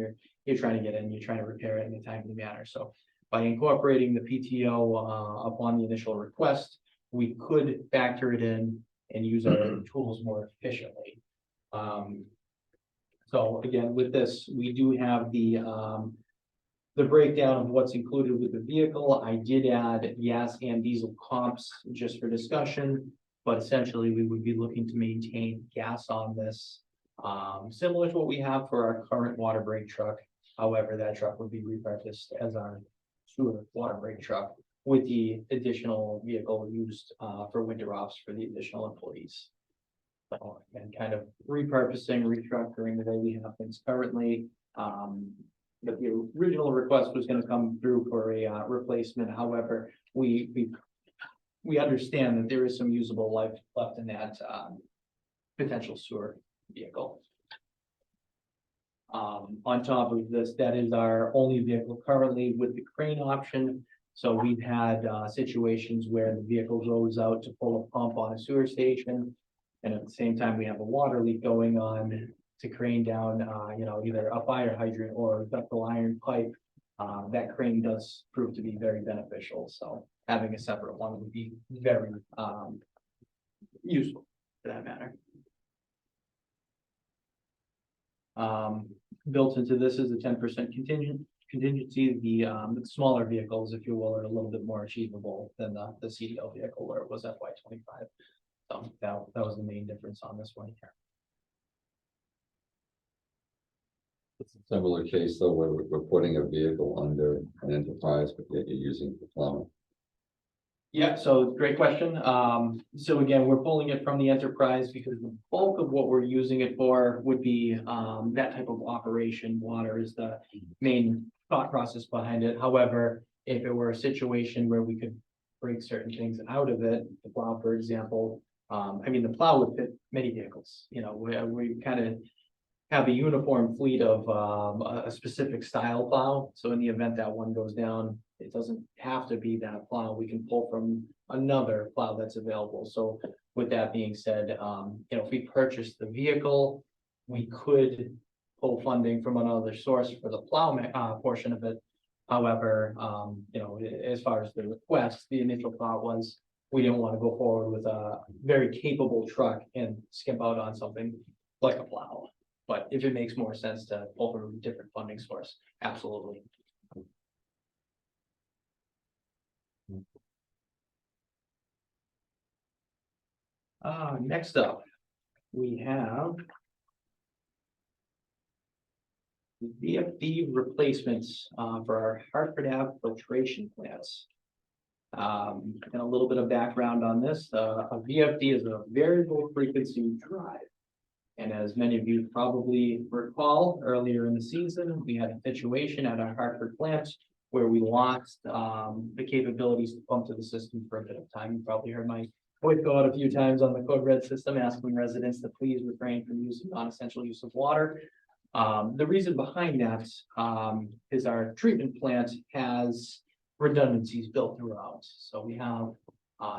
you're trying to get in, you're trying to repair it in a timely manner. So by incorporating the PTO upon the initial request, we could factor it in and use our tools more efficiently. So again, with this, we do have the breakdown of what's included with the vehicle. I did add gas and diesel comps just for discussion, but essentially we would be looking to maintain gas on this, similar to what we have for our current water break truck. However, that truck would be repurposed as our sewer water break truck with the additional vehicle used for winter ops for the additional employees. So, and kind of repurposing, restructuring the way we have things currently. But the original request was going to come through for a replacement. However, we understand that there is some usable life left in that potential sewer vehicle. On top of this, that is our only vehicle currently with the crane option. So we've had situations where the vehicle goes out to pull a pump on a sewer station, and at the same time we have a water leak going on to crane down, either a fire hydrant or ductile iron pipe. That crane does prove to be very beneficial. So having a separate one would be very useful for that matter. Built into this is a 10% contingency. The smaller vehicles, if you will, are a little bit more achievable than the CDL vehicle where it was FY25. So that was the main difference on this one here. It's a similar case though, where we're putting a vehicle under an enterprise, but yet you're using the plumber. Yeah, so great question. So again, we're pulling it from the enterprise because the bulk of what we're using it for would be that type of operation. Water is the main thought process behind it. However, if it were a situation where we could break certain things out of it, the plow, for example, the plow would fit many vehicles. We kind of have a uniform fleet of a specific style plow. So in the event that one goes down, it doesn't have to be that plow. We can pull from another plow that's available. So with that being said, if we purchase the vehicle, we could pull funding from another source for the plow portion of it. However, as far as the request, the initial thought was we didn't want to go forward with a very capable truck and skimp out on something like a plow. But if it makes more sense to pull from a different funding source, absolutely. Next up, we have VFD replacements for our Hartford Ave filtration plants. And a little bit of background on this, a VFD is a variable frequency drive. And as many of you probably recall, earlier in the season, we had a situation at our Hartford plant where we lost the capabilities to pump to the system for a bit of time. You probably heard my voice go out a few times on the code red system, asking residents to please refrain from using non-essential use of water. The reason behind that is our treatment plant has redundancies built throughout. So we have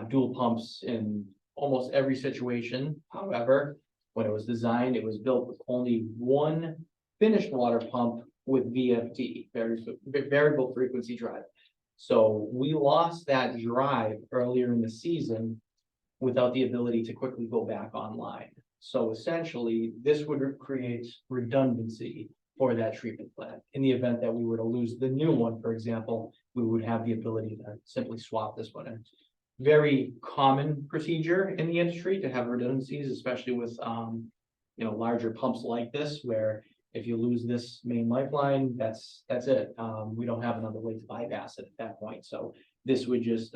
dual pumps in almost every situation. However, when it was designed, it was built with only one finished water pump with VFD, variable frequency drive. So we lost that drive earlier in the season without the ability to quickly go back online. So essentially, this would create redundancy for that treatment plant. In the event that we were to lose the new one, for example, we would have the ability to simply swap this one in. Very common procedure in the industry to have redundancies, especially with larger pumps like this, where if you lose this main lifeline, that's it. We don't have another way to bypass it at that point. So this would just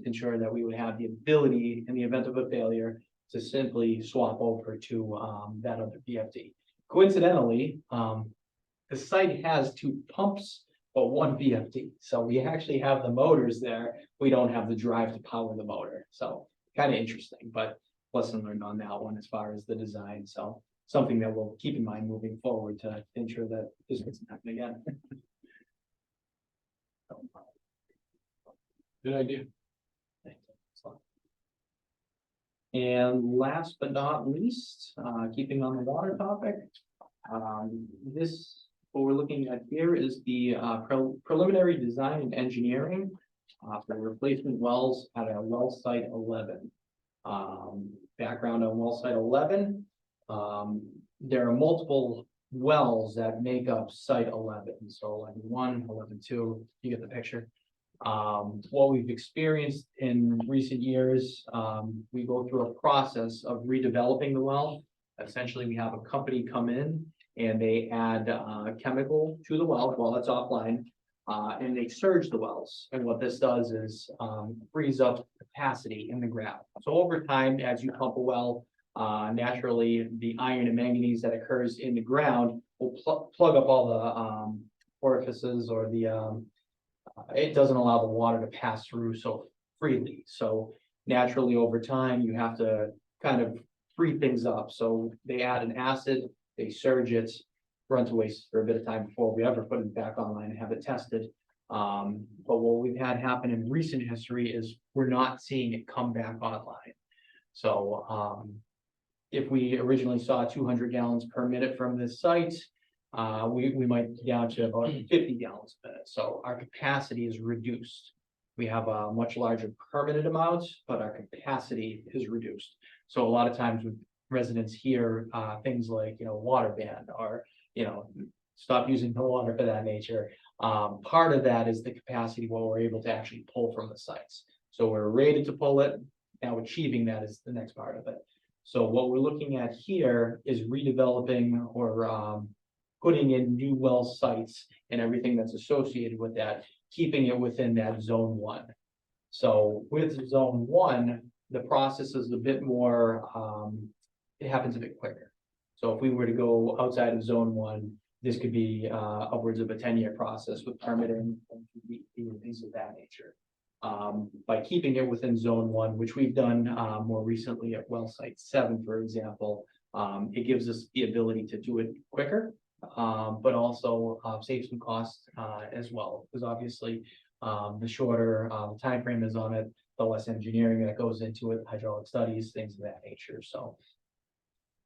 ensure that we would have the ability, in the event of a failure, to simply swap over to that other VFD. Coincidentally, the site has two pumps, but one VFD. So we actually have the motors there. We don't have the drive to power the motor. So kind of interesting, but lesson learned on that one as far as the design. So something that we'll keep in mind moving forward to ensure that this doesn't happen again. Good idea. And last but not least, keeping on the water topic, what we're looking at here is the preliminary design and engineering for replacement wells at our well site 11. Background on well site 11, there are multiple wells that make up site 11. So 11-1, 11-2, you get the picture. What we've experienced in recent years, we go through a process of redeveloping the well. Essentially, we have a company come in and they add chemical to the well while it's offline, and they surge the wells. And what this does is frees up capacity in the ground. So over time, as you pump a well, naturally the iron and manganese that occurs in the ground will plug up all the orifices, or the it doesn't allow the water to pass through so freely. So naturally over time, you have to kind of free things up. So they add an acid, they surge it, run to waste for a bit of time before we ever put it back online and have it tested. But what we've had happen in recent history is we're not seeing it come back online. So if we originally saw 200 gallons per minute from this site, we might be down to about 50 gallons a minute. So our capacity is reduced. We have a much larger permitted amount, but our capacity is reduced. So a lot of times with residents hear things like, water ban, or, stop using the water for that nature. Part of that is the capacity, what we're able to actually pull from the sites. So we're rated to pull it. Now achieving that is the next part of it. So what we're looking at here is redeveloping or putting in new well sites and everything that's associated with that, keeping it within that zone 1. So with zone 1, the process is a bit more, it happens a bit quicker. So if we were to go outside of zone 1, this could be upwards of a 10-year process with permitting and things of that nature. By keeping it within zone 1, which we've done more recently at well site 7, for example, It gives us the ability to do it quicker, but also save some costs as well, because obviously the shorter time frame is on it, the less engineering that goes into it, hydraulic studies, things of that nature. So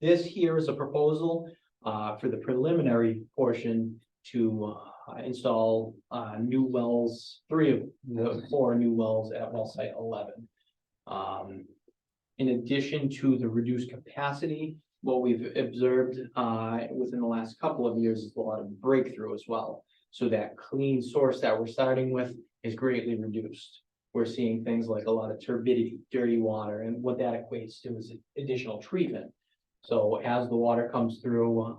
this here is a proposal for the preliminary portion to install new wells, 3 of the 4 new wells at well site 11. In addition to the reduced capacity, what we've observed within the last couple of years is a lot of breakthrough as well. So that clean source that we're starting with is greatly reduced. We're seeing things like a lot of turbidity, dirty water, and what that equates to is additional treatment. So as the water comes through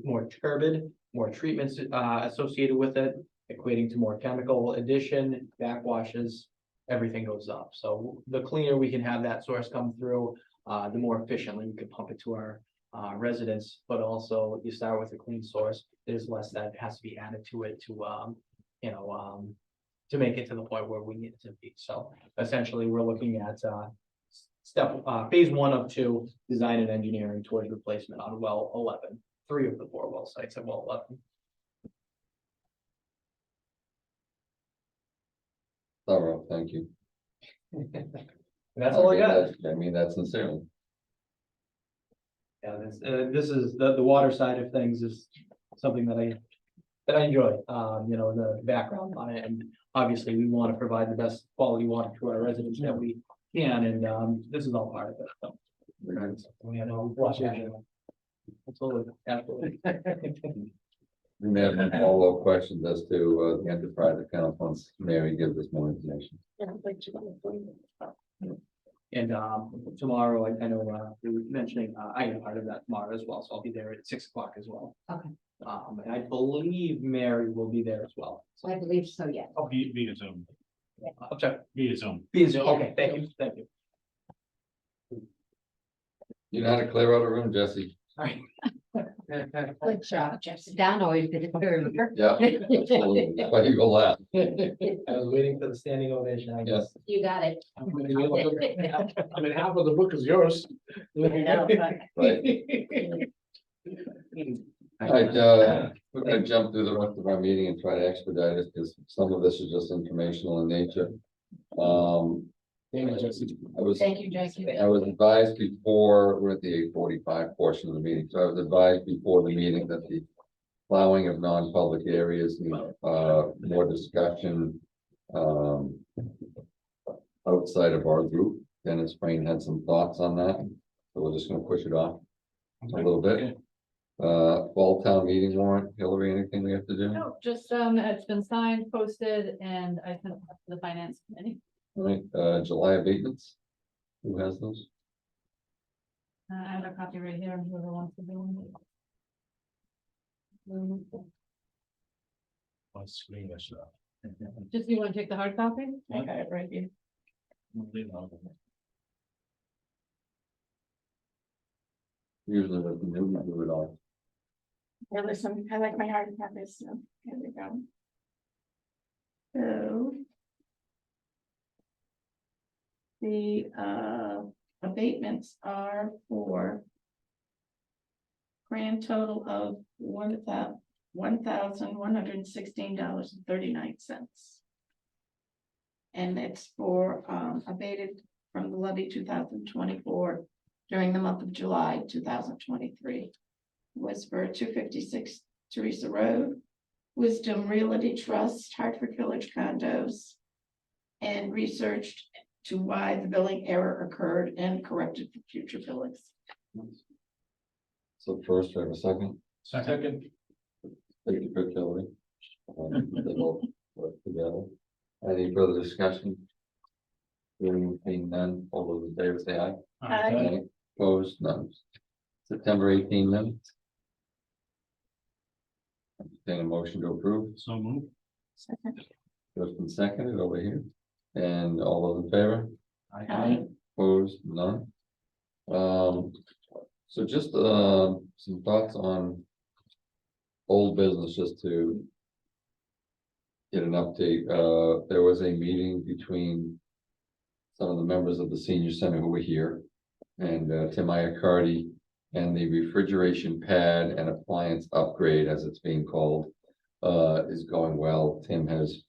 more turbid, more treatments associated with it, equating to more chemical addition, backwashes, everything goes up. So the cleaner we can have that source come through, the more efficiently we can pump it to our residents. But also, you start with a clean source, there's less that has to be added to it to make it to the point where we need it to be. So essentially, we're looking at phase 1 of 2, design and engineering towards replacement on well 11, 3 of the 4 well sites at well 11. Thorough, thank you. That's all I got. I mean, that's sincerely. Yeah, this is the water side of things is something that I enjoy, the background on it. And obviously we want to provide the best quality water to our residents that we can, and this is all part of it. So. Absolutely, absolutely. We may have some follow-up questions as to the enterprise account once Mary gives us more information. And tomorrow, I know we were mentioning, I am part of that tomorrow as well, so I'll be there at 6 o'clock as well. Okay. And I believe Mary will be there as well. I believe so, yes. Oh, via Zoom, I'm sorry, via Zoom. via Zoom. Okay, thank you, thank you. You know how to clear out a room, Jesse? All right. Good job, Jesse. Don always did it for her. Yeah, absolutely. That's why you go last. I was waiting for the standing ovation, I guess. You got it. I mean, half of the book is yours. Right. All right, we're gonna jump through the rest of our meeting and try to expedite it, because some of this is just informational in nature. Thank you, Jackie. I was advised before, we're at the 8:45 portion of the meeting, so I was advised before the meeting that the plowing of non-public areas need more discussion outside of our group. Dennis Sprain had some thoughts on that, so we're just gonna push it off a little bit. Fall town meeting warrant, Hillary, anything we have to do? No, just, it's been signed, posted, and I sent it to the finance committee. All right, July abatements, who has those? I have a copy right here, whoever wants to do it. On screen, that's not. Just, you want to take the hard copy? I got it right here. Usually with the new, we do it all. Yeah, listen, I like my hard copies, so here we go. So. The abatements are for grand total of $1,116.39. And it's for abated from the levy 2024 during the month of July 2023. Was for 256 Teresa Road, Wisdom Realty Trust, Hartford Village Condos, and researched to why the billing error occurred and corrected for future billings. So first, we have a second. Second. Thank you, for Hillary. They both work together. Any further discussion? Hearing being none, all those in favor say aye. Aye. Opposed, none. September 18 minutes. Entertain a motion to approve. So move. Second. Just been seconded over here. And all those in favor? Aye. Opposed, none. So just some thoughts on old business, just to get an update. There was a meeting between some of the members of the senior center who were here, and Tim Iacardi And the refrigeration pad and appliance upgrade, as it's being called, is going well. Tim has,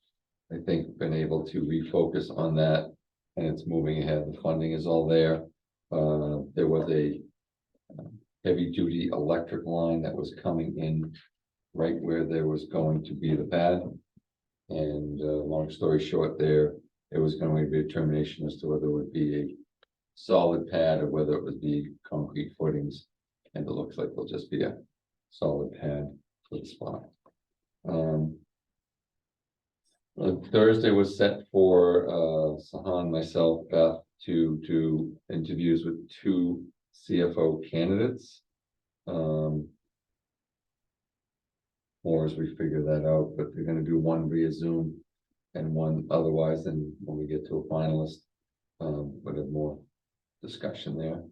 I think, been able to refocus on that, and it's moving ahead. The funding is all there. There was a heavy-duty electric line that was coming in right where there was going to be the pad. And long story short, there was going to be a determination as to whether it would be a solid pad or whether it would be concrete footings. And it looks like it'll just be a solid pad for the spot. Thursday was set for Sahan, myself, Beth to do interviews with 2 CFO candidates. More as we figure that out, but they're gonna do one via Zoom and one otherwise, and when we get to a finalist, we'll have more discussion there.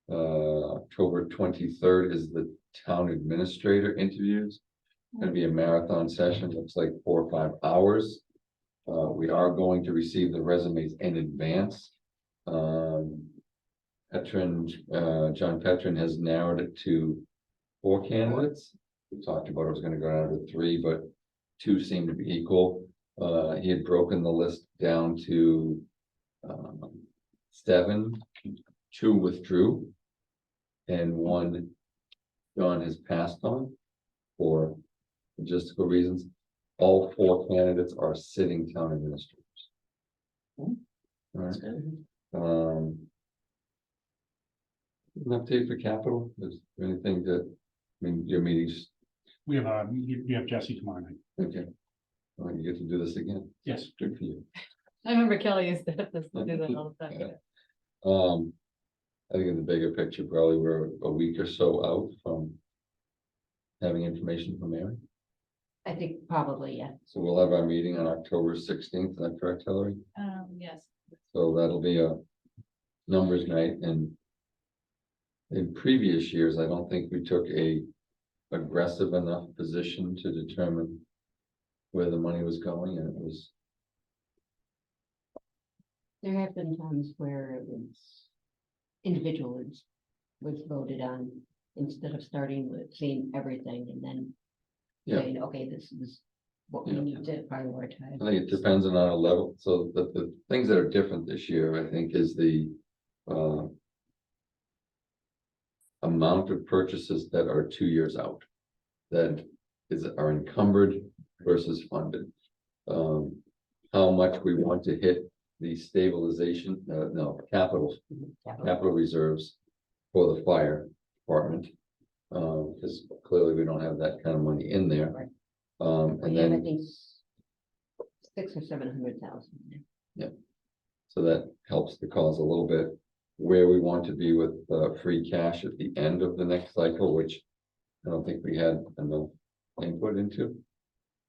October 23rd is the town administrator interviews. Gonna be a marathon session, looks like 4 or 5 hours. We are going to receive the resumes in advance. John Petrin has narrowed it to 4 candidates. We talked about it was gonna go down to 3, but 2 seem to be equal. He had broken the list down to 7, 2 withdrew, and 1 John has passed on for logistical reasons. All 4 candidates are sitting town administrators. All right. An update for capital, is there anything that, I mean, your meetings, We have Jesse tomorrow night. okay. Well, you get to do this again, Yes. good for you. I remember Kelly used to have this, do that all the time. Yeah. I think in the bigger picture, probably we're a week or so out from having information from Mary. I think probably, yeah. So we'll have our meeting on October 16th, is that correct, Hillary? Yes. So that'll be a numbers night, and in previous years, I don't think we took a aggressive enough position to determine where the money was going, and it was, There have been times where it was individuals was voted on instead of starting with seeing everything and then yeah. saying, okay, this is what we Yeah. need to prioritize. I think it depends on our level, so the things that are different this year, I think, is the amount of purchases that are 2 years out. That are encumbered versus funded. How much we want to hit the stabilization, capital reserves for the fire department. Because clearly we don't have that kind of money in there. Right. And We have, I then, think, 600,000 or 700,000. so that helps the cause a little bit. Where we want to be with free cash at the end of the next cycle, which I don't think we had enough input into.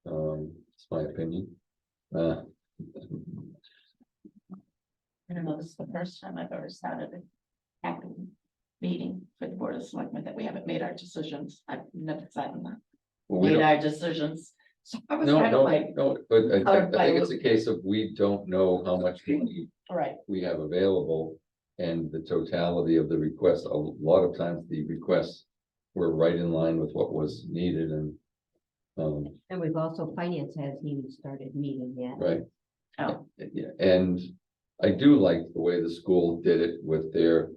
It's my opinion. I don't know, this is the first time I've ever sat at an active meeting for the Board of Selectmen that we haven't made our decisions. I've never sat in that. Well, we Made don't- our decisions. So I was No, kind of like, no, but I Clarify think a it's a case of we don't know how much money all right, we have available. And the totality of the requests, a lot of times the requests were right in line with what was needed, and And we've also, finance hasn't even started meeting yet. right. oh, Yeah, and I do like the way the school did it with their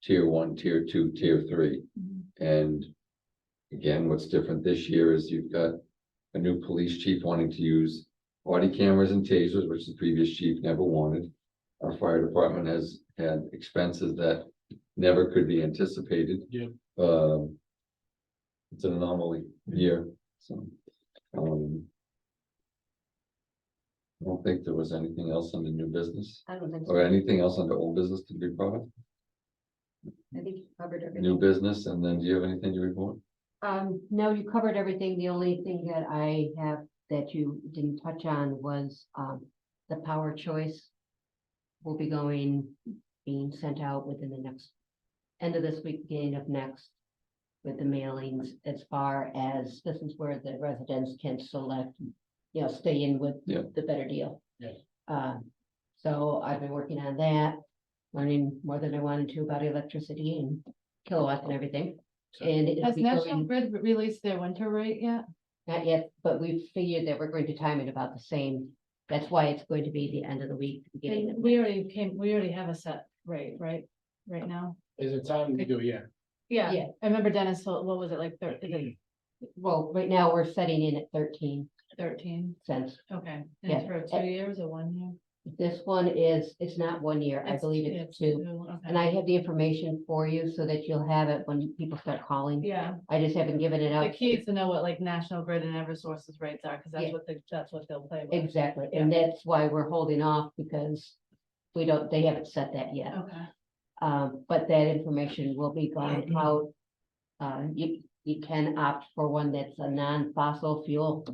tier 1, tier 2, tier 3. And again, what's different this year is you've got a new police chief wanting to use body cameras and tasers, which the previous chief never wanted. Our fire department has had expenses that never could be anticipated. Yeah. It's an anomaly year, so. I don't think there was anything else under new business, I don't think or so. anything else under old business to be brought up. I think you covered everything. New business, and then do you have anything to report? No, you covered everything. The only thing that I have that you didn't touch on was, the power choice will be being sent out within the next, end of this week, beginning of next, with the mailings, as far as this is where the residents can select, stay in with Yeah. the better deal. Yes. So I've been working on that, learning more than I wanted to about electricity and kilowatts and everything. And it'll Has be National going, Grid released their winter rate yet? not yet, but we figured that we're going to time it about the same. That's why it's going to be the end of the week, beginning of. We already have a set rate, right? Right now? Is it time to do, yeah. Yeah, Yeah. I remember Dennis told, what was it, like is it Well, right now, we're setting in at 13 13? cents. Okay, Yeah. and for 2 years or 1 year? This one is, it's not 1 year, I believe it's two. Okay. And I have the information for you so that you'll have it when people start calling. Yeah, I just haven't given it the out. key is to know what like National Grid and Eversource's rates are, because Yeah. that's what they'll play with. Exactly, and that's why we're holding off, because they haven't set that yet. Okay. But that information will be going out. You can opt for one that's a non-fossil fuel.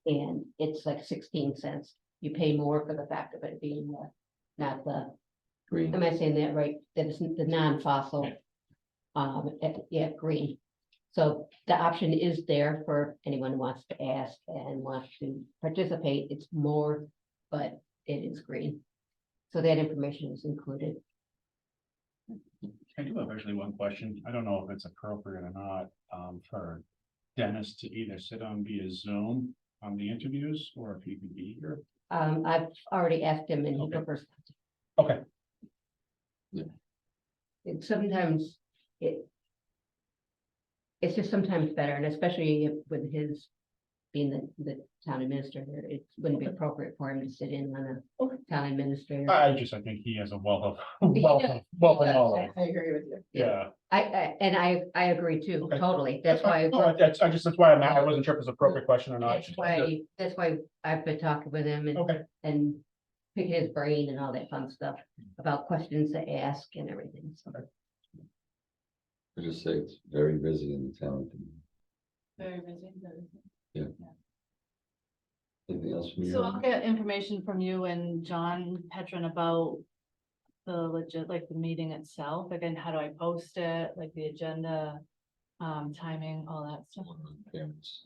And it's like 16 cents. You pay more for the fact of it being not the, Green. am I saying that right? That is the non-fossil. Yeah, green. So the option is there for anyone who wants to ask and wants to participate. It's more, but it is green. So that information is included. I do have actually one question. I don't know if it's appropriate or not, for Dennis to either sit on via Zoom on the interviews, or if he could be here. I've already asked him and he Okay. prefers. Okay. Sometimes it's just sometimes better, and especially with his being the town administrator, it wouldn't be appropriate for him to sit in on a town administrator. I think he has a wealth of knowledge. I agree with you. Yeah. I agree too, Okay. totally. That's why. That's why I wasn't sure if it's an appropriate question or not. That's why I've been talking with him Okay. and picking his brain and all that fun stuff about questions to ask and everything, so. I just say it's very busy in the town. Very busy. Anything else from you? So I'll get information from you and John Petron about like the meeting itself. Again, how do I post it, like the agenda, timing, all that stuff. Parents,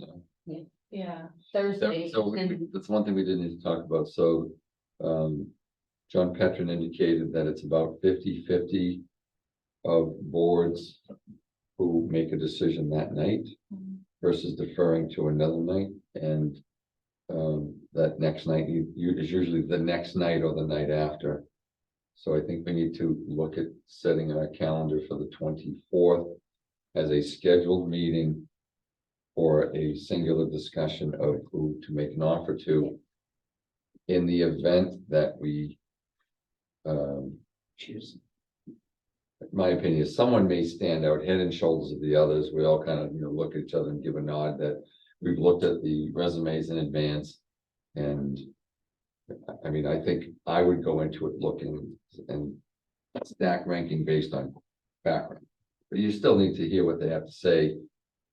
yeah. Yeah. Thursday. So that's one thing we didn't need to talk about. So, John Petron indicated that it's about 50-50 of boards who make a decision that night versus deferring to another night. And that next night is usually the next night or the night after. So I think we need to look at setting our calendar for the 24th as a scheduled meeting for a singular discussion of who to make an offer to. In the event that we choose. My opinion is someone may stand out head and shoulders of the others. We all kind of, look at each other and give a nod that we've looked at the resumes in advance. And I mean, I think I would go into it looking and stack ranking based on background. But you still need to hear what they have to say,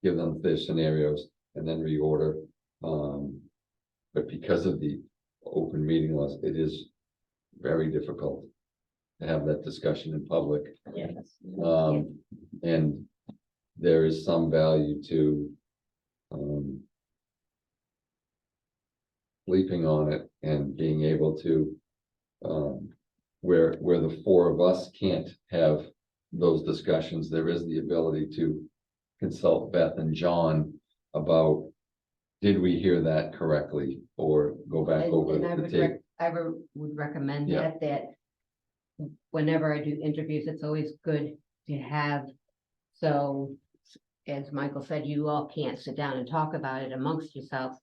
give them their scenarios, and then reorder. But because of the open meeting laws, it is very difficult to have that discussion in public. Yes. And there is some value to sleeping on it and being able to where the four of us can't have those discussions, there is the ability to consult Beth and John about, did we hear that correctly, or go back over And I the would tape. would recommend Yeah. that whenever I do interviews, it's always good to have. So as Michael said, you all can't sit down and talk about it amongst yourselves,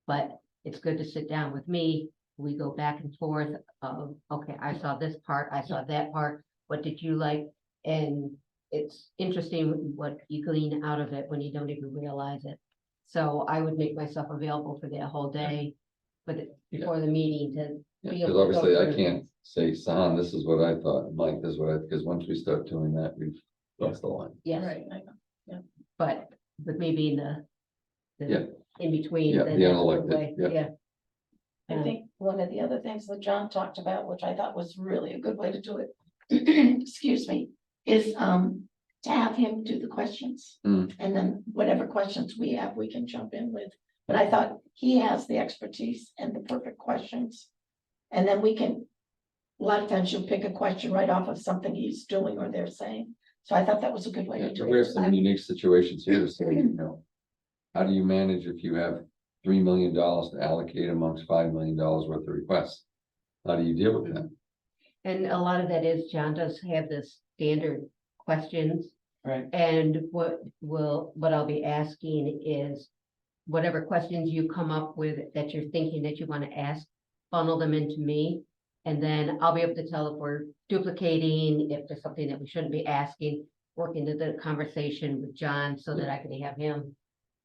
but it's good to sit down with me. We go back and forth of, okay, I saw this part, I saw that part, what did you like? And it's interesting what you glean out of it when you don't even realize it. So I would make myself available for that whole day, but before the meeting to be Because able to go obviously I through can't say, San, this is what I thought, Mike, this is what because once we start doing that, we've lost the line. Yes, Right, I know, yeah. but with me being the Yeah. in between. Yeah, then the that's a good unelected, way. yeah. Yeah. I think one of the other things that John talked about, which I thought was really a good way to do it, excuse me, is to have him do the questions. Mm. And then whatever questions we have, we can jump in with. But I thought he has the expertise and the perfect questions. And then we can, a lot of times you'll pick a question right off of something he's doing or they're saying. So I thought that was a good way Yeah, to do but we have it. some unique situations here to say, how do you manage if you have $3 million to allocate amongst $5 million worth of requests? How do you deal with that? And a lot of that is John does have the standard questions. Right. And what I'll be asking is whatever questions you come up with that you're thinking that you want to ask, funnel them into me. And then I'll be able to tell if we're duplicating, if there's something that we shouldn't be asking, work into the conversation with John so that I can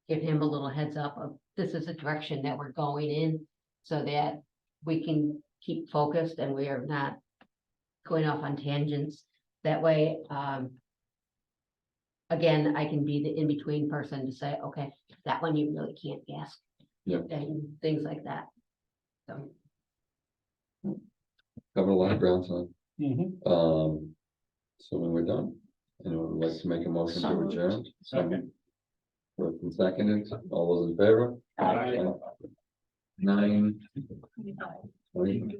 give him a little heads up of this is the direction that we're going in so that we can keep focused and we are not going off on tangents. That way, again, I can be the in-between person to say, okay, that one you really can't ask. Yep. And things like that. So. Covered a lot of ground, son. Mm-hmm. So when we're done, anyone would like to make a motion So to moved. adjourn? Second. First and seconded, all those in favor? Aye. 9. 20.